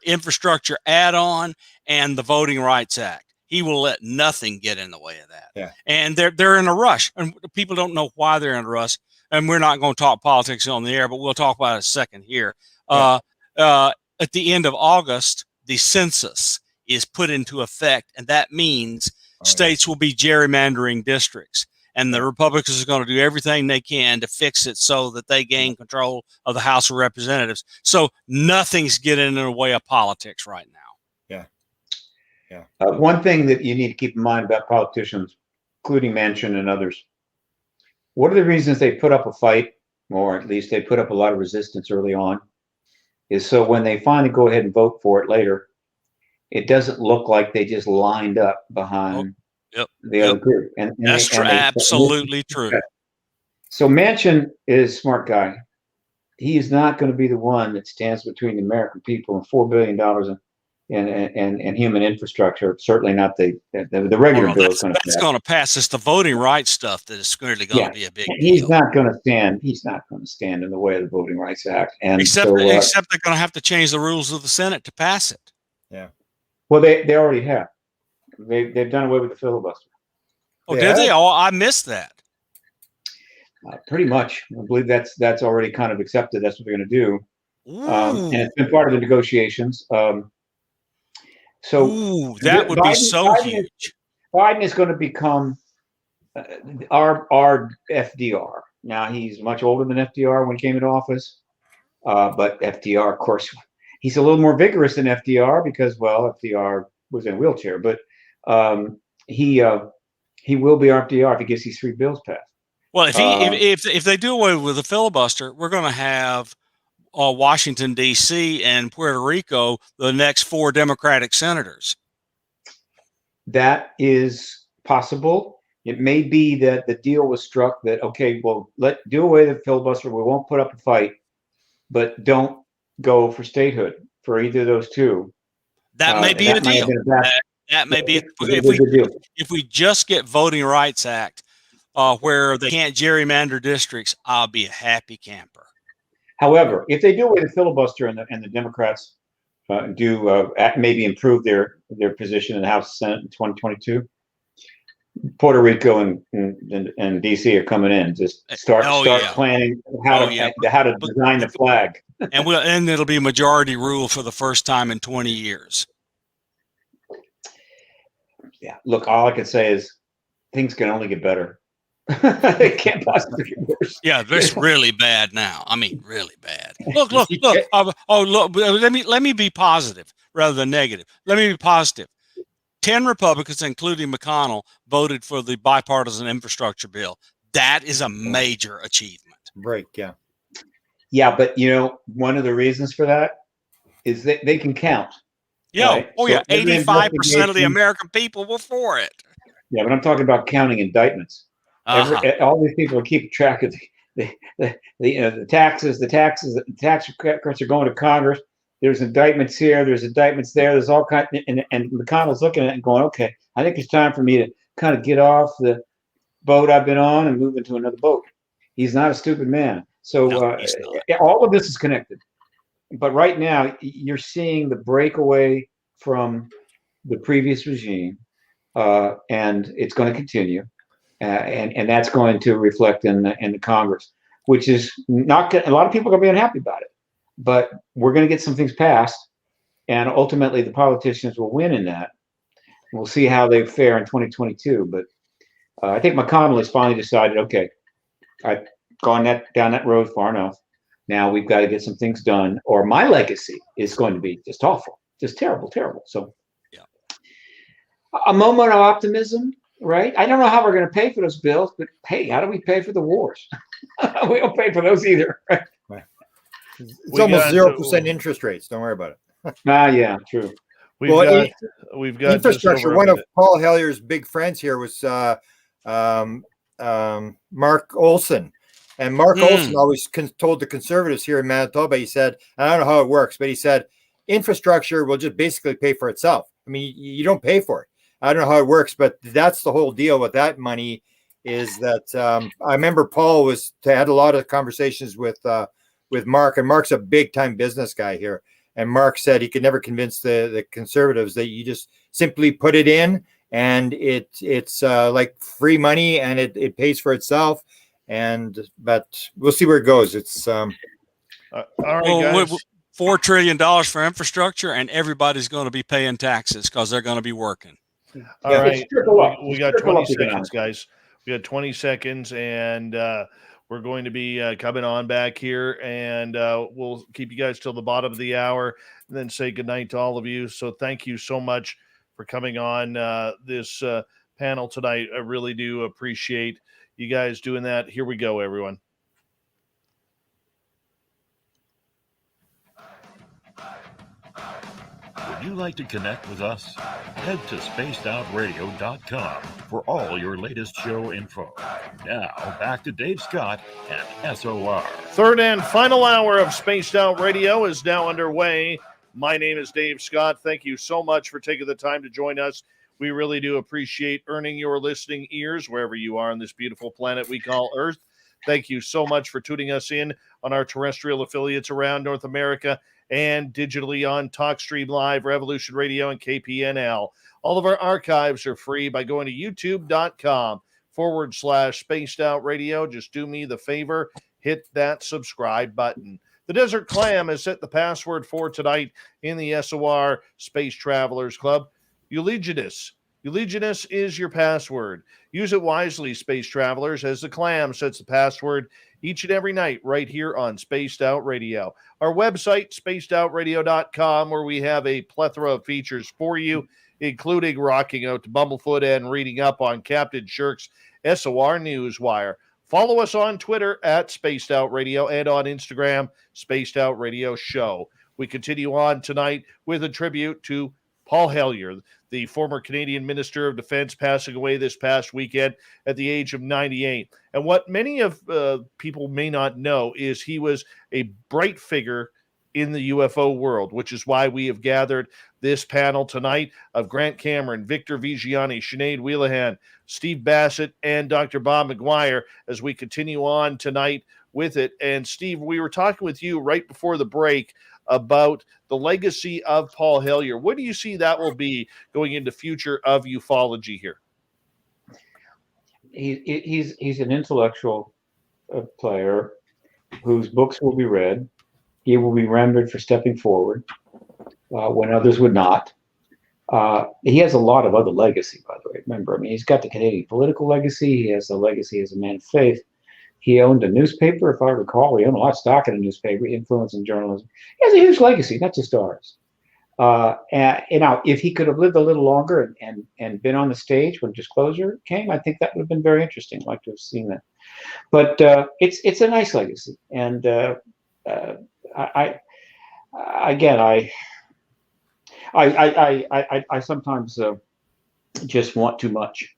infrastructure add-on, and the Voting Rights Act. He will let nothing get in the way of that. Yeah. And they're in a rush, and people don't know why they're in a rush. And we're not going to talk politics on the air, but we'll talk about it a second here. At the end of August, the census is put into effect, and that means states will be gerrymandering districts. And the Republicans are going to do everything they can to fix it so that they gain control of the House of Representatives. So nothing's getting in the way of politics right now. Yeah. One thing that you need to keep in mind about politicians, including Manchin and others, one of the reasons they put up a fight, or at least they put up a lot of resistance early on, is so when they finally go ahead and vote for it later, it doesn't look like they just lined up behind the other group. And that's absolutely true. So Manchin is a smart guy. He is not going to be the one that stands between the American people and $4 billion in human infrastructure. Certainly not the regular bill. That's going to pass. It's the voting rights stuff that is really going to be a big deal. He's not going to stand. He's not going to stand in the way of the Voting Rights Act. And except they're going to have to change the rules of the Senate to pass it. Yeah. Well, they already have. They've done away with the filibuster. Oh, did they? Oh, I missed that. Pretty much. I believe that's already kind of accepted. That's what they're going to do. And it's been part of the negotiations. So that would be so huge. Biden is going to become our FDR. Now, he's much older than FDR when he came into office. But FDR, of course, he's a little more vigorous than FDR because, well, FDR was in a wheelchair. But he will be FDR if he gets these 3 bills passed. Well, if they do away with the filibuster, we're going to have Washington, D.C. and Puerto Rico, the next 4 Democratic senators. That is possible. It may be that the deal was struck that, okay, well, do away with the filibuster. We won't put up a fight, but don't go for statehood for either of those 2. That may be a deal. That may be if we just get Voting Rights Act where they can't gerrymander districts, I'll be a happy camper. However, if they do away the filibuster and the Democrats do maybe improve their position in the House and Senate in 2022, Puerto Rico and D.C. are coming in. Just start planning how to design the flag. and it'll be majority rule for the first time in 20 years. Yeah. Look, all I can say is things can only get better. It can't possibly get worse. Yeah, it's really bad now. I mean, really bad. Look. Look. Let me be positive rather than negative. Let me be positive. 10 Republicans, including McConnell, voted for the bipartisan infrastructure bill. That is a major achievement. Right. Yeah. Yeah, but one of the reasons for that is that they can count. Yeah. Right? Oh, yeah. 85% of the American people were for it. Yeah, but I'm talking about counting indictments. All these people keep track of the taxes. The tax cuts are going to Congress. There's indictments here. There's indictments there. There's all kinds. And McConnell's looking at it and going, okay, I think it's time for me to kind of get off the boat I've been on and move into another boat. He's not a stupid man. So all of this is connected. But right now, you're seeing the breakaway from the previous regime, and it's going to continue. And that's going to reflect in the Congress, which is not good. A lot of people are going to be unhappy about it, but we're going to get some things passed, and ultimately the politicians will win in that. We'll see how they fare in 2022. But I think McConnell has finally decided, okay, I've gone down that road far enough. Now we've got to get some things done, or my legacy is going to be just awful, just terrible. So, yeah, a moment of optimism. right? I don't know how we're going to pay for those bills, but hey, how do we pay for the wars? We don't pay for those either. Right. It's We almost got 0% interest rates. Don't worry about it. Yeah, true. We've Well, got just infrastructure. over a One of minute. Paul Hellyer's big friends here was Mark Olson. And Mark Olson always told the conservatives here in Manitoba, he said, I don't know how it works, but he said, infrastructure will just basically pay for itself. I mean, you don't pay for it. I don't know how it works, but that's the whole deal with that money is that I remember Paul had a lot of conversations with Mark, and Mark's a big time business guy here. And Mark said he could never convince the conservatives that you just simply put it in and it's like free money and it pays for itself. But we'll see where it goes. It's all right, guys. $4 trillion for infrastructure, and everybody's going to be paying taxes because they're going to be working. All right. We got 20 seconds, guys. We got 20 seconds, and we're going to be coming on back here, and we'll keep you guys till the bottom of the hour and then say goodnight to all of you. So thank you so much for coming on this panel tonight. I really do appreciate you guys doing that. Here we go, everyone. Would you like to connect with us? Head to spacedoutradio.com for all your latest show info. Now, back to Dave Scott and SOR. Third and final hour of Spaced Out Radio is now underway. My name is Dave Scott. Thank you so much for taking the time to join us. We really do appreciate earning your listening ears wherever you are on this beautiful planet we call Earth. Thank you so much for tuning us in on our terrestrial affiliates around North America and digitally on TalkStream Live, Revolution Radio, and KPNL. All of our archives are free by going to youtube.com/Spaced Out Radio. Just do me the favor, hit that subscribe button. The Desert Clam has set the password for tonight in the SOR Space Travelers Club. Eulogianus. Eulogianus is your password. Use it wisely, space travelers, as the Clam sets the password each and every night right here on Spaced Out Radio. Our website, spacedoutradio.com, where we have a plethora of features for you, including rocking out to Bumblefoot and reading up on Captain Shirk's SOR Newswire. Follow us on Twitter at Spaced Out Radio and on Instagram, Spaced Out Radio Show. We continue on tonight with a tribute to Paul Hellyer, the former Canadian Minister of Defense, passing away this past weekend at the age of 98. And what many of people may not know is he was a bright figure in the UFO world, which is why we have gathered this panel tonight of Grant Cameron, Victor Viggiani, Sinead Whelehan, Steve Bassett, and Dr. Bob McGwier as we continue on tonight with it. And Steve, we were talking with you right before the break about the legacy of Paul Hellyer. What do you see that will be going into future of ufology here? He's an intellectual player whose books will be read. He will be remembered for stepping forward when others would not. He has a lot of other legacy, by the way. Remember, I mean, he's got the Canadian political legacy. He has a legacy as a man of faith. He owned a newspaper, if I recall. He owned a lot of stock in a newspaper, influence in journalism. He has a huge legacy, not just ours. And if he could have lived a little longer and been on the stage when Disclosure came, I think that would have been very interesting. I'd like to have seen that. But it's a nice legacy. And I sometimes just want too much.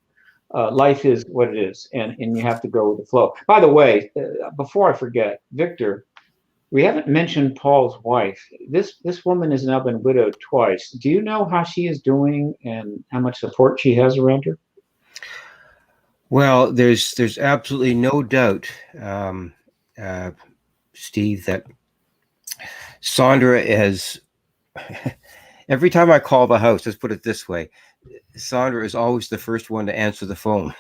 Life is what it is, and you have to go with the flow. By the way, before I forget, Victor, we haven't mentioned Paul's wife. This woman has now been widowed twice. Do you know how she is doing and how much support she has around her? Well, there's absolutely no doubt, Steve, that Sandra has. Every time I call the house, let's put it this way, Sandra is always the first one to answer the phone.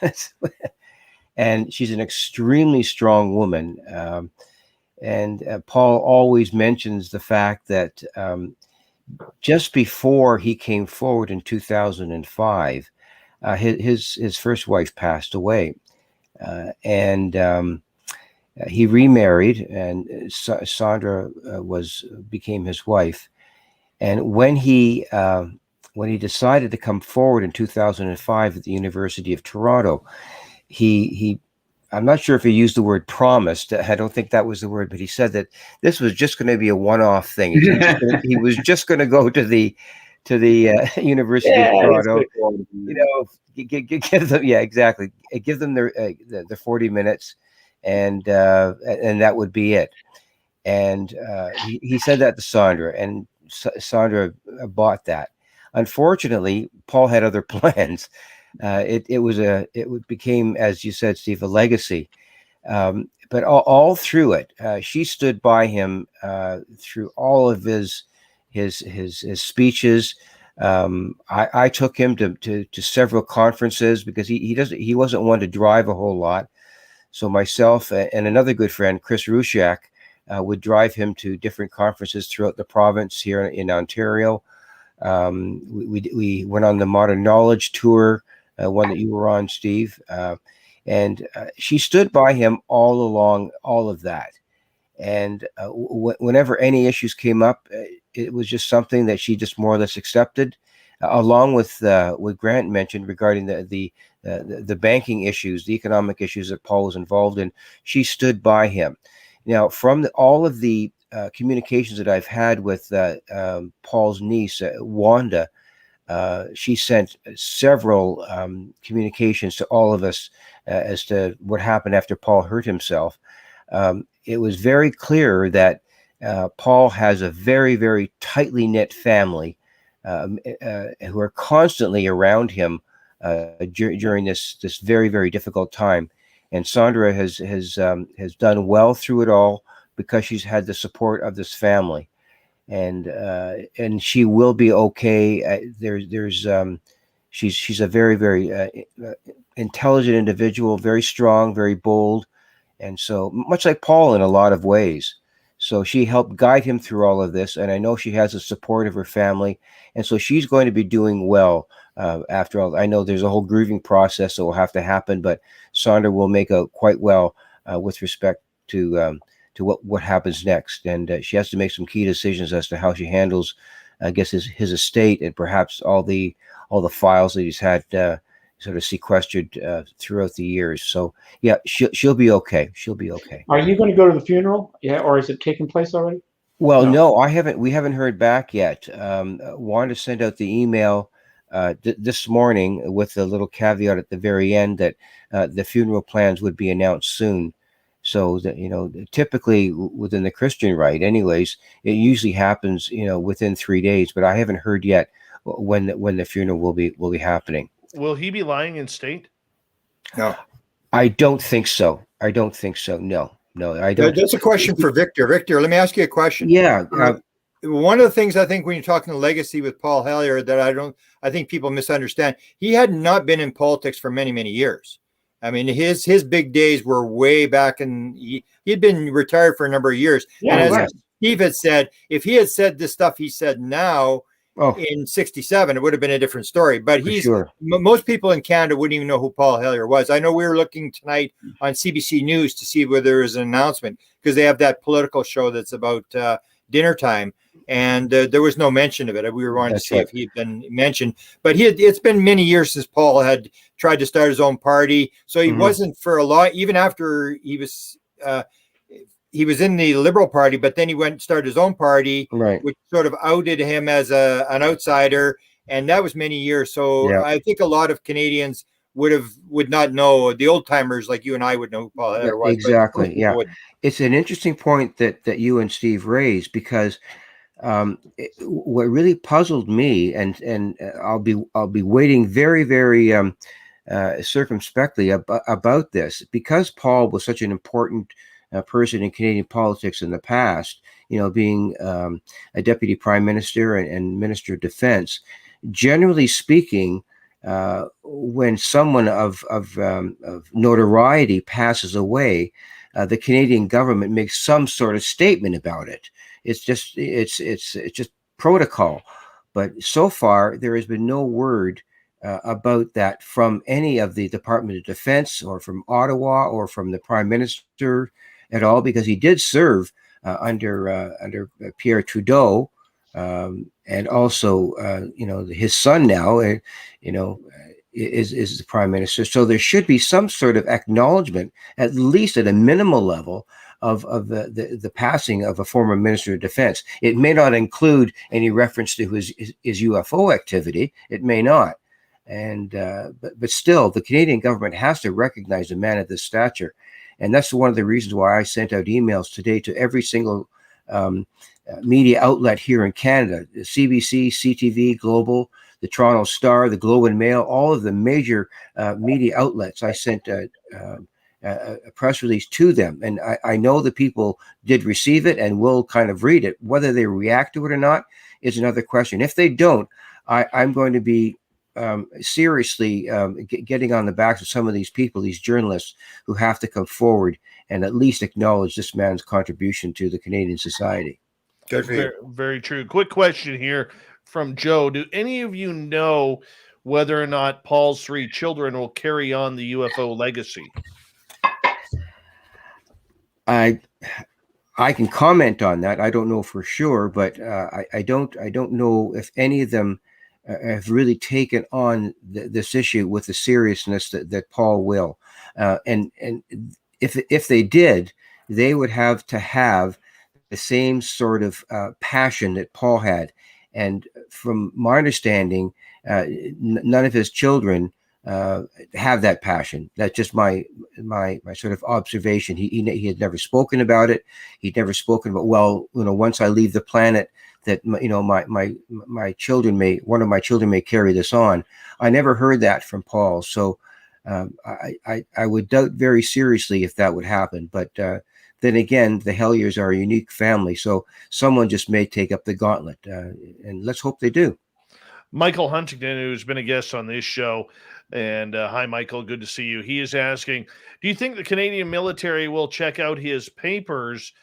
And she's an extremely strong woman. And Paul always mentions the fact that just before he came forward in 2005, his first wife passed away. And he remarried, and Sandra became his wife. And when he when he decided to come forward in 2005 at the University of Toronto, he I'm not sure if he used the word promised. I don't think that was the word, but he said that this was just going to be a one-off thing. He was just going to go to the University of Toronto. Give them, yeah, exactly. Give them their 40 minutes, and that would be it. And he said that to Sandra, and Sandra bought that. Unfortunately, Paul had other plans. It became, as you said, Steve, a legacy. But all through it, she stood by him through all of his speeches. I took him to several conferences because he wasn't one to drive a whole lot. So myself and another good friend, Chris Rushak, would drive him to different conferences throughout the province here in Ontario. We went on the Modern Knowledge tour, one that you were on, Steve, and she stood by him all along all of that. And whenever any issues came up, it was just something that she just more or less accepted, along with what Grant mentioned regarding the banking issues, the economic issues that Paul was involved in. She stood by him. Now, from all of the communications that I've had with Paul's niece, Wanda, she sent several communications to all of us as to what happened after Paul hurt himself. It was very clear that Paul has a very, very tightly knit family who are constantly around him during this very, very difficult time. And Sandra has done well through it all because she's had the support of this family, and she will be okay. She's a very, very intelligent individual, very strong, very bold, and so much like Paul in a lot of ways. So she helped guide him through all of this, and I know she has the support of her family, and so she's going to be doing well. After all, I know there's a whole grieving process that will have to happen, but Sandra will make out quite well with respect to what happens next, and she has to make some key decisions as to how she handles, I guess, his estate and perhaps all the files that he's had sort of sequestered throughout the years. So yeah, she'll be okay. She'll be okay. Are you going to go to the funeral? Yeah, or is it taking place already? Well, no, we haven't heard back yet. Wanted to send out the email this morning with a little caveat at the very end that the funeral plans would be announced soon. So that, typically within the Christian rite, anyways, it usually happens, within 3 days. But I haven't heard yet when the funeral will be happening. Will he be lying in state? No, I don't think so. No, I don't. That's a question for Victor. Victor, let me ask you a question. Yeah. One of the things I think when you're talking legacy with Paul Hellyer that I think people misunderstand, he had not been in politics for many, many years. I mean, his big days were way back, and he'd been retired for a number of years. Yeah, and as right. Steve had said, if he had said this stuff he said now in 67, it would have been a different story. But most people in Canada wouldn't even know who Paul Hellyer was. I know we were looking tonight on CBC News to see whether there was an announcement because they have that political show that's about dinner time. And there was no mention of it. We were wanting to see if he had been mentioned, but it's been many years since Paul had tried to start his own party. So he wasn't for a lot, even after he was in the Liberal Party, but then he went and started his own party, right, which sort of outed him as an outsider. And that was many years. So I think a lot of Canadians would not know. The old timers like you and I would know who Paul Hellyer was. Exactly. Yeah. It's an interesting point that you and Steve raised, because what really puzzled me, and I'll be waiting very, very circumspectly about this, because Paul was such an important person in Canadian politics in the past, being a deputy prime minister and minister of defense. Generally speaking, when someone of notoriety passes away, the Canadian government makes some sort of statement about it. It's just protocol. But so far, there has been no word about that from any of the Department of Defense or from Ottawa or from the Prime Minister at all, because he did serve under Pierre Trudeau and also, his son now, is the prime minister. So there should be some sort of acknowledgement, at least at a minimal level, of the passing of a former minister of defense. It may not include any reference to his UFO activity. It may not. And but still, the Canadian government has to recognize a man of this stature. And that's one of the reasons why I sent out emails today to every single media outlet here in Canada, the CBC, CTV, Global, the Toronto Star, the Globe and Mail, all of the major media outlets. I sent a press release to them. And I know the people did receive it and will kind of read it. Whether they react to it or not is another question. If they don't, I'm going to be seriously getting on the backs of some of these people, these journalists, who have to come forward and at least acknowledge this man's contribution to the Canadian society. Good for you. Very, very true. Quick question here from Joe. Do any of you know whether or not Paul's 3 children will carry on the UFO legacy? I can comment on that. I don't know for sure, but I don't know if any of them have really taken on this issue with the seriousness that Paul will. And if they did, they would have to have the same sort of passion that Paul had. And from my understanding, none of his children have that passion. That's just my sort of observation. He had never spoken about it. He'd never spoken about, well, once I leave the planet, that my children one of my children may carry this on. I never heard that from Paul. So I would doubt very seriously if that would happen. But then again, the Hellyers are a unique family, so someone just may take up the gauntlet, and let's hope they do. Michael Huntington, who's been a guest on this show, and hi, Michael, good to see you. He is asking, do you think the Canadian military will check out his papers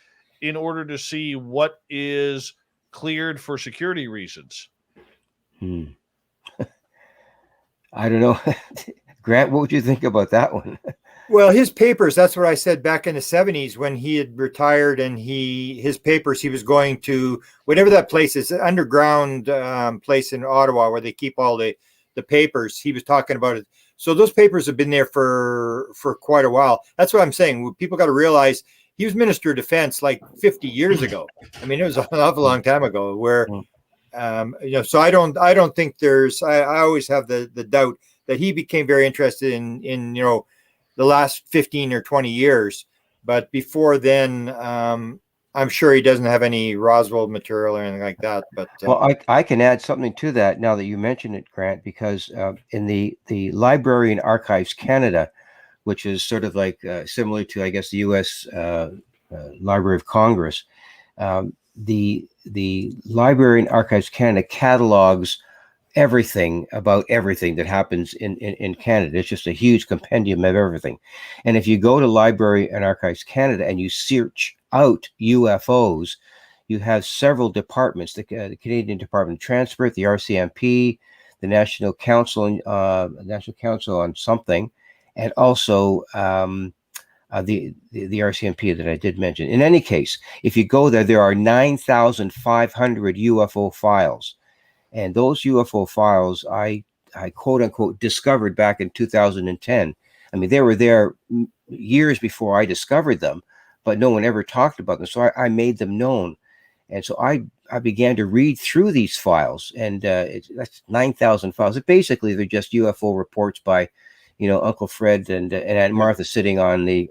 in order to see what is cleared for security reasons? I don't know. Grant, what would you think about that one? Well, his papers, that's what I said back in the 70s when he had retired, and his papers, he was going to whatever that place is, an underground place in Ottawa where they keep all the papers. He was talking about it. So those papers have been there for quite a while. That's what I'm saying. People got to realize he was Minister of Defense like 50 years ago. I mean, it was an awful long time ago where, so I don't think I always have the doubt that he became very interested in the last 15 or 20 years. But before then, I'm sure he doesn't have any Roswell material or anything like that. But well, I can add something to that now that you mention it, Grant, because in the Library and Archives Canada, which is sort of like similar to, I guess, the U.S. Library of Congress, the Library and Archives Canada catalogs everything about everything that happens in Canada. It's just a huge compendium of everything. And if you go to Library and Archives Canada and you search out UFOs, you have several departments, the Canadian Department of Transport, the RCMP, the National Council on something, and also the RCMP that I did mention. In any case, if you go there are 9,500 UFO files. And those UFO files I quote unquote discovered back in 2010. I mean, they were there years before I discovered them, but no one ever talked about them. So I made them known. And so I began to read through these files, and that's 9,000 files. Basically, they're just UFO reports by, Uncle Fred and Aunt Martha sitting on the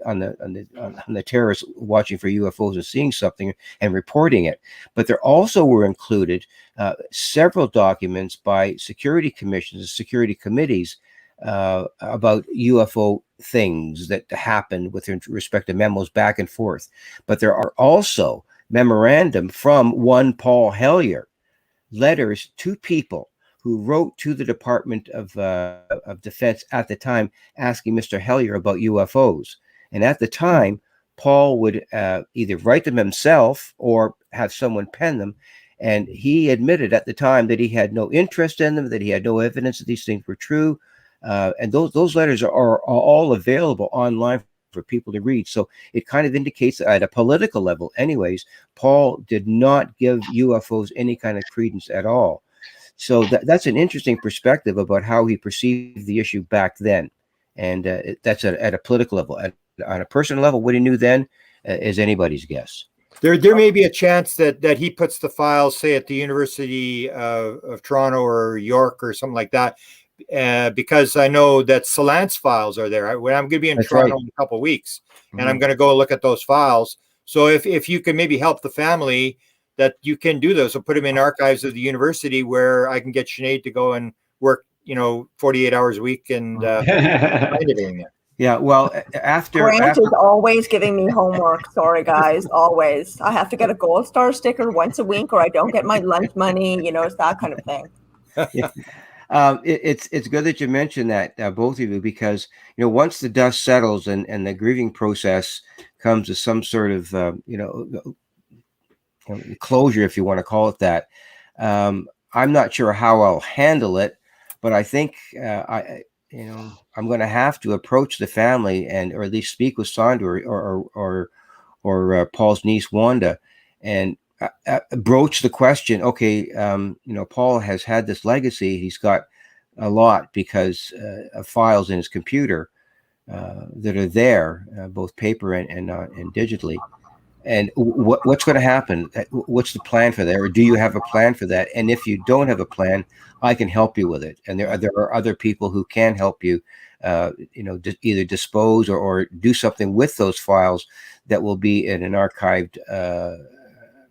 terrace watching for UFOs and seeing something and reporting it. But there also were included several documents by security commissions and security committees about UFO things that happened with respect to memos back and forth. But there are also memorandum from one Paul Hellyer, letters to people who wrote to the Department of Defense at the time asking Mr. Hellyer about UFOs. And at the time, Paul would either write them himself or have someone pen them. And he admitted at the time that he had no interest in them, that he had no evidence that these things were true. And those letters are all available online for people to read. So it kind of indicates at a political level, anyways, Paul did not give UFOs any kind of credence at all. So that's an interesting perspective about how he perceived the issue back then. And that's at a political level. On a personal level, what he knew then is anybody's guess. There may be a chance that he puts the files, say, at the University of Toronto or York or something like that, because I know that Salant's files are there. I'm going to be in Toronto in a couple of weeks, and I'm going to go look at those files. So if you can maybe help the family, that you can do those. So put them in archives of the university where I can get Sinead to go and work, 48 hours a week and find everything there. Yeah, well, Grant is always giving me homework. Sorry, guys, always. I have to get a gold star sticker once a week, or I don't get my lunch money. It's that kind of thing. Yeah. It's good that you mentioned that, both of you, because once the dust settles and the grieving process comes to some sort of closure, if you want to call it that, I'm not sure how I'll handle it, but I think I'm going to have to approach the family or at least speak with Sandra or Paul's niece Wanda and broach the question. Okay, Paul has had this legacy. He's got a lot because of files in his computer that are there, both paper and digitally. And what's going to happen? What's the plan for that? Or do you have a plan for that? And if you don't have a plan, I can help you with it. And there are other people who can help you, either dispose or do something with those files that will be in an archived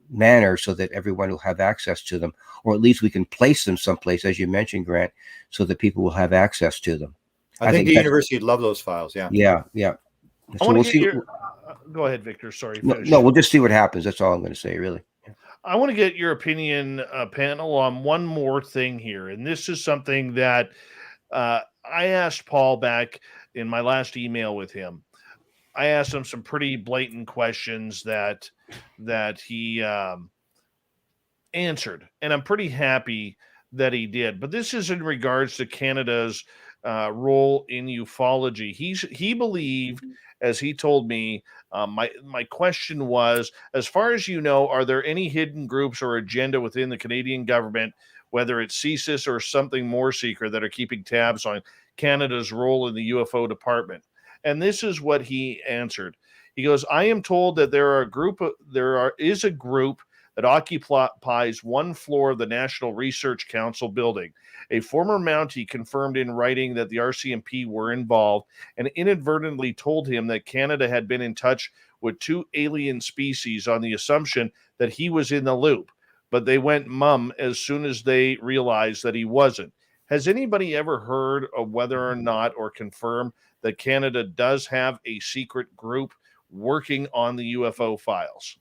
manner so that everyone will have access to them, or at least we can place them someplace, as you mentioned, Grant, so that people will have access to them. I think the university would love those files. Yeah. Yeah. So we'll see. Go ahead, Victor. Sorry. No, we'll just see what happens. That's all I'm going to say, really. I want to get your opinion, panel, on one more thing here. And this is something that I asked Paul back in my last email with him. I asked him some pretty blatant questions that he answered. And I'm pretty happy that he did. But this is in regards to Canada's role in ufology. He believed, as he told me, my question was, as far as you know, are there any hidden groups or agenda within the Canadian government, whether it's CSIS or something more secret, that are keeping tabs on Canada's role in the UFO department? And this is what he answered. He goes, I am told that there is a group that occupies one floor of the National Research Council building. A former Mountie confirmed in writing that the RCMP were involved and inadvertently told him that Canada had been in touch with 2 alien species on the assumption that he was in the loop, but they went mum as soon as they realized that he wasn't. Has anybody ever heard of whether or not, or confirmed that Canada does have a secret group working on the UFO files?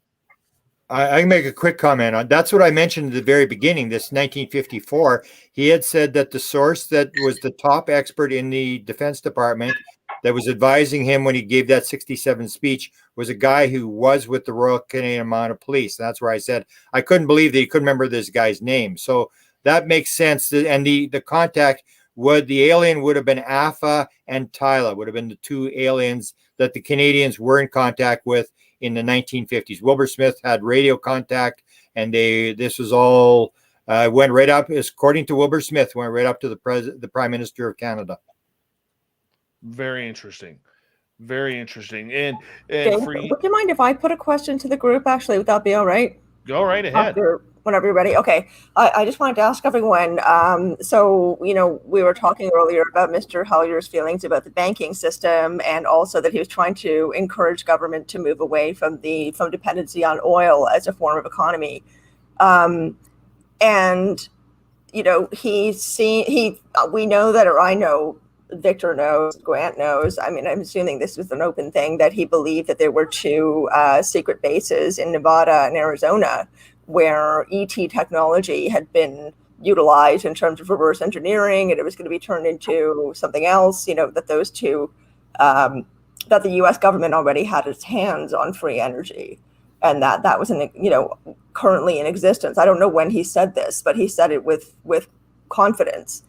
I can make a quick comment on that's what I mentioned at the very beginning. This 1954, he had said that the source that was the top expert in the Defense Department that was advising him when he gave that 67 speech was a guy who was with the Royal Canadian Mounted Police. And that's where I said I couldn't believe that he couldn't remember this guy's name. So that makes sense. And the contact the alien would have been Afa and Tyla, would have been the 2 aliens that the Canadians were in contact with in the 1950s. Wilbur Smith had radio contact, and this was all went right up, according to Wilbur Smith, went right up to the Prime Minister of Canada. Very interesting. Very interesting. And Dave, would you mind if I put a question to the group? Actually, would that be all right? Go right ahead. Whenever you're ready. Okay. I just wanted to ask everyone. So, we were talking earlier about Mr. Hellyer's feelings about the banking system, and also that he was trying to encourage government to move away from dependency on oil as a form of economy. And, we know that, or I know, Victor knows, Grant knows. I mean, I'm assuming this was an open thing, that he believed that there were 2 secret bases in Nevada and Arizona where ET technology had been utilized in terms of reverse engineering, and it was going to be turned into something else, that those 2, that the US government already had its hands on free energy, and that was, currently in existence. I don't know when he said this, but he said it with confidence.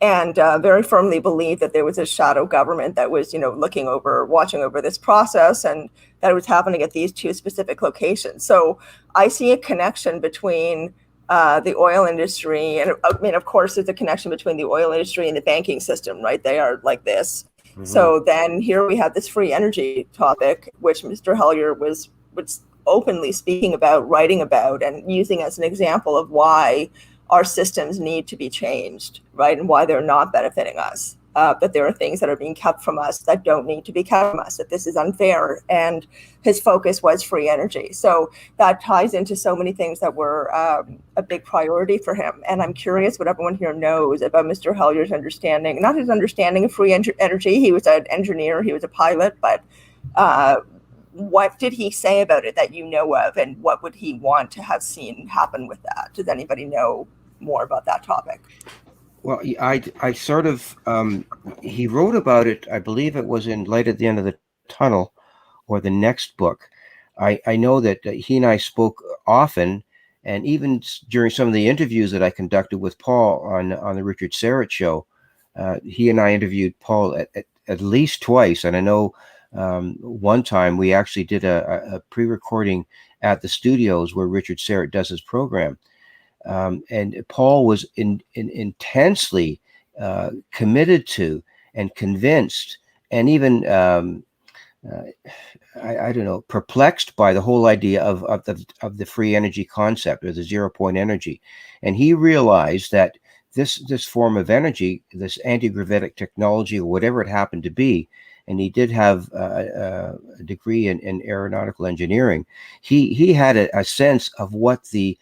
and very firmly believed that there was a shadow government that was, watching over this process, and that it was happening at these two specific locations. So I see a connection between the oil industry, and I mean, of course, there's a connection between the oil industry and the banking system, right? They are like this. Mm-hmm. So then here we have this free energy topic, which Mr. Hellyer was openly speaking about, writing about, and using as an example of why our systems need to be changed, right? And why they're not benefiting us. That there are things that are being kept from us that don't need to be kept from us, that this is unfair. And his focus was free energy. So that ties into so many things that were a big priority for him. And I'm curious what everyone here knows about Mr. Hellyer's understanding, not his understanding of free energy. He was an engineer, he was a pilot, but what did he say about it that you know of, and what would he want to have seen happen with that? Does anybody know more about that topic? Well, I sort of, he wrote about it, I believe it was in Light at the End of the Tunnel, or the next book. I know that he and I spoke often, and even during some of the interviews that I conducted with Paul on the Richard Serrett show, he and I interviewed Paul at least twice. And I know one time we actually did a pre-recording at the studios where Richard Serrett does his program. And Paul was intensely committed to and convinced, and even I don't know, perplexed by the whole idea of the free energy concept, or the 0 point energy. And he realized that this form of energy, this anti-gravitic technology, or whatever it happened to be, and he did have a degree in aeronautical engineering. He had a sense of what the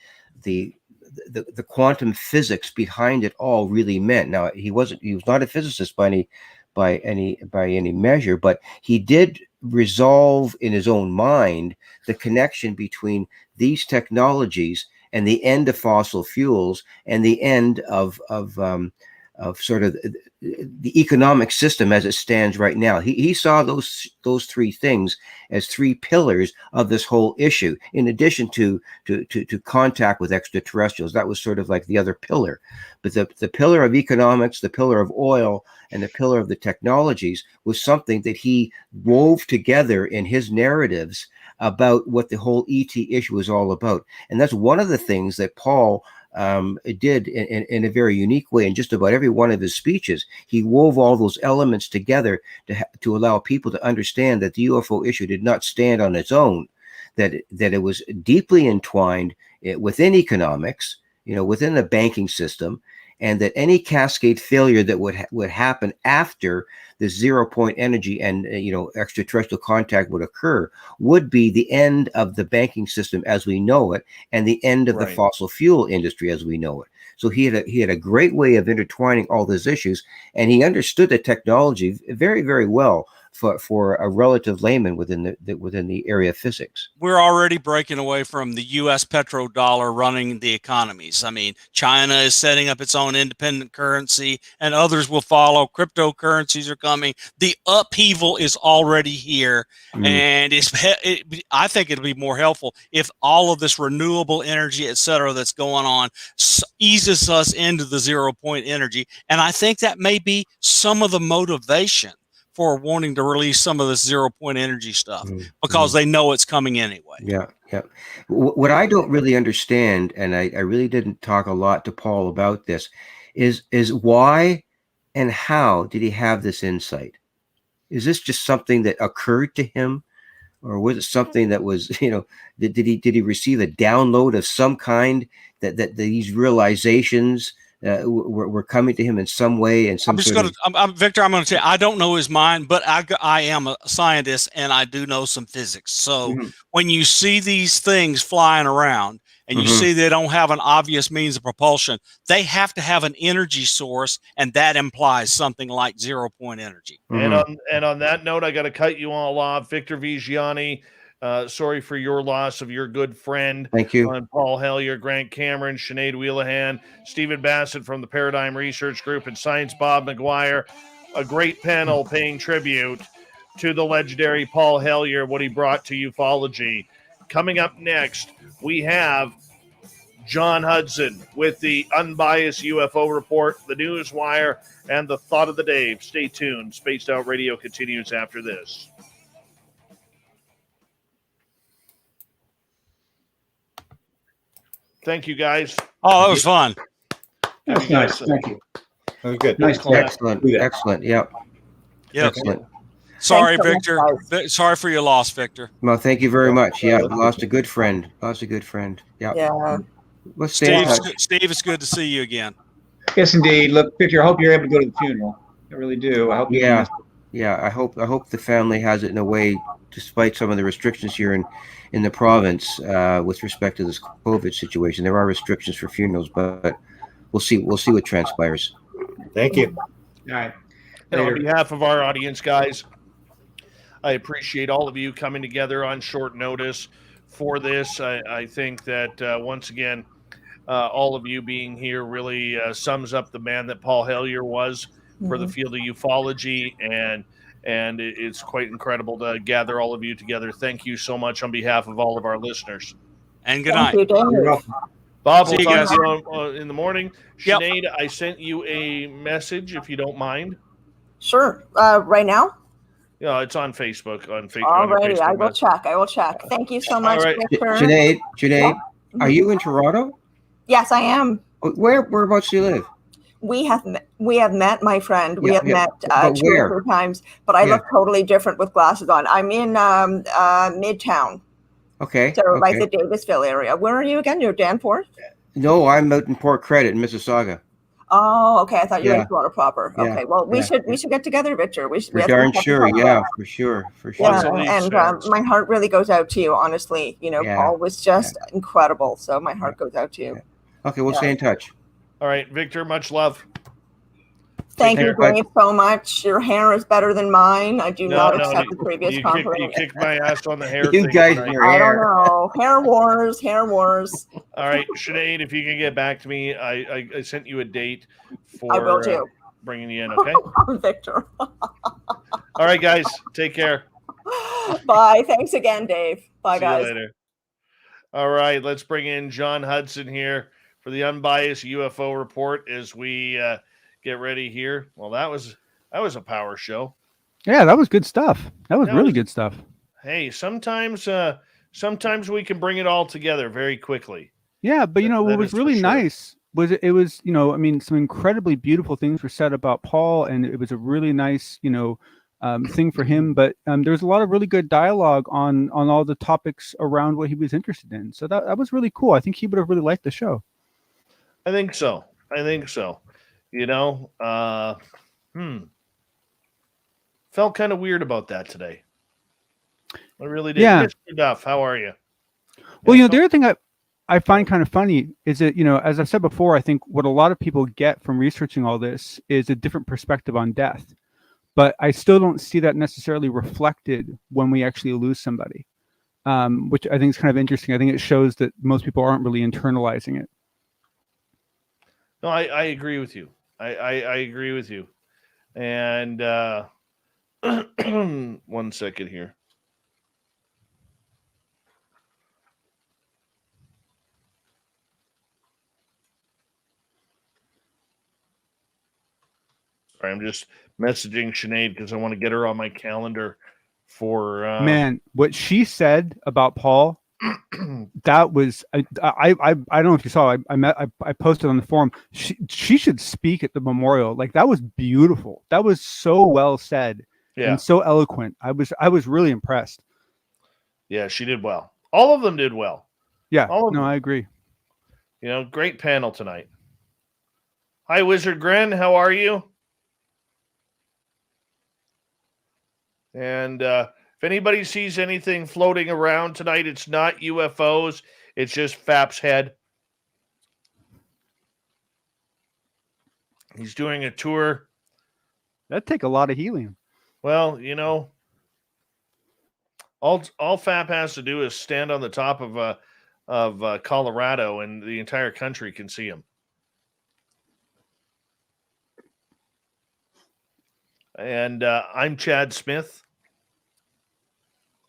quantum physics behind it all really meant. Now, he was not a physicist by any measure, but he did resolve in his own mind the connection between these technologies and the end of fossil fuels and the end of sort of the economic system as it stands right now. He saw those three things as three pillars of this whole issue, in addition to contact with extraterrestrials. That was sort of like the other pillar. But the pillar of economics, the pillar of oil, and the pillar of the technologies was something that he wove together in his narratives about what the whole ET issue was all about. And that's one of the things that Paul did in a very unique way in just about every one of his speeches. He wove all those elements together to allow people to understand that the UFO issue did not stand on its own, that it was deeply entwined within economics, within the banking system, and that any cascade failure that would happen after the 0 point energy and extraterrestrial contact would occur would be the end of the banking system as we know it, and the end of the fossil fuel industry as we know it. So he had a great way of intertwining all those issues, and he understood the technology very, very well for a relative layman within the area of physics. We're already breaking away from the U.S. petrodollar running the economies. I mean, China is setting up its own independent currency, and others will follow. Cryptocurrencies are coming. The upheaval is already here, and I think it'll be more helpful if all of this renewable energy, et cetera, that's going on eases us into the 0 point energy. And I think that may be some of the motivation for wanting to release some of this 0 point energy stuff, because they know it's coming anyway. Yeah. What I don't really understand, and I really didn't talk a lot to Paul about this, is why and how did he have this insight? Is this just something that occurred to him, or was it something that was, did he receive a download of some kind that these realizations were coming to him in some way? And Victor, I'm going to tell you, I don't know his mind, but I am a scientist and I do know some physics. So when you see these things flying around and you see they don't have an obvious means of propulsion, they have to have an energy source, and that implies something like 0 point energy. And on that note, I got to cut you all off. Victor Viggiani, sorry for your loss of your good friend. Thank you. On Paul Hellyer, Grant Cameron, Sinead Whelehan, Stephen Bassett from the Paradigm Research Group, and Science Bob McGwier. A great panel paying tribute to the legendary Paul Hellyer, what he brought to ufology. Coming up next, we have John Hudson with the unbiased UFO report, the news wire, and the thought of the day. Stay tuned. Spaced Out Radio continues after this. Thank you, guys. Oh, that was fun. That's nice. Thank you. That was good. Nice class. Excellent. Do that. Excellent. Yep. Yep. Excellent. Sorry, Thanks so much, Victor. Sorry for your loss, Victor. Well, thank you very much. Yeah, lost a good friend. Yeah. Yeah. Let's stay in touch. Steve, it's good to see you again. Yes, indeed. Look, Victor, I hope you're able to go to the funeral. I really do. I hope you Yeah. missed it. Yeah, I hope the family has it in a way, despite some of the restrictions here in the province with respect to this COVID situation. There are restrictions for funerals, but we'll see what transpires. Thank you. All right. And on Later. behalf of our audience, guys, I appreciate all of you coming together on short notice for this. I think that once again, all of you being here really sums up the man that Paul Hellyer was for the field of ufology, and it's quite incredible to gather all of you together. Thank you so much on behalf of all of our listeners. And good Thank night. you, Dave. You're welcome. Bob, See we'll you talk guys. to you in the morning. Yep. Sinead, I sent you a message if you don't mind. Sure. Right now? Yeah, it's on Facebook. On your Alrighty, I Facebook will message. check. I will check. Thank you so much, right. Victor. Sinead, are you in Toronto? Yes, I am. Whereabouts do you live? We have met, my friend. We Yeah, have yeah. met But 2 where? or 3 times, but I Yeah. look totally different with glasses on. I'm in Midtown, Okay. so like Okay. the Davisville area. Where are you again? You're Danforth? No, I'm out in Port Credit in Mississauga. Oh, okay. I thought you were Yeah. in Toronto proper. Yeah. Okay. Well, we Yeah. should get together, Victor. We For have to darn talk sure. about Yeah, that. for sure. Yeah, Once of these and stars. my heart really goes out to you, honestly. You know, Yeah. Paul was just incredible. So my heart goes out to you. Okay, we'll stay in touch. All right, Victor, much love. Thank you, care. Dave, so much. Your hair is better than mine. I do not accept you- the previous you compliment. kicked my ass on the hair You thing guys tonight. are- I don't hair. know. Hair wars. All right, Sinead, if you can get back to me, I sent you a date for I will do. bringing you in, okay? Victor. All right, guys, take care. Bye. Thanks again, Dave. Bye, See you guys. later. All right, let's bring in John Hudson here for the unbiased UFO report as we get ready here. Well, that was a power show. Yeah, that was good stuff. That was That really was- good stuff. Hey, sometimes we can bring it all together very quickly. Yeah, but That what was is for really sure. nice was it was, I mean, some incredibly beautiful things were said about Paul, and it was a really nice, thing for him. But there was a lot of really good dialogue on all the topics around what he was interested in. So that was really cool. I think he would have really liked the show. I think so. Felt kind of weird about that today. I really did. Yeah. Mr. Duff, how are you? Well, the other thing I find kind of funny is that, as I've said before, I think what a lot of people get from researching all this is a different perspective on death. But I still don't see that necessarily reflected when we actually lose somebody, which I think is kind of interesting. I think it shows that most people aren't really internalizing it. No, I agree with you. I agree with you. And 1 second here. Sorry, I'm just messaging Sinead because I want to get her on my calendar for Man, what she said about Paul, that was I don't know if you saw. I posted on the forum. She should speak at the memorial. Like, that was beautiful. That was so well said and so eloquent. I was really impressed. Yeah, she did well. All of them did well. Yeah, All of them. I agree. Great panel tonight. Hi, Wizard Gren. How are you? And if anybody sees anything floating around tonight, it's not UFOs. It's just Fap's head. He's doing a tour. That'd take a lot of helium. Well, all Fap has to do is stand on the top of Colorado, and the entire country can see him. And I'm Chad Smith.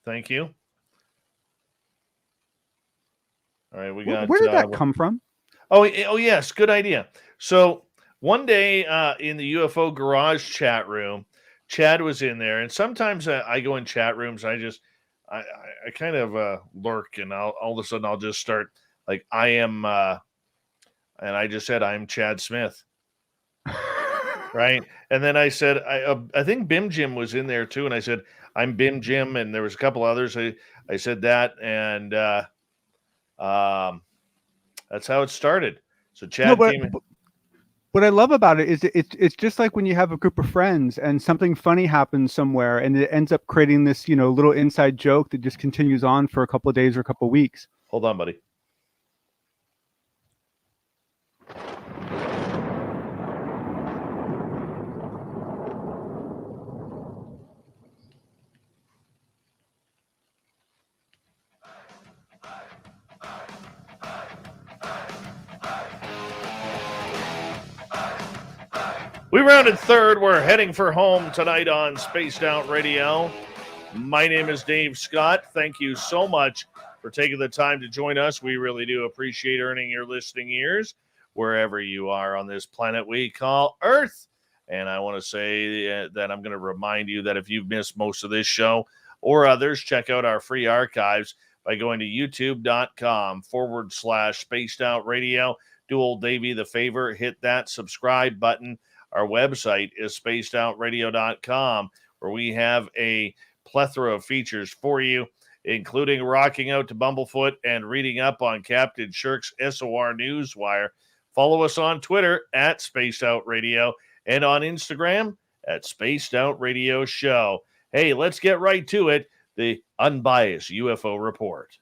Thank you. All right, we got. Where did that come from? Oh, yes, good idea. So one day in the UFO Garage chat room, Chad was in there, and sometimes I go in chat rooms. I kind of lurk, and all of a sudden I'll just start like I am, and I just said I'm Chad Smith, right? And then I said I think Bim Jim was in there too, and I said I'm Bim Jim, and there was a couple others. I said that, and that's how it started. So Chad came in. What I love about it is it's just like when you have a group of friends and something funny happens somewhere and it ends up creating this, little inside joke that just continues on for a couple of days or a couple of weeks. Hold on, buddy. We rounded third. We're heading for home tonight on Spaced Out Radio. My name is Dave Scott. Thank you so much for taking the time to join us. We really do appreciate earning your listening ears wherever you are on this planet we call Earth. And I want to say that I'm going to remind you that if you've missed most of this show or others, check out our free archives by going to youtube.com/Spaced Out Radio. Do old Davey the favor, hit that subscribe button. Our website is spacedoutradio.com, where we have a plethora of features for you, including rocking out to Bumblefoot and reading up on Captain Shirk's SOR Newswire. Follow us on Twitter at Spaced Out Radio and on Instagram at Spaced Out Radio Show. Hey, let's get right to it. The unbiased UFO report.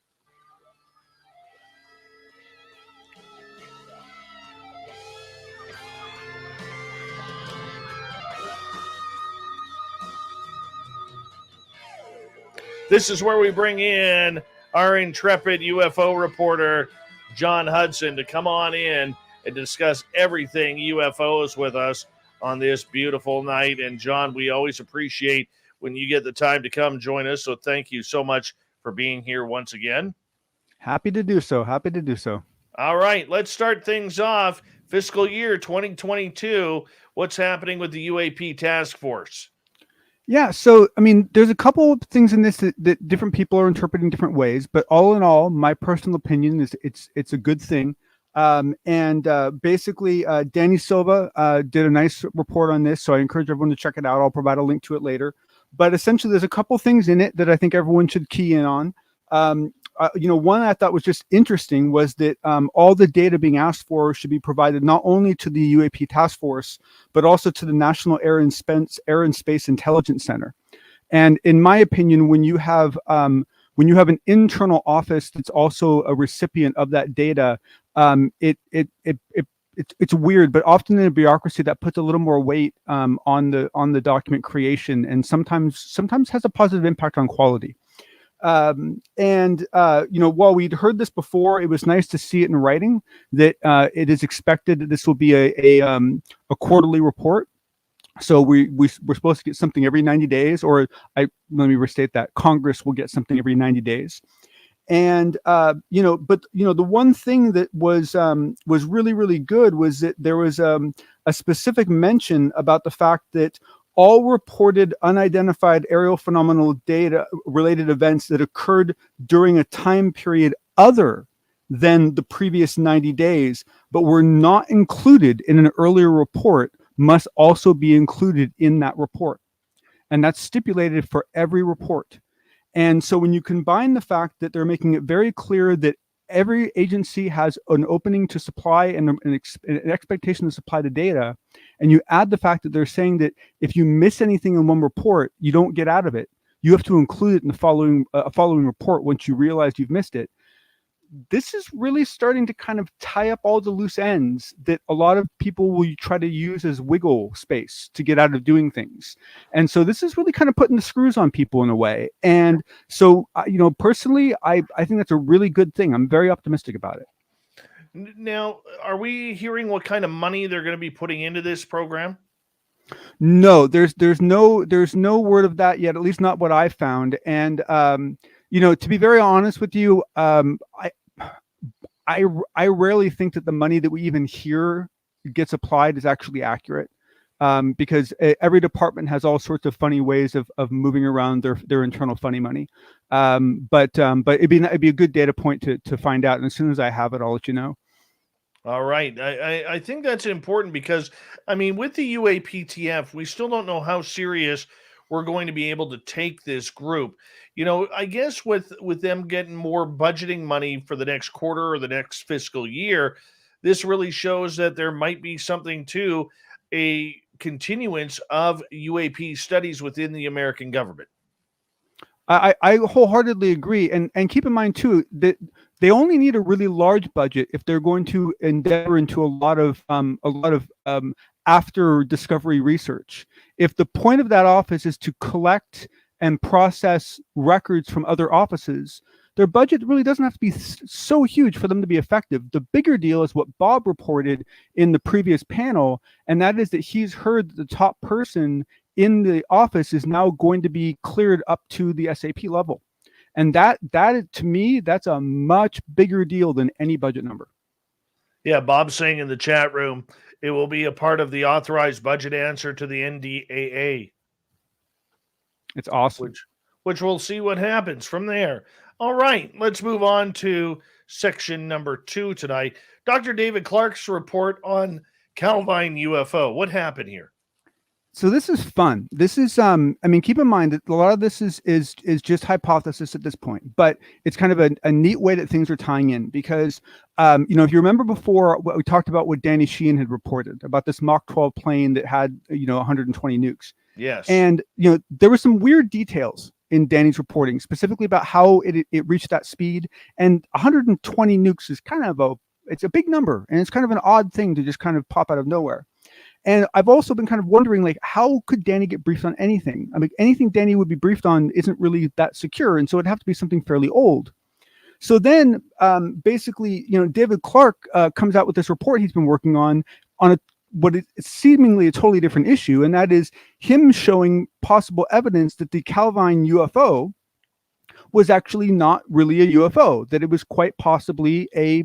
This is where we bring in our intrepid UFO reporter, John Hudson, to come on in and discuss everything UFOs with us on this beautiful night. And John, we always appreciate when you get the time to come join us. So thank you so much for being here once again. Happy to do so. Happy to do so. All right, let's start things off. Fiscal year 2022. What's happening with the UAP task force? Yeah, so I mean, there's a couple of things in this that different people are interpreting different ways, but all in all, my personal opinion is it's a good thing. Basically, Danny Silva did a nice report on this, so I encourage everyone to check it out. I'll provide a link to it later. But essentially, there's a couple things in it that I think everyone should key in on. One I thought was just interesting was that all the data being asked for should be provided not only to the UAP task force, but also to the National Air and Space Intelligence Center. And in my opinion, when you have an internal office that's also a recipient of that data, it's weird, but often in a bureaucracy that puts a little more weight on the document creation, and sometimes has a positive impact on quality. While we'd heard this before, it was nice to see it in writing that it is expected that this will be a quarterly report. So we're supposed to get something every 90 days, let me restate that. Congress will get something every 90 days. And the one thing that was really, really good was that there was a specific mention about the fact that all reported unidentified aerial phenomenal data related events that occurred during a time period other than the previous 90 days, but were not included in an earlier report, must also be included in that report. And that's stipulated for every report. And so when you combine the fact that they're making it very clear that every agency has an opening to supply and an expectation to supply the data, and you add the fact that they're saying that if you miss anything in one report, you don't get out of it. You have to include it in the following report once you realize you've missed it. This is really starting to kind of tie up all the loose ends that a lot of people will try to use as wiggle space to get out of doing things. And so this is really kind of putting the screws on people in a way. And so, personally, I think that's a really good thing. I'm very optimistic about it. Now, are we hearing what kind of money they're going to be putting into this program? No, there's no word of that yet, at least not what I found. And, to be very honest with you, I rarely think that the money that we even hear gets applied is actually accurate, because every department has all sorts of funny ways of moving around their internal funny money. But it'd be a good data point to find out. And as soon as I have it, I'll let you know. All right. I think that's important because, I mean, with the UAPTF, we still don't know how serious we're going to be able to take this group. You know, I guess with them getting more budgeting money for the next quarter or the next fiscal year, this really shows that there might be something to a continuance of UAP studies within the American government. I wholehearther agree, and keep in mind too that they only need a really large budget if they're going to endeavor into a lot of after discovery research. If the point of that office is to collect and process records from other offices, their budget really doesn't have to be so huge for them to be effective. The bigger deal is what Bob reported in the previous panel, and that is that he's heard that the top person in the office is now going to be cleared up to the SAP level. And that to me, that's a much bigger deal than any budget number. Yeah, Bob's saying in the chat room, it will be a part of the authorized budget answer to the NDAA. It's awesome. Which we'll see what happens from there. All right, let's move on to section number 2 tonight. Dr. David Clark's report on Calvine UFO. What happened here? So this is fun. This is, I mean, keep in mind that a lot of this is just hypothesis at this point, but it's kind of a neat way that things are tying in because, you know, if you remember before, we talked about what Danny Sheehan had reported about this Mach 12 plane that had, 120 nukes. Yes. And, there were some weird details in Danny's reporting, specifically about how it reached that speed. And 120 nukes is kind of it's a big number, and it's kind of an odd thing to just kind of pop out of nowhere. And I've also been kind of wondering, like, how could Danny get briefed on anything? I mean, anything Danny would be briefed on isn't really that secure, and so it'd have to be something fairly old. So then, basically, David Clark comes out with this report he's been working on what is seemingly a totally different issue, and that is him showing possible evidence that the Calvine UFO was actually not really a UFO, that it was quite possibly a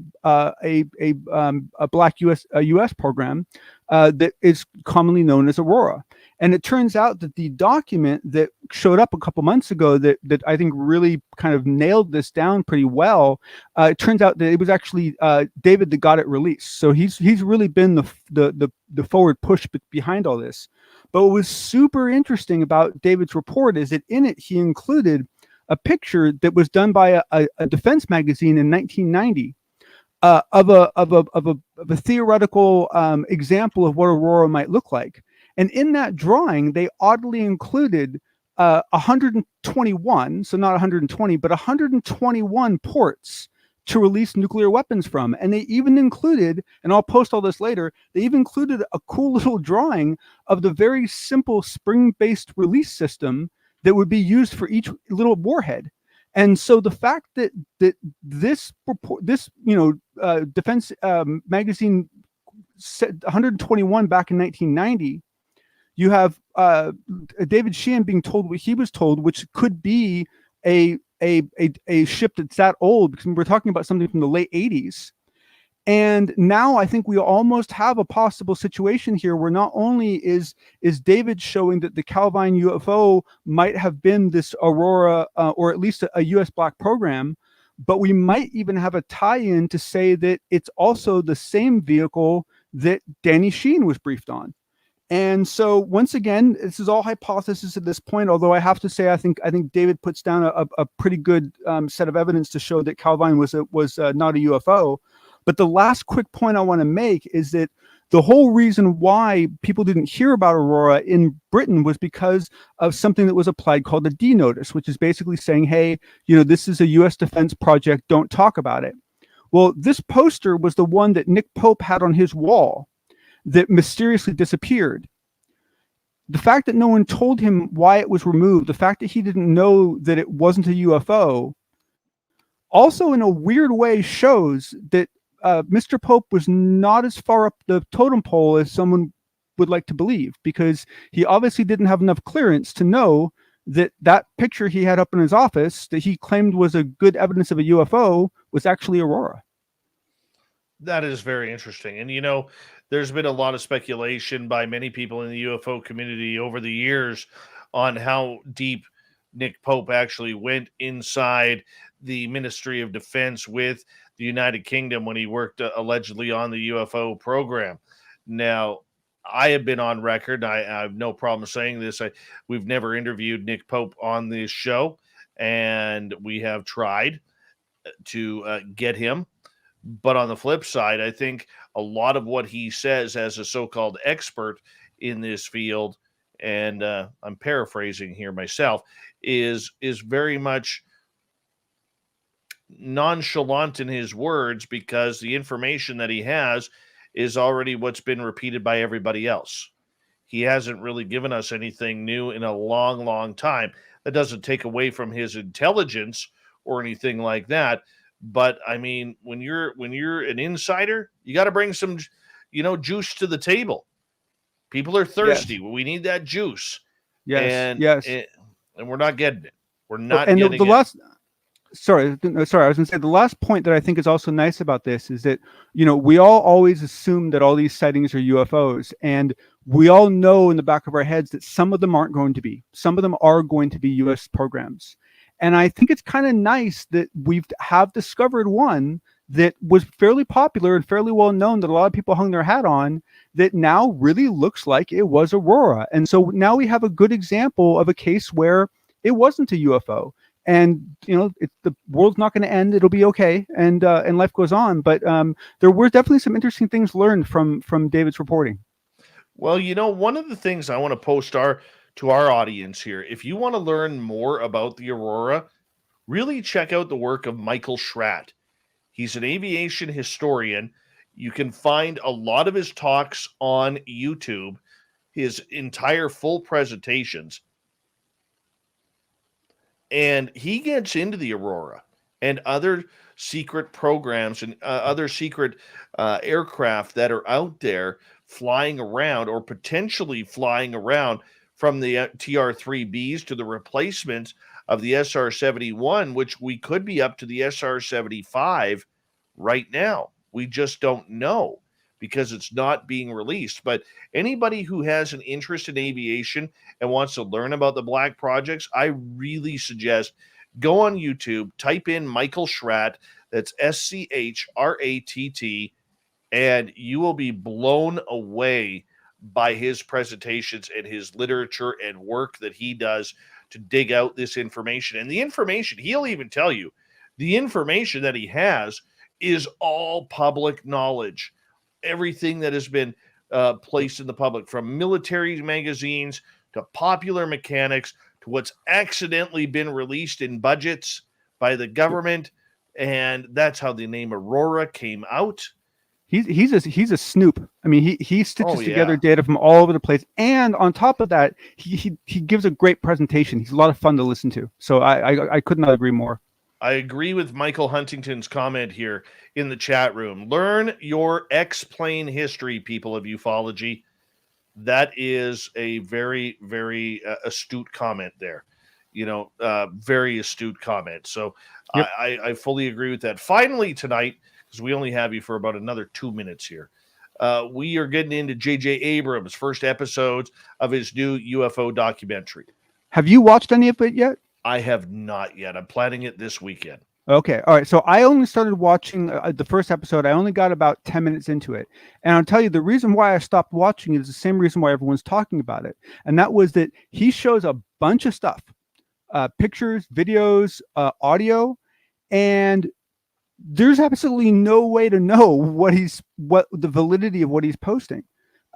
black US program that is commonly known as Aurora. And it turns out that the document that showed up a couple months ago that I think really kind of nailed this down pretty well, it turns out that it was actually David that got it released. So he's really been the forward push behind all this. But what was super interesting about David's report is that in it he included a picture that was done by a defense magazine in 1990 of a theoretical example of what Aurora might look like. And in that drawing, they oddly included 121, so not 120, but 121 ports to release nuclear weapons from. And they even included, and I'll post all this later, they even included a cool little drawing of the very simple spring-based release system that would be used for each little warhead. And so the fact that this defense magazine said 121 back in 1990, you have David Sheehan being told what he was told, which could be a ship that's that old, because we're talking about something from the late 80s. And now I think we almost have a possible situation here where not only is David showing that the Calvine UFO might have been this Aurora or at least a US black program, but we might even have a tie-in to say that it's also the same vehicle that Danny Sheehan was briefed on. And so once again, this is all hypothesis at this point, although I have to say I think David puts down a pretty good set of evidence to show that Calvine was not a UFO. But the last quick point I want to make is that the whole reason why people didn't hear about Aurora in Britain was because of something that was applied called a D notice, which is basically saying, hey, this is a U.S. defense project, don't talk about it. Well, this poster was the one that Nick Pope had on his wall that mysteriously disappeared. The fact that no one told him why it was removed, the fact that he didn't know that it wasn't a UFO, also in a weird way shows that Mr. Pope was not as far up the totem pole as someone would like to believe, because he obviously didn't have enough clearance to know that picture he had up in his office that he claimed was a good evidence of a UFO was actually Aurora. That is very interesting. And, there's been a lot of speculation by many people in the UFO community over the years on how deep Nick Pope actually went inside the Ministry of Defense with the United Kingdom when he worked allegedly on the UFO program. Now, I have been on record. I have no problem saying this. We've never interviewed Nick Pope on this show, and we have tried to get him. But on the flip side, I think a lot of what he says as a so-called expert in this field, and I'm paraphrasing here myself, is very much nonchalant in his words, because the information that he has is already what's been repeated by everybody else. He hasn't really given us anything new in a long, long time. That doesn't take away from his intelligence or anything like that. But I mean, when you're an insider, you got to bring some, juice to the table. People are thirsty. Yes. We need that juice. Yes. And we're not getting it. We're not and getting the it. Sorry, I was going to say the last point that I think is also nice about this is that, we all always assume that all these sightings are UFOs, and we all know in the back of our heads that some of them aren't going to be. Some of them are going to be US programs. And I think it's kind of nice that we have discovered one that was fairly popular and fairly well known that a lot of people hung their hat on, that now really looks like it was Aurora. And so now we have a good example of a case where it wasn't a UFO. And the world's not going to end. It'll be okay, and life goes on. But there were definitely some interesting things learned from David's reporting. Well, one of the things I want to post to our audience here, if you want to learn more about the Aurora, really check out the work of Michael Schratt. He's an aviation historian. You can find a lot of his talks on YouTube, his entire full presentations. And he gets into the Aurora and other secret programs and other secret aircraft that are out there flying around, or potentially flying around, from the TR-3Bs to the replacements of the SR-71, which we could be up to the SR-75 right now. We just don't know, because it's not being released. But anybody who has an interest in aviation and wants to learn about the black projects, I really suggest go on YouTube, type in Michael Schratt, that's SCHRATT, and you will be blown away by his presentations and his literature and work that he does to dig out this information. And the information, he'll even tell you, the information that he has is all public knowledge. Everything that has been placed in the public, from military magazines to popular mechanics to what's accidentally been released in budgets by the government. And that's how the name Aurora came out. He's a snoop. I mean, he stitches together data from all over the place, and on top of that, he gives a great presentation. He's a lot of fun to listen to. So I could not agree more. I agree with Michael Huntington's comment here in the chat room. Learn your X-plane history, people of ufology. That is a very, very astute comment there. Very astute comment. So yep. I fully agree with that. Finally tonight, because we only have you for about another 2 minutes here, we are getting into J.J. Abrams' first episodes of his new UFO documentary. Have you watched any of it yet? I have not yet. I'm planning it this weekend. Okay. All right. So I only started watching the first episode. I only got about 10 minutes into it. And I'll tell you, the reason why I stopped watching it is the same reason why everyone's talking about it. And that was that he shows a bunch of stuff, pictures, videos, audio, and there's absolutely no way to know what the validity of what he's posting.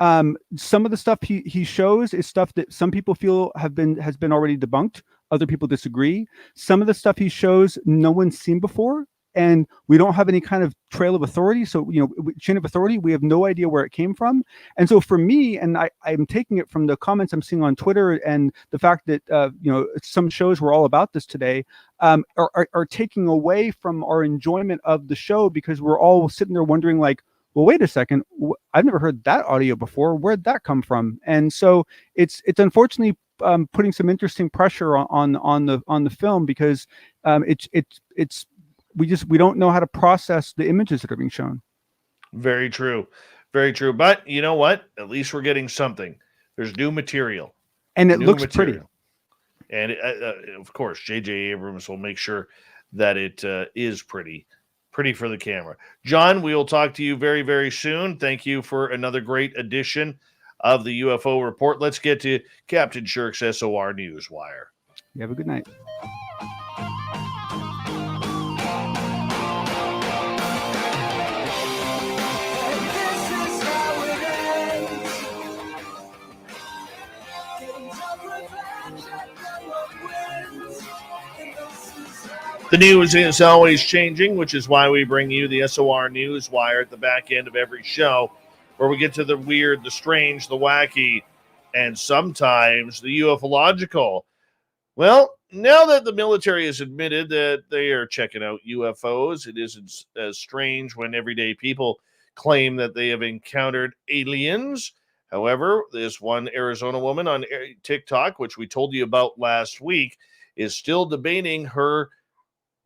Some of the stuff he shows is stuff that some people feel has been already debunked. Other people disagree. Some of the stuff he shows no one's seen before, and we don't have any kind of trail of authority. So, chain of authority, we have no idea where it came from. And so for me, and I'm taking it from the comments I'm seeing on Twitter and the fact that, some shows were all about this today, are taking away from our enjoyment of the show, because we're all sitting there wondering, like, well, wait a second, I've never heard that audio before. Where'd that come from? And so it's unfortunately putting some interesting pressure on the film, because we don't know how to process the images that are being shown. Very true. Very true. But you know what? At least we're getting something. There's new material. And it New looks material. pretty. And of course, J.J. Abrams will make sure that it is pretty for the camera. John, we will talk to you very, very soon. Thank you for another great edition of the UFO Report. Let's get to Captain Shirk's SOR Newswire. You have a good night. The news is always changing, which is why we bring you the SOR Newswire at the back end of every show, where we get to the weird, the strange, the wacky, and sometimes the ufological. Well, now that the military has admitted that they are checking out UFOs, it isn't as strange when everyday people claim that they have encountered aliens. However, this one Arizona woman on TikTok, which we told you about last week, is still debating her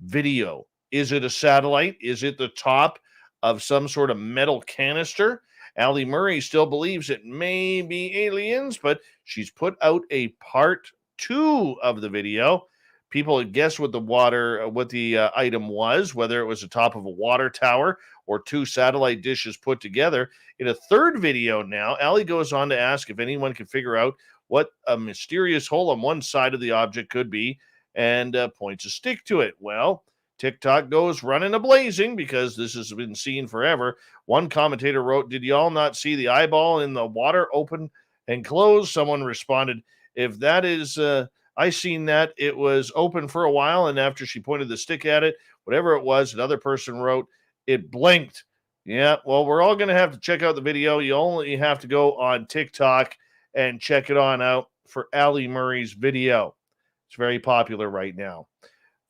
video. Is it a satellite? Is it the top of some sort of metal canister? Allie Murray still believes it may be aliens, but she's put out a part 2 of the video. People had guessed what the item was, whether it was the top of a water tower or 2 satellite dishes put together. In a third video now, Allie goes on to ask if anyone can figure out what a mysterious hole on one side of the object could be, and points a stick to it. Well, TikTok goes running a-blazing because this has been seen forever. One commentator wrote, "Did y'all not see the eyeball in the water open and close?" Someone responded, "If that is, I seen that. It was open for a while, and after she pointed the stick at it, whatever it was," another person wrote, "It blinked." Yeah, well, we're all going to have to check out the video. You only have to go on TikTok and check it on out for Allie Murray's video. It's very popular right now.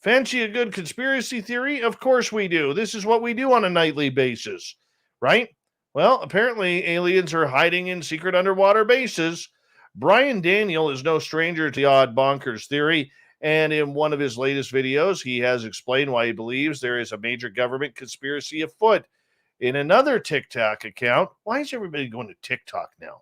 Fancy a good conspiracy theory? Of course we do. This is what we do on a nightly basis, right? Well, apparently aliens are hiding in secret underwater bases. Brian Daniel is no stranger to the odd bonkers theory, and in one of his latest videos, he has explained why he believes there is a major government conspiracy afoot. In another TikTok account, why is everybody going to TikTok now?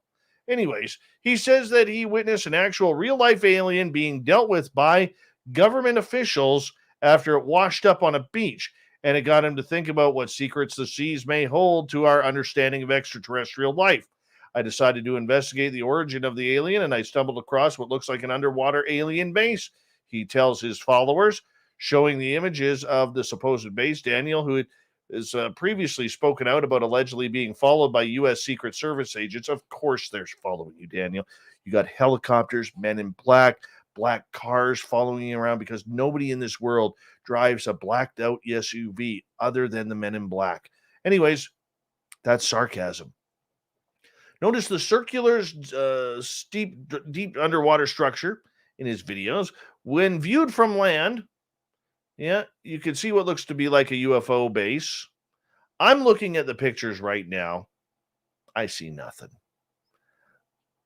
Anyways, he says that he witnessed an actual real-life alien being dealt with by government officials after it washed up on a beach, and it got him to think about what secrets the seas may hold to our understanding of extraterrestrial life. I decided to investigate the origin of the alien, and I stumbled across what looks like an underwater alien base, he tells his followers, showing the images of the supposed base. Daniel, who has previously spoken out about allegedly being followed by U.S. Secret Service agents. Of course they're following you, Daniel. You got helicopters, men in black cars following you around, because nobody in this world drives a blacked out SUV other than the men in black. Anyways, that's sarcasm. Notice the circular, deep underwater structure in his videos. When viewed from land, yeah, you can see what looks to be like a UFO base. I'm looking at the pictures right now. I see nothing.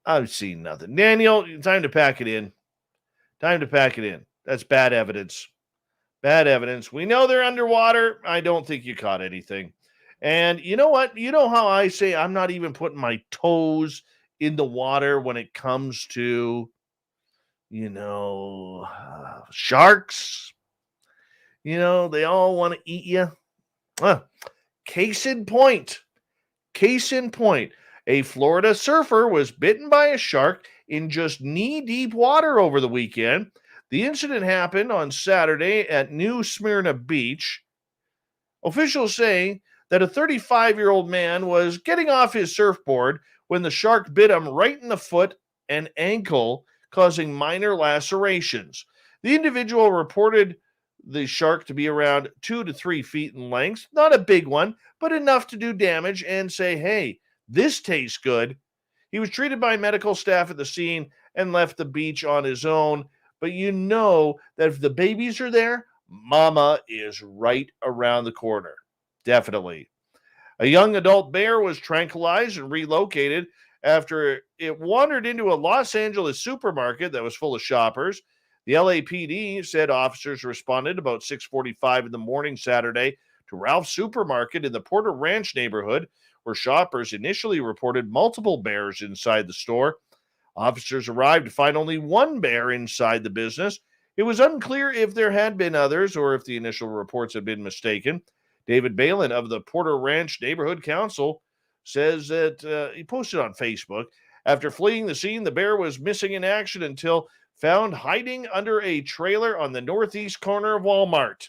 I've seen nothing. Daniel, time to pack it in. Time to pack it in. That's bad evidence. Bad evidence. We know they're underwater. I don't think you caught anything. And you know what? You know how I say I'm not even putting my toes in the water when it comes to, sharks. They all want to eat you. Case in point. A Florida surfer was bitten by a shark in just knee-deep water over the weekend. The incident happened on Saturday at New Smyrna Beach. Officials say that a 35-year-old man was getting off his surfboard when the shark bit him right in the foot and ankle, causing minor lacerations. The individual reported the shark to be around 2 to 3 feet in length. Not a big one, but enough to do damage and say, hey, this tastes good. He was treated by medical staff at the scene and left the beach on his own. But you know that if the babies are there, mama is right around the corner. Definitely. A young adult bear was tranquilized and relocated after it wandered into a Los Angeles supermarket that was full of shoppers. The LAPD said officers responded about 6:45 in the morning Saturday to Ralph's Supermarket in the Porter Ranch neighborhood, where shoppers initially reported multiple bears inside the store. Officers arrived to find only one bear inside the business. It was unclear if there had been others or if the initial reports had been mistaken. David Balin of the Porter Ranch Neighborhood Council says that he posted on Facebook, after fleeing the scene, the bear was missing in action until found hiding under a trailer on the northeast corner of Walmart.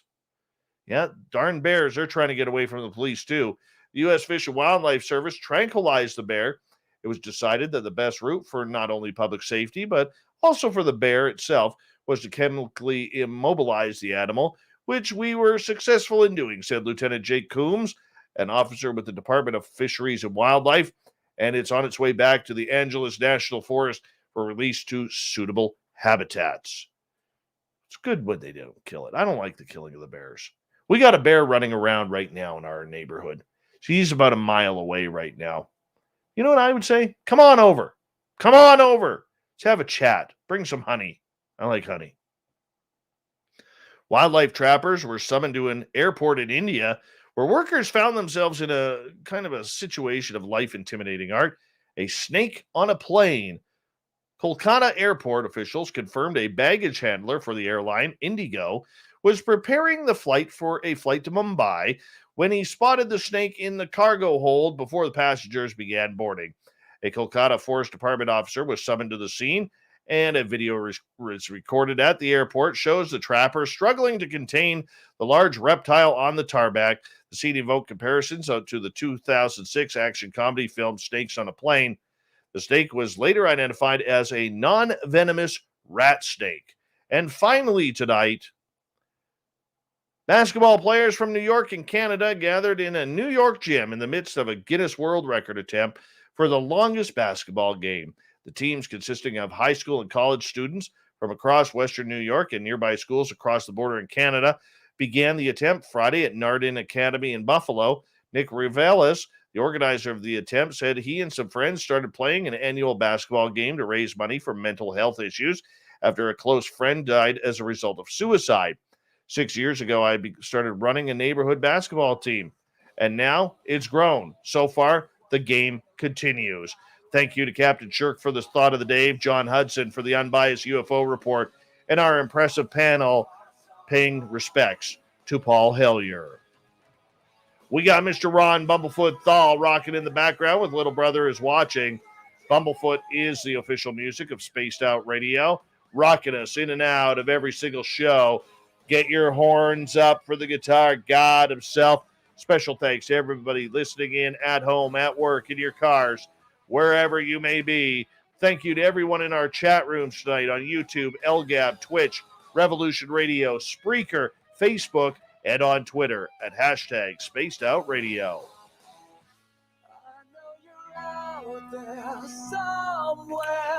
Yeah, darn bears, they're trying to get away from the police too. The U.S. Fish and Wildlife Service tranquilized the bear. It was decided that the best route for not only public safety, but also for the bear itself, was to chemically immobilize the animal, which we were successful in doing, said Lieutenant Jake Coombs, an officer with the Department of Fisheries and Wildlife, and it's on its way back to the Angeles National Forest for release to suitable habitats. It's good when they don't kill it. I don't like the killing of the bears. We got a bear running around right now in our neighborhood. He's about a mile away right now. You know what I would say? Come on over. Come on over. Let's have a chat. Bring some honey. I like honey. Wildlife trappers were summoned to an airport in India where workers found themselves in a kind of a situation of life intimidating art. A snake on a plane. Kolkata airport officials confirmed a baggage handler for the airline, Indigo, was preparing the flight for a flight to Mumbai when he spotted the snake in the cargo hold before the passengers began boarding. A Kolkata Forest Department officer was summoned to the scene, and a video was recorded at the airport shows the trapper struggling to contain the large reptile on the tarmac. The scene evoked comparisons to the 2006 action comedy film Snakes on a Plane. The snake was later identified as a non-venomous rat snake. And finally tonight, basketball players from New York and Canada gathered in a New York gym in the midst of a Guinness World Record attempt for the longest basketball game. The teams, consisting of high school and college students from across Western New York and nearby schools across the border in Canada, began the attempt Friday at Nardin Academy in Buffalo. Nick Rivelis, the organizer of the attempt, said he and some friends started playing an annual basketball game to raise money for mental health issues after a close friend died as a result of suicide. 6 years ago, I started running a neighborhood basketball team, and now it's grown. So far, the game continues. Thank you to Captain Shirk for this thought of the day, John Hudson for the unbiased UFO report, and our impressive panel paying respects to Paul Hellyer. We got Mr. Ron Bumblefoot Thal rocking in the background with Little Brother is Watching. Bumblefoot is the official music of Spaced Out Radio, rocking us in and out of every single show. Get your horns up for the guitar god himself. Special thanks to everybody listening in at home, at work, in your cars, wherever you may be. Thank you to everyone in our chat rooms tonight on YouTube, LGAB, Twitch, Revolution Radio, Spreaker, Facebook, and on Twitter at hashtag Spaced Out Radio.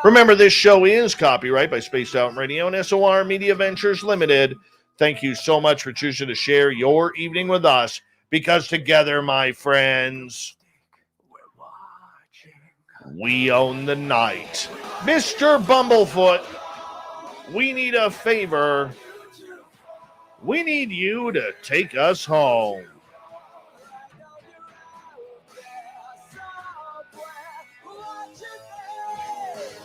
Remember, this show is copyright by Spaced Out Radio and SOR Media Ventures Limited. Thank you so much for choosing to share your evening with us, because together, my friends, we own the night. Mr. Bumblefoot, we need a favor. We need you to take us home.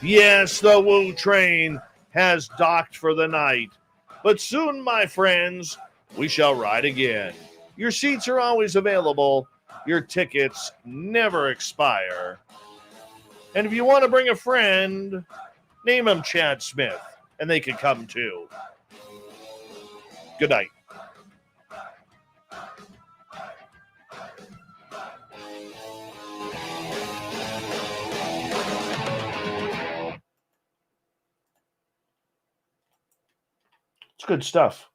Yes, the Woo train has docked for the night. But soon, my friends, we shall ride again. Your seats are always available. Your tickets never expire. And if you want to bring a friend, name him Chad Smith, and they can come too. Good night. It's good stuff.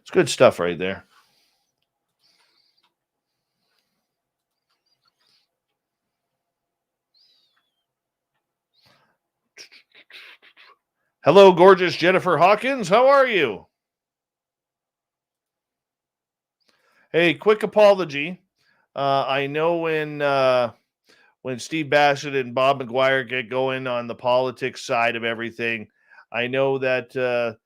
It's good stuff right there. Hello, gorgeous Jennifer Hawkins. How are you? Hey, quick apology. I know when Steve Bassett and Bob McGwier get going on the politics side of everything, I know that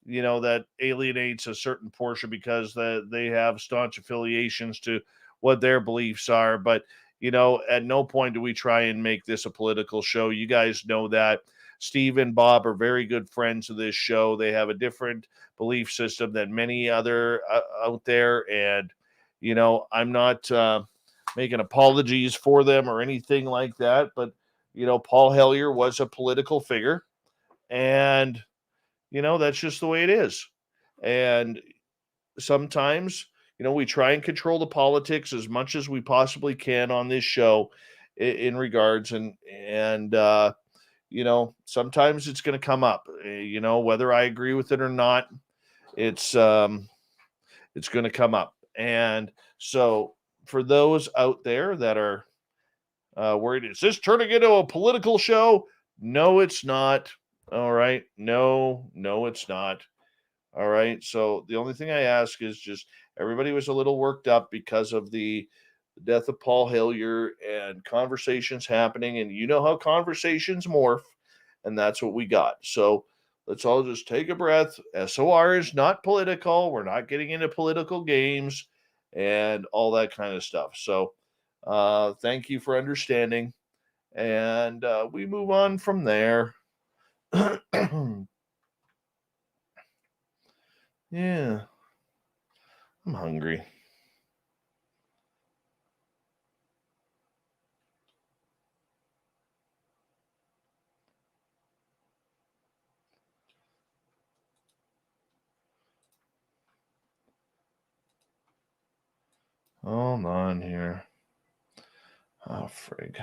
that alienates a certain portion because they have staunch affiliations to what their beliefs are. But, at no point do we try and make this a political show. You guys know that. Steve and Bob are very good friends of this show. They have a different belief system than many other out there. And, I'm not making apologies for them or anything like that. But, Paul Hellyer was a political figure. And, that's just the way it is. And sometimes, we try and control the politics as much as we possibly can on this show in regards and sometimes it's going to come up, whether I agree with it or not, it's going to come up. And so for those out there that are worried, is this turning into a political show? No, it's not. All right. No, it's not. All right. So the only thing I ask is just everybody was a little worked up because of the death of Paul Hellyer and conversations happening. And you know how conversations morph. And that's what we got. So let's all just take a breath. SOR is not political. We're not getting into political games and all that kind of stuff. So thank you for understanding. And we move on from there. Yeah. I'm hungry. Hold on here. Oh, frig.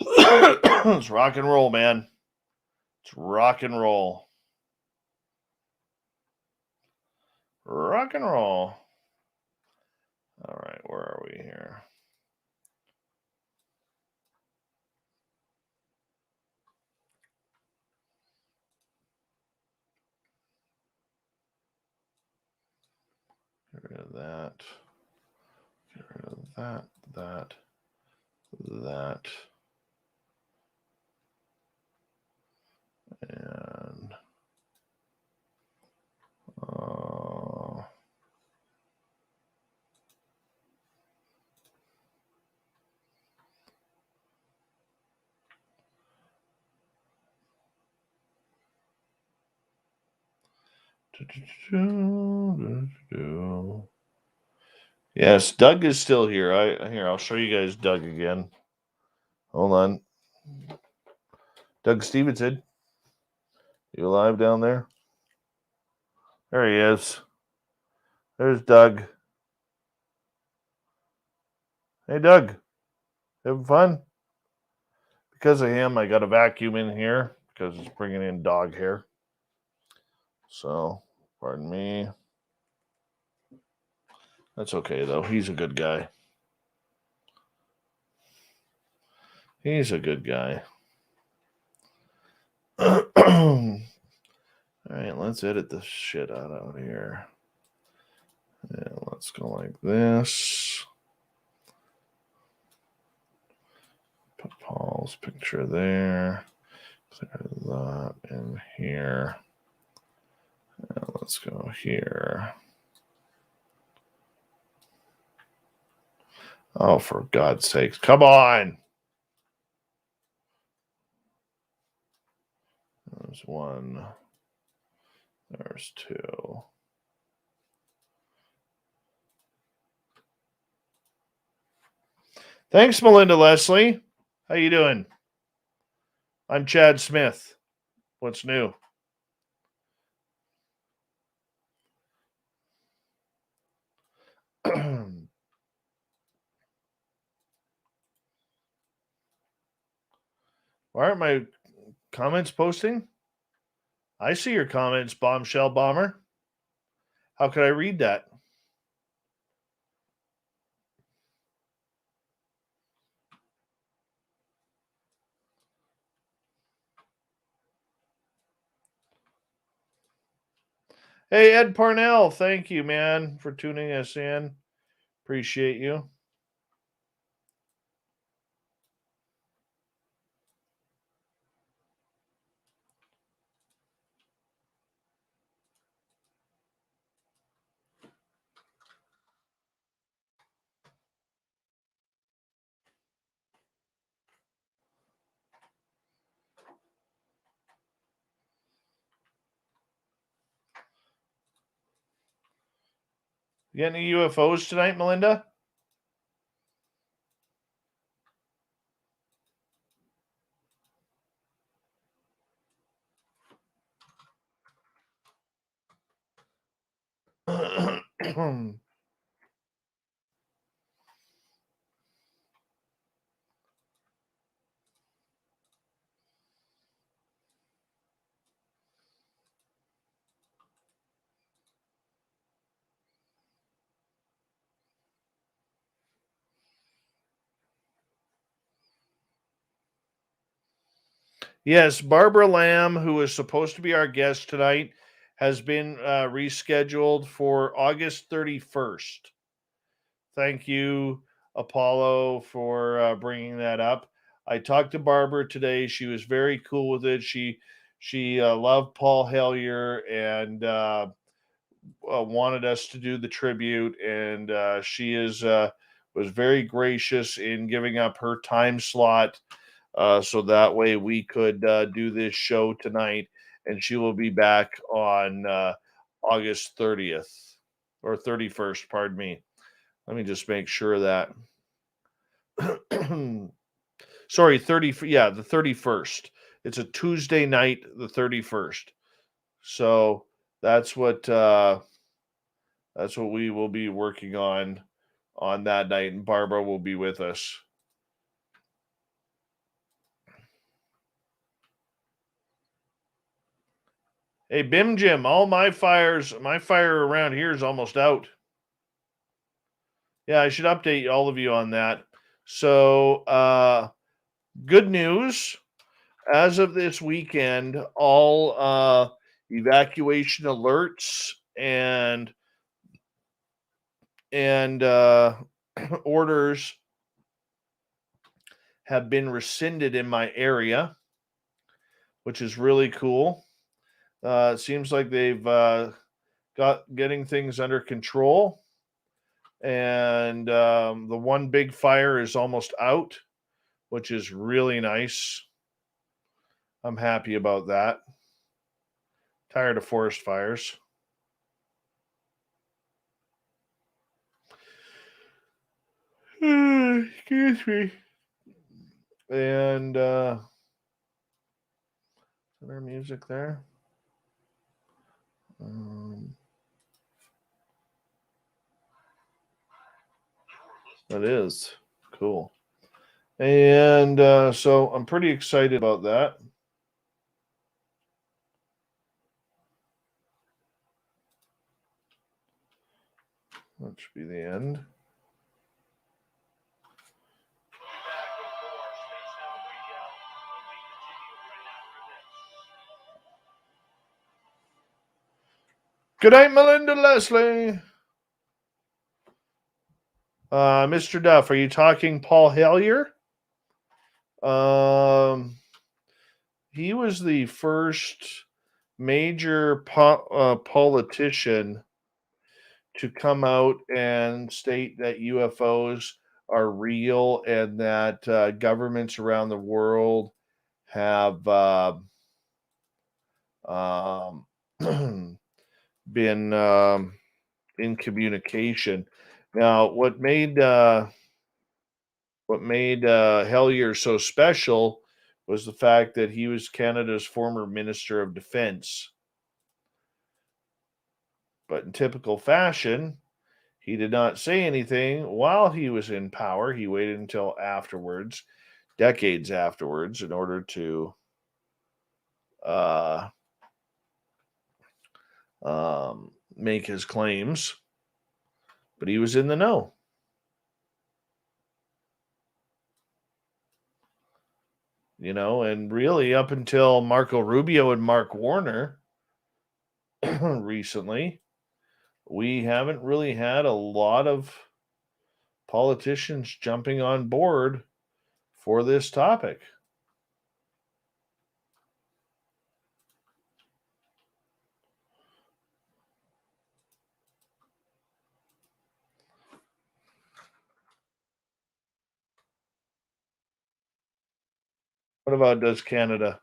It's rock and roll, man. It's rock and roll. Rock and roll. All right, where are we here? Get rid of that. Get rid of that. And yes, Doug is still here. I'll show you guys Doug again. Hold on. Doug Stevenson. You alive down there? There he is. There's Doug. Hey, Doug. Having fun? Because of him, I got a vacuum in here because it's bringing in dog hair. So, pardon me. That's okay, though. He's a good guy. He's a good guy. All right, let's edit this shit out here. And let's go like this. Put Paul's picture there. Clear that in here. And let's go here. Oh, for God's sakes. Come on. There's one. There's two. Thanks, Melinda Leslie. How you doing? I'm Chad Smith. What's new? Why aren't my comments posting? I see your comments, Bombshell Bomber. How could I read that? Hey, Ed Parnell, thank you, man, for tuning us in. Appreciate you. You got any UFOs tonight, Melinda? Yes, Barbara Lamb, who was supposed to be our guest tonight, has been rescheduled for August 31st. Thank you, Apollo, for bringing that up. I talked to Barbara today. She was very cool with it. She loved Paul Hellyer and wanted us to do the tribute, and she was very gracious in giving up her time slot. So that way we could do this show tonight, and she will be back on August 30th or 31st, pardon me. Let me just make sure of that. Sorry, the 31st. It's a Tuesday night, the 31st. So that's what we will be working on that night, and Barbara will be with us. Hey, Bim Jim, all my fire around here is almost out. Yeah, I should update all of you on that. So, good news. As of this weekend, all evacuation alerts and orders have been rescinded in my area, which is really cool. It seems like they've getting things under control, and the one big fire is almost out, which is really nice. I'm happy about that. Tired of forest fires. Excuse me. And is there music there? That is cool. And so I'm pretty excited about that. That should be the end. Good night, Melinda Leslie. Mr. Duff, are you talking Paul Hellyer? He was the first major politician to come out and state that UFOs are real and that governments around the world have been in communication. Now, what made Hellyer so special was the fact that he was Canada's former Minister of Defense. But in typical fashion, he did not say anything while he was in power. He waited until afterwards, decades afterwards, in order to make his claims, but he was in the know. You know, and really up until Marco Rubio and Mark Warner recently, we haven't really had a lot of politicians jumping on board for this topic. What about does Canada?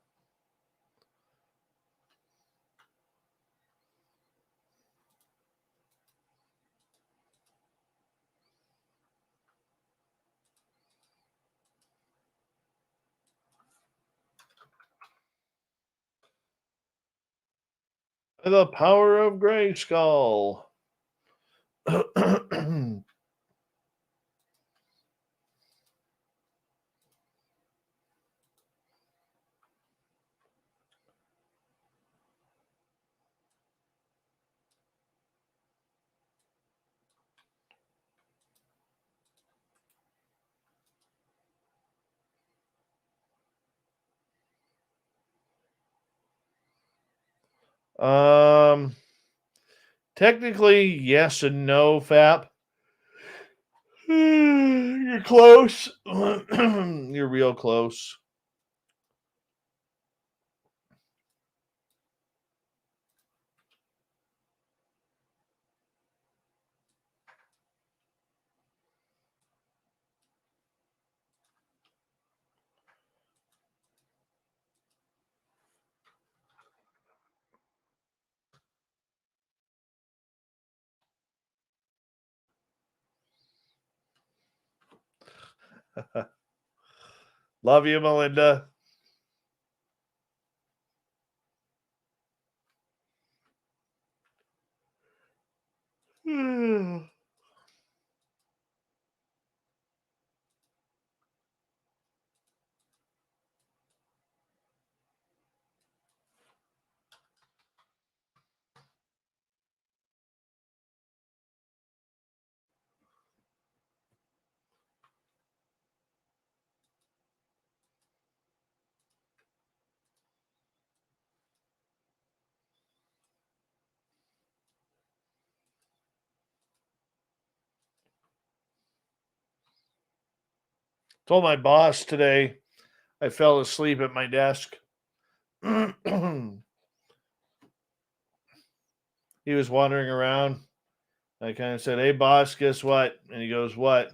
The power of Grayskull. Technically, yes and no, Fap. You're close. You're real close. Love you, Melinda. Told my boss today I fell asleep at my desk. He was wandering around. I kind of said, "Hey, boss, guess what?" And he goes, "What?"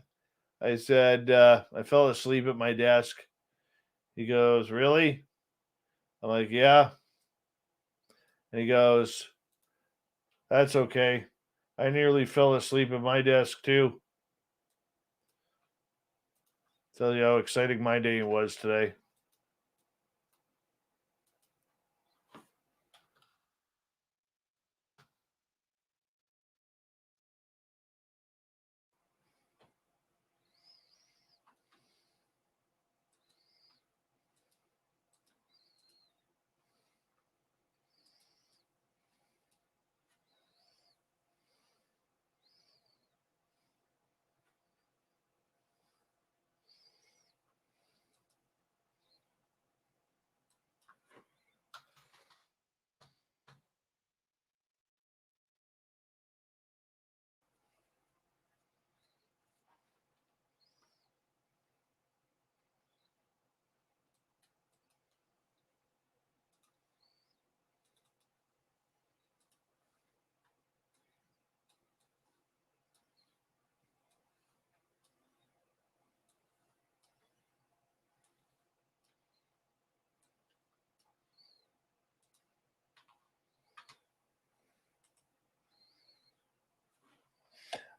I said, "I fell asleep at my desk." He goes, "Really?" I'm like, "Yeah." And he goes, "That's okay. I nearly fell asleep at my desk too." Tell you how exciting my day was today.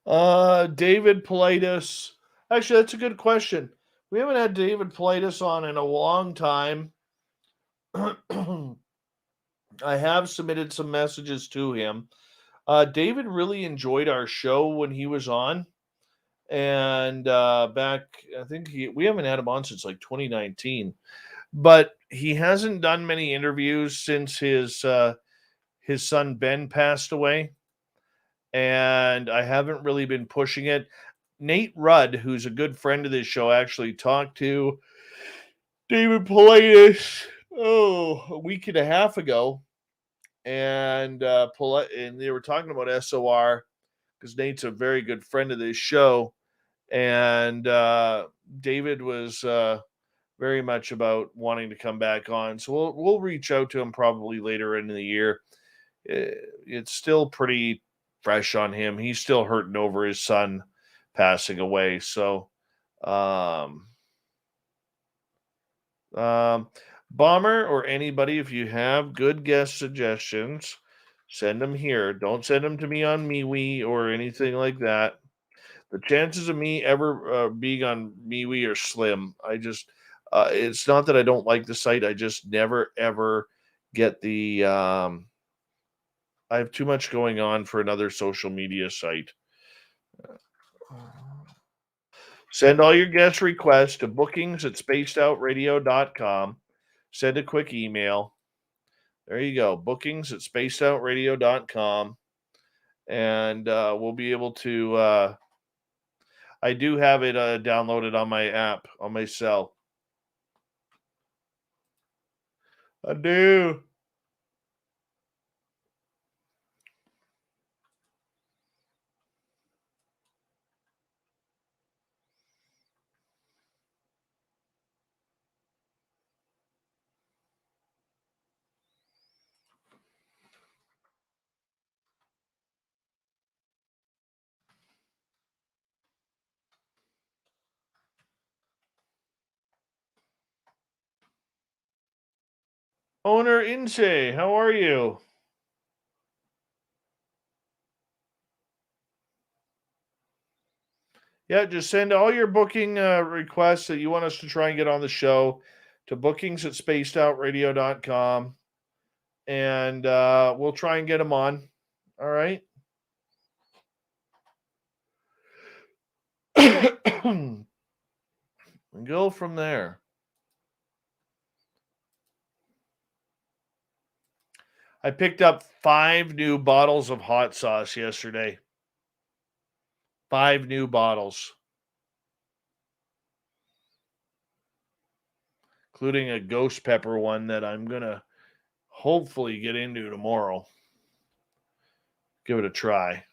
David Politis. Actually, that's a good question. We haven't had David Politis on in a long time. I have submitted some messages to him. David really enjoyed our show when he was on. And back, I think we haven't had him on since like 2019. But he hasn't done many interviews since his son Ben passed away, and I haven't really been pushing it. Nate Rudd, who's a good friend of this show, actually talked to David Paulides a week and a half ago, and they were talking about SOR because Nate's a very good friend of this show, and David was very much about wanting to come back on. So we'll reach out to him probably later in the year. It's still pretty fresh on him. He's still hurting over his son passing away. So, Bomber or anybody, if you have good guest suggestions, send them here. Don't send them to me on MeWe or anything like that. The chances of me ever being on MeWe are slim. It's not that I don't like the site. I just never, ever get the, I have too much going on for another social media site. Send all your guest requests to bookings@spacedoutradio.com. Send a quick email. There you go. bookings@spacedoutradio.com. And we'll be able to, I do have it downloaded on my app, on my cell. I do. Owner Inche, how are you? Yeah, just send all your booking requests that you want us to try and get on the show to bookings@spacedoutradio.com, and we'll try and get them on. All right. And go from there. I picked up 5 new bottles of hot sauce yesterday. 5 new bottles, including a ghost pepper one that I'm going to hopefully get into tomorrow. Give it a try.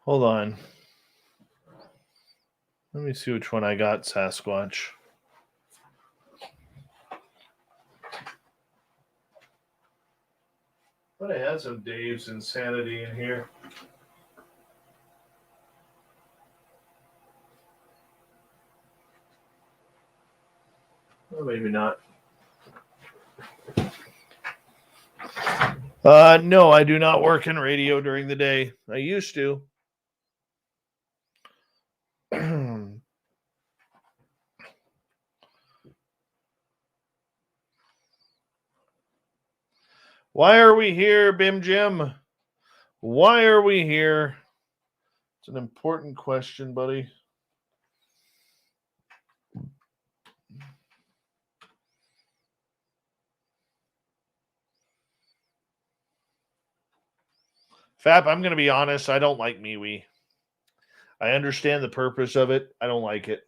Hold on. Let me see which one I got, Sasquatch. But I had some Dave's Insanity in here. Well, maybe not. No, I do not work in radio during the day. I used to. Why are we here, Bim Jim? Why are we here? It's an important question, buddy. Fap, I'm going to be honest. I don't like MeWe. I understand the purpose of it. I don't like it.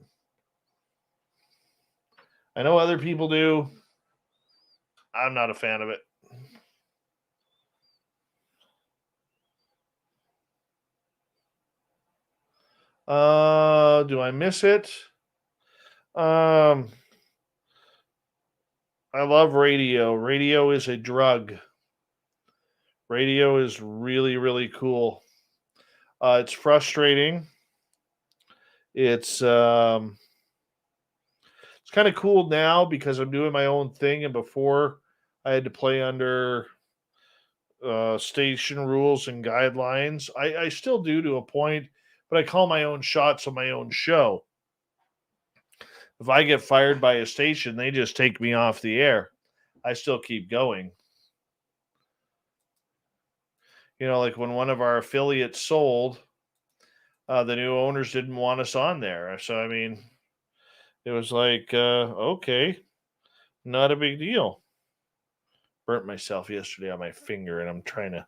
I know other people do. I'm not a fan of it. Do I miss it? I love radio. Radio is a drug. Radio is really, really cool. It's frustrating. It's kind of cool now because I'm doing my own thing, and before I had to play under station rules and guidelines. I still do to a point, but I call my own shots on my own show. If I get fired by a station, they just take me off the air. I still keep going. Like when one of our affiliates sold, the new owners didn't want us on there. So, I mean, it was like, okay, not a big deal. Burnt myself yesterday on my finger, and I'm trying to.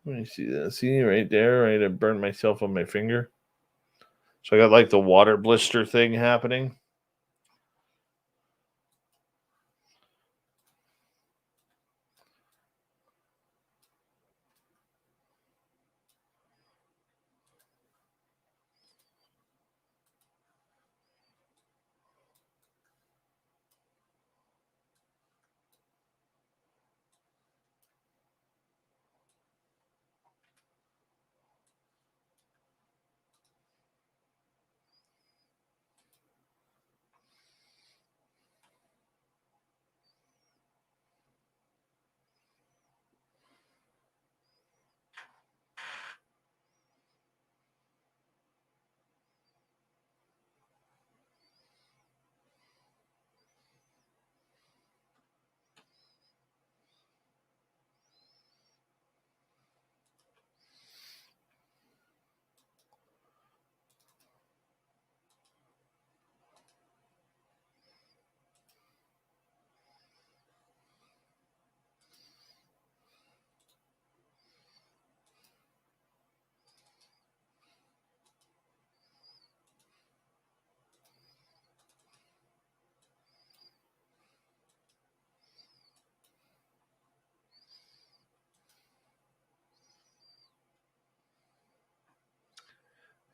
Let me see that. See right there, right? I burned myself on my finger. So I got like the water blister thing happening.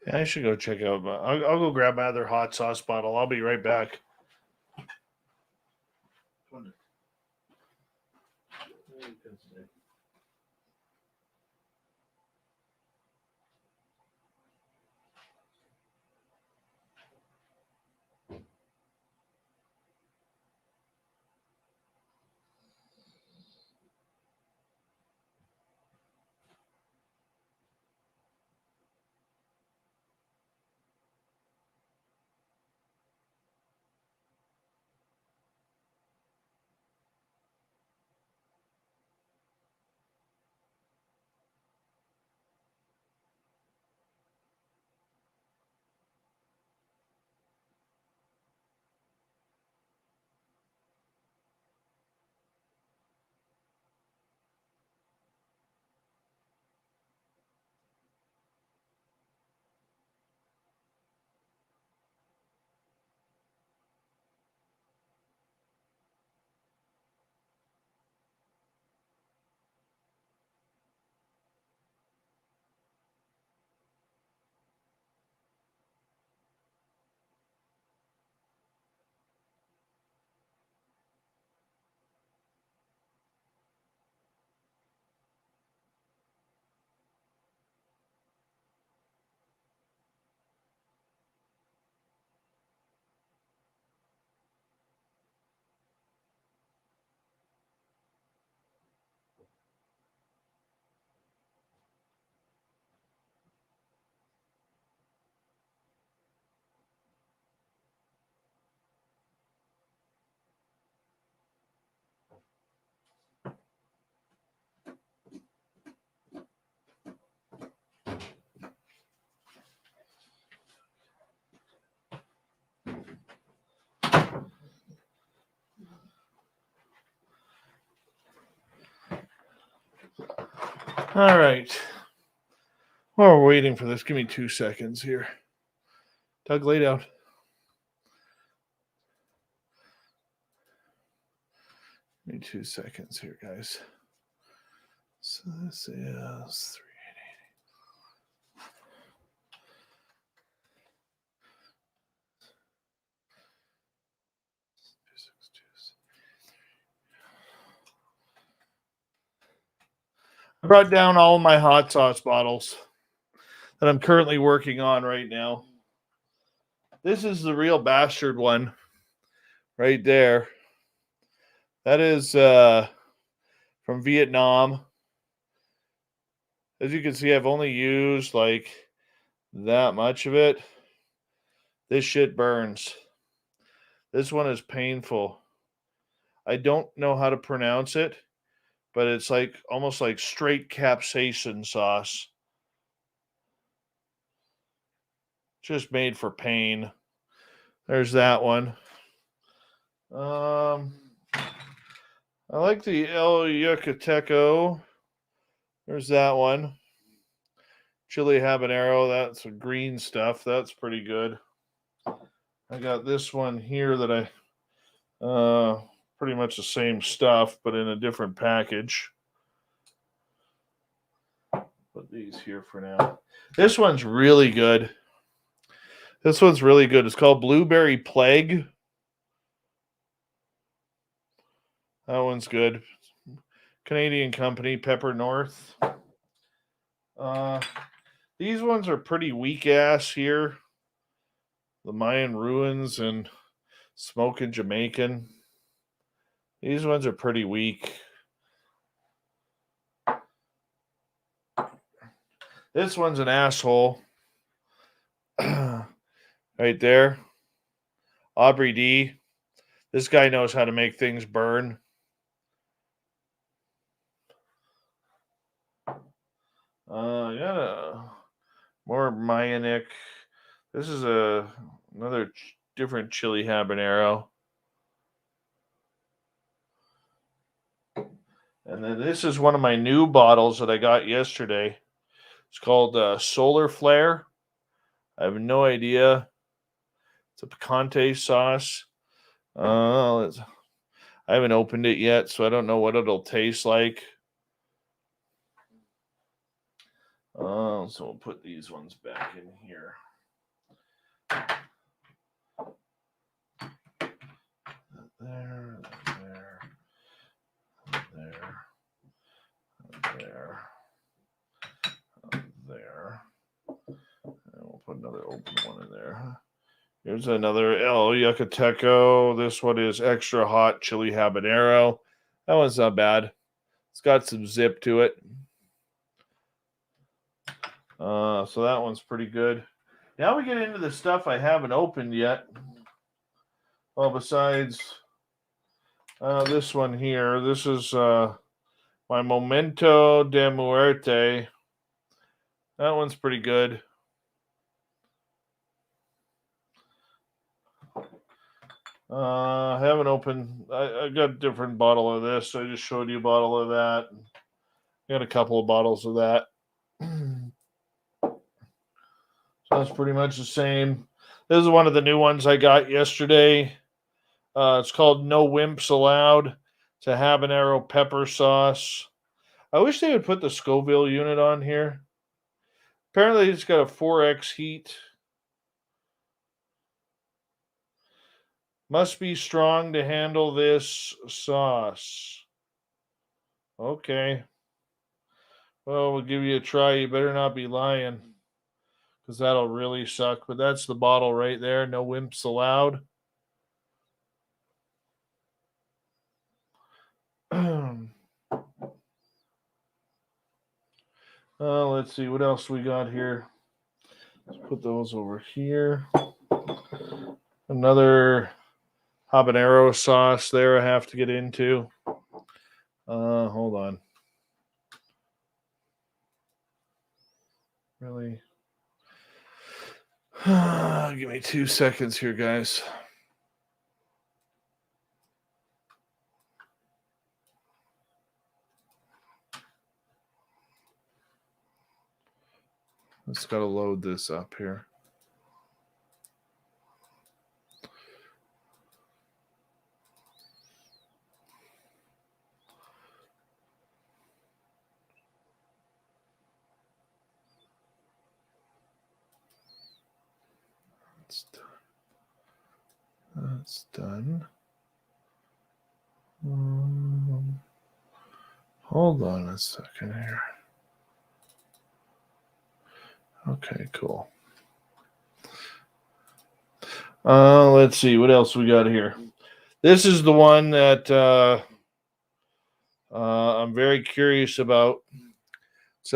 Yeah, I should go check out. I'll go grab my other hot sauce bottle. I'll be right back. All right. While we're waiting for this, give me 2 seconds here. Doug, lay down. Give me 2 seconds here, guys. So this is 3. I brought down all of my hot sauce bottles that I'm currently working on right now. This is the real bastard one right there. That is from Vietnam. As you can see, I've only used like that much of it. This shit burns. This one is painful. I don't know how to pronounce it, but it's like almost like straight capsaicin sauce. Just made for pain. There's that one. I like the El Yucateco. There's that one. Chili habanero. That's a green stuff. That's pretty good. I got this one here that I pretty much the same stuff, but in a different package. Put these here for now. This one's really good. This one's really good. It's called Blueberry Plague. That one's good. Canadian company, Pepper North. These ones are pretty weak ass here. The Mayan ruins and Smoking Jamaican. These ones are pretty weak. This one's an asshole. Right there. Aubrey D. This guy knows how to make things burn. Yeah, more Mayanic. This is another different chili habanero. And then this is one of my new bottles that I got yesterday. It's called Solar Flare. I have no idea. It's a picante sauce. I haven't opened it yet, so I don't know what it'll taste like. So we'll put these ones back in here. There. And we'll put another open one in there. Here's another El Yucateco. This one is extra hot chili habanero. That one's not bad. It's got some zip to it. So that one's pretty good. Now we get into the stuff I haven't opened yet. Well, besides this one here. This is my Momento de Muerte. That one's pretty good. I haven't opened. I got a different bottle of this. I just showed you a bottle of that. I got a couple of bottles of that. So that's pretty much the same. This is one of the new ones I got yesterday. It's called No Wimps Allowed. It's a habanero pepper sauce. I wish they would put the Scoville unit on here. Apparently it's got a 4x heat. Must be strong to handle this sauce. Okay. Well, we'll give you a try. You better not be lying, because that'll really suck. But that's the bottle right there. No wimps allowed. Let's see what else we got here. Let's put those over here. Another habanero sauce there I have to get into. Hold on. Really? Give me 2 seconds here, guys. Let's gotta load this up here. That's done. Hold on a second here. Okay, cool. Let's see what else we got here. This is the one that I'm very curious about. It's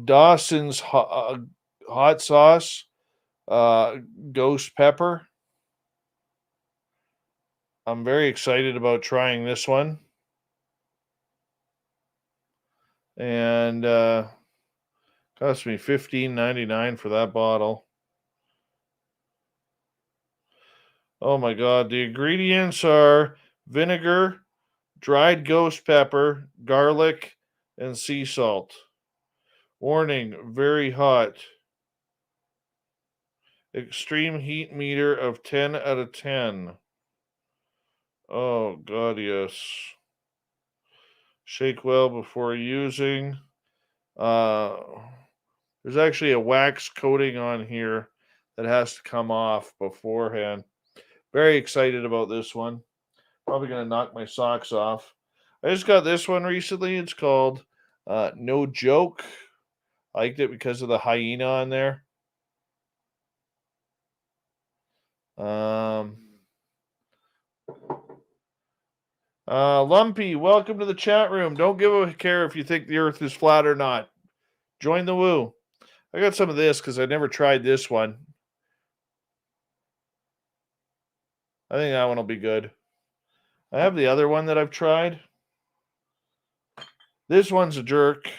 Dawson's hot sauce, ghost pepper. I'm very excited about trying this one. And cost me $15.99 for that bottle. Oh my God. The ingredients are vinegar, dried ghost pepper, garlic, and sea salt. Warning, very hot. Extreme heat meter of 10 out of 10. Oh God, yes. Shake well before using. There's actually a wax coating on here that has to come off beforehand. Very excited about this one. Probably going to knock my socks off. I just got this one recently. It's called No Joke. I liked it because of the hyena on there. Lumpy, welcome to the chat room. Don't give a care if you think the earth is flat or not. Join the woo. I got some of this because I never tried this one. I think that one will be good. I have the other one that I've tried. This one's a jerk.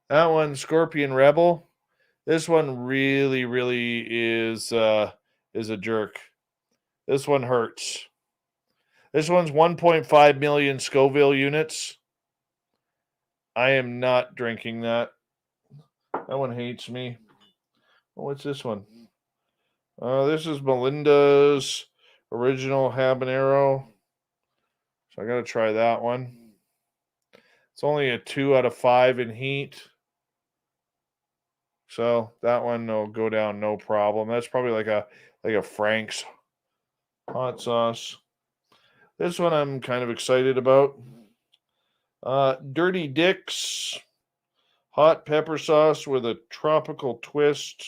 That one, Scorpion Rebel. This one really, really is a jerk. This one hurts. This one's 1.5 million Scoville units. I am not drinking that. That one hates me. Oh, what's this one? This is Melinda's original habanero. So I got to try that one. It's only a 2 out of 5 in heat. So that one will go down no problem. That's probably like a Frank's hot sauce. This one I'm kind of excited about. Dirty Dick's hot pepper sauce with a tropical twist.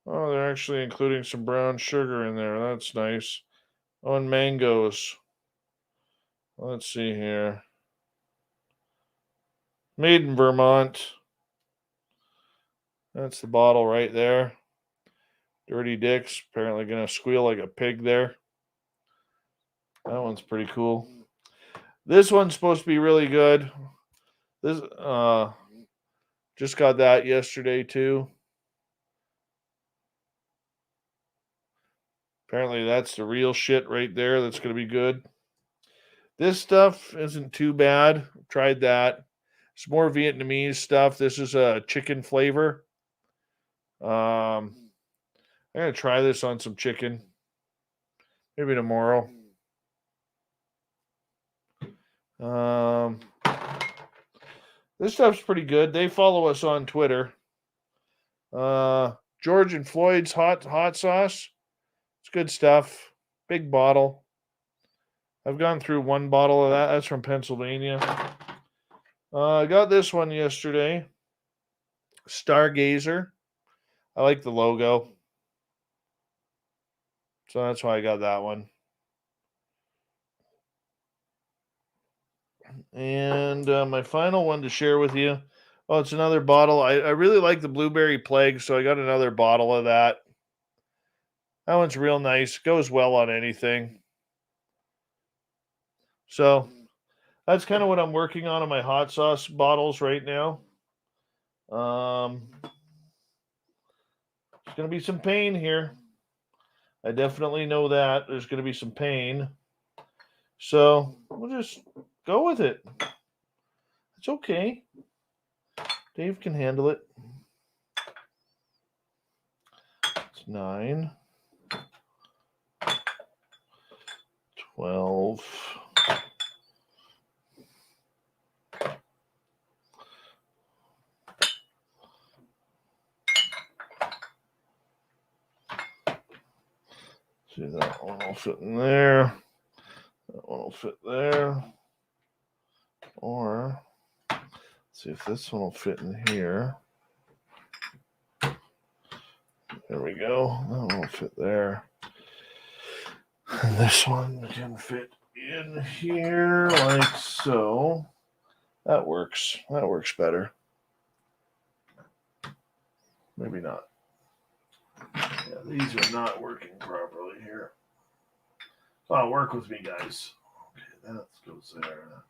Oh, they're actually including some brown sugar in there. That's nice. Oh, and mangoes. Let's see here. Made in Vermont. That's the bottle right there. Dirty Dick's. Apparently going to squeal like a pig there. That one's pretty cool. This one's supposed to be really good. This just got that yesterday too. Apparently that's the real shit right there. That's going to be good. This stuff isn't too bad. I've tried that. It's more Vietnamese stuff. This is a chicken flavor. I'm going to try this on some chicken. Maybe tomorrow. This stuff's pretty good. They follow us on Twitter. George and Floyd's hot sauce. It's good stuff. Big bottle. I've gone through one bottle of that. That's from Pennsylvania. I got this one yesterday. Stargazer. I like the logo. So that's why I got that one. And my final one to share with you. Oh, it's another bottle. I really like the Blueberry Plague, so I got another bottle of that. That one's real nice. Goes well on anything. So that's kind of what I'm working on in my hot sauce bottles right now. There's going to be some pain here. I definitely know that. There's going to be some pain. So we'll just go with it. It's okay. Dave can handle it. It's 9, 12. See, that one will fit in there. That one will fit there. Or, let's see if this one will fit in here. There we go. That one will fit there. And this one can fit in here like so. That works. That works better. Maybe not. Yeah, these are not working properly here. Oh, work with me, guys. Okay, that goes there.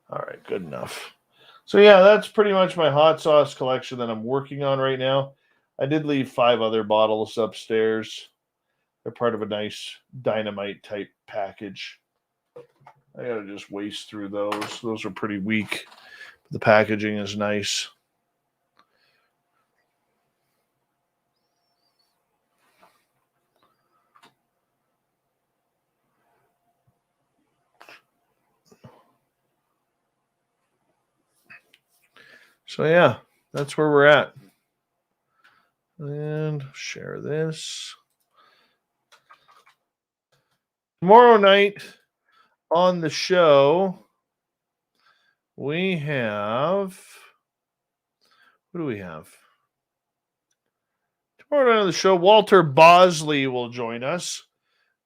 All right, good enough. So yeah, that's pretty much my hot sauce collection that I'm working on right now. I did leave 5 other bottles upstairs. They're part of a nice dynamite type package. I gotta just waste through those. Those are pretty weak. The packaging is nice. So yeah, that's where we're at. And share this. Tomorrow night on the show, we have, who do we have? Tomorrow night on the show, Walter Bosley will join us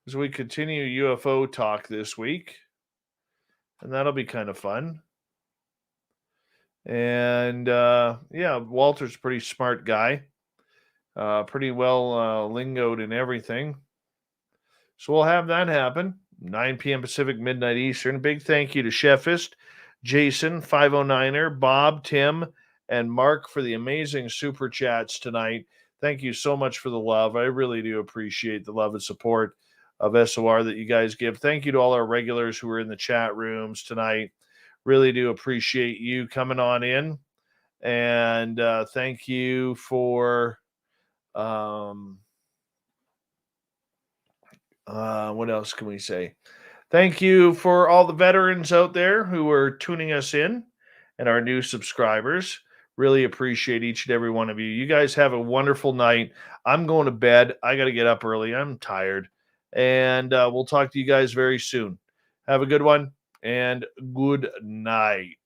as we continue UFO talk this week. And that'll be kind of fun. And yeah, Walter's a pretty smart guy. Pretty well lingoed and everything. So we'll have that happen. 9 p.m. Pacific, midnight Eastern. Big thank you to Chefist, Jason, 509er, Bob, Tim, and Mark for the amazing super chats tonight. Thank you so much for the love. I really do appreciate the love and support of SOR that you guys give. Thank you to all our regulars who are in the chat rooms tonight. Really do appreciate you coming on in. And thank you for what else can we say? Thank you for all the veterans out there who are tuning us in and our new subscribers. Really appreciate each and every one of you. You guys have a wonderful night. I'm going to bed. I got to get up early. I'm tired. And we'll talk to you guys very soon. Have a good one and good night.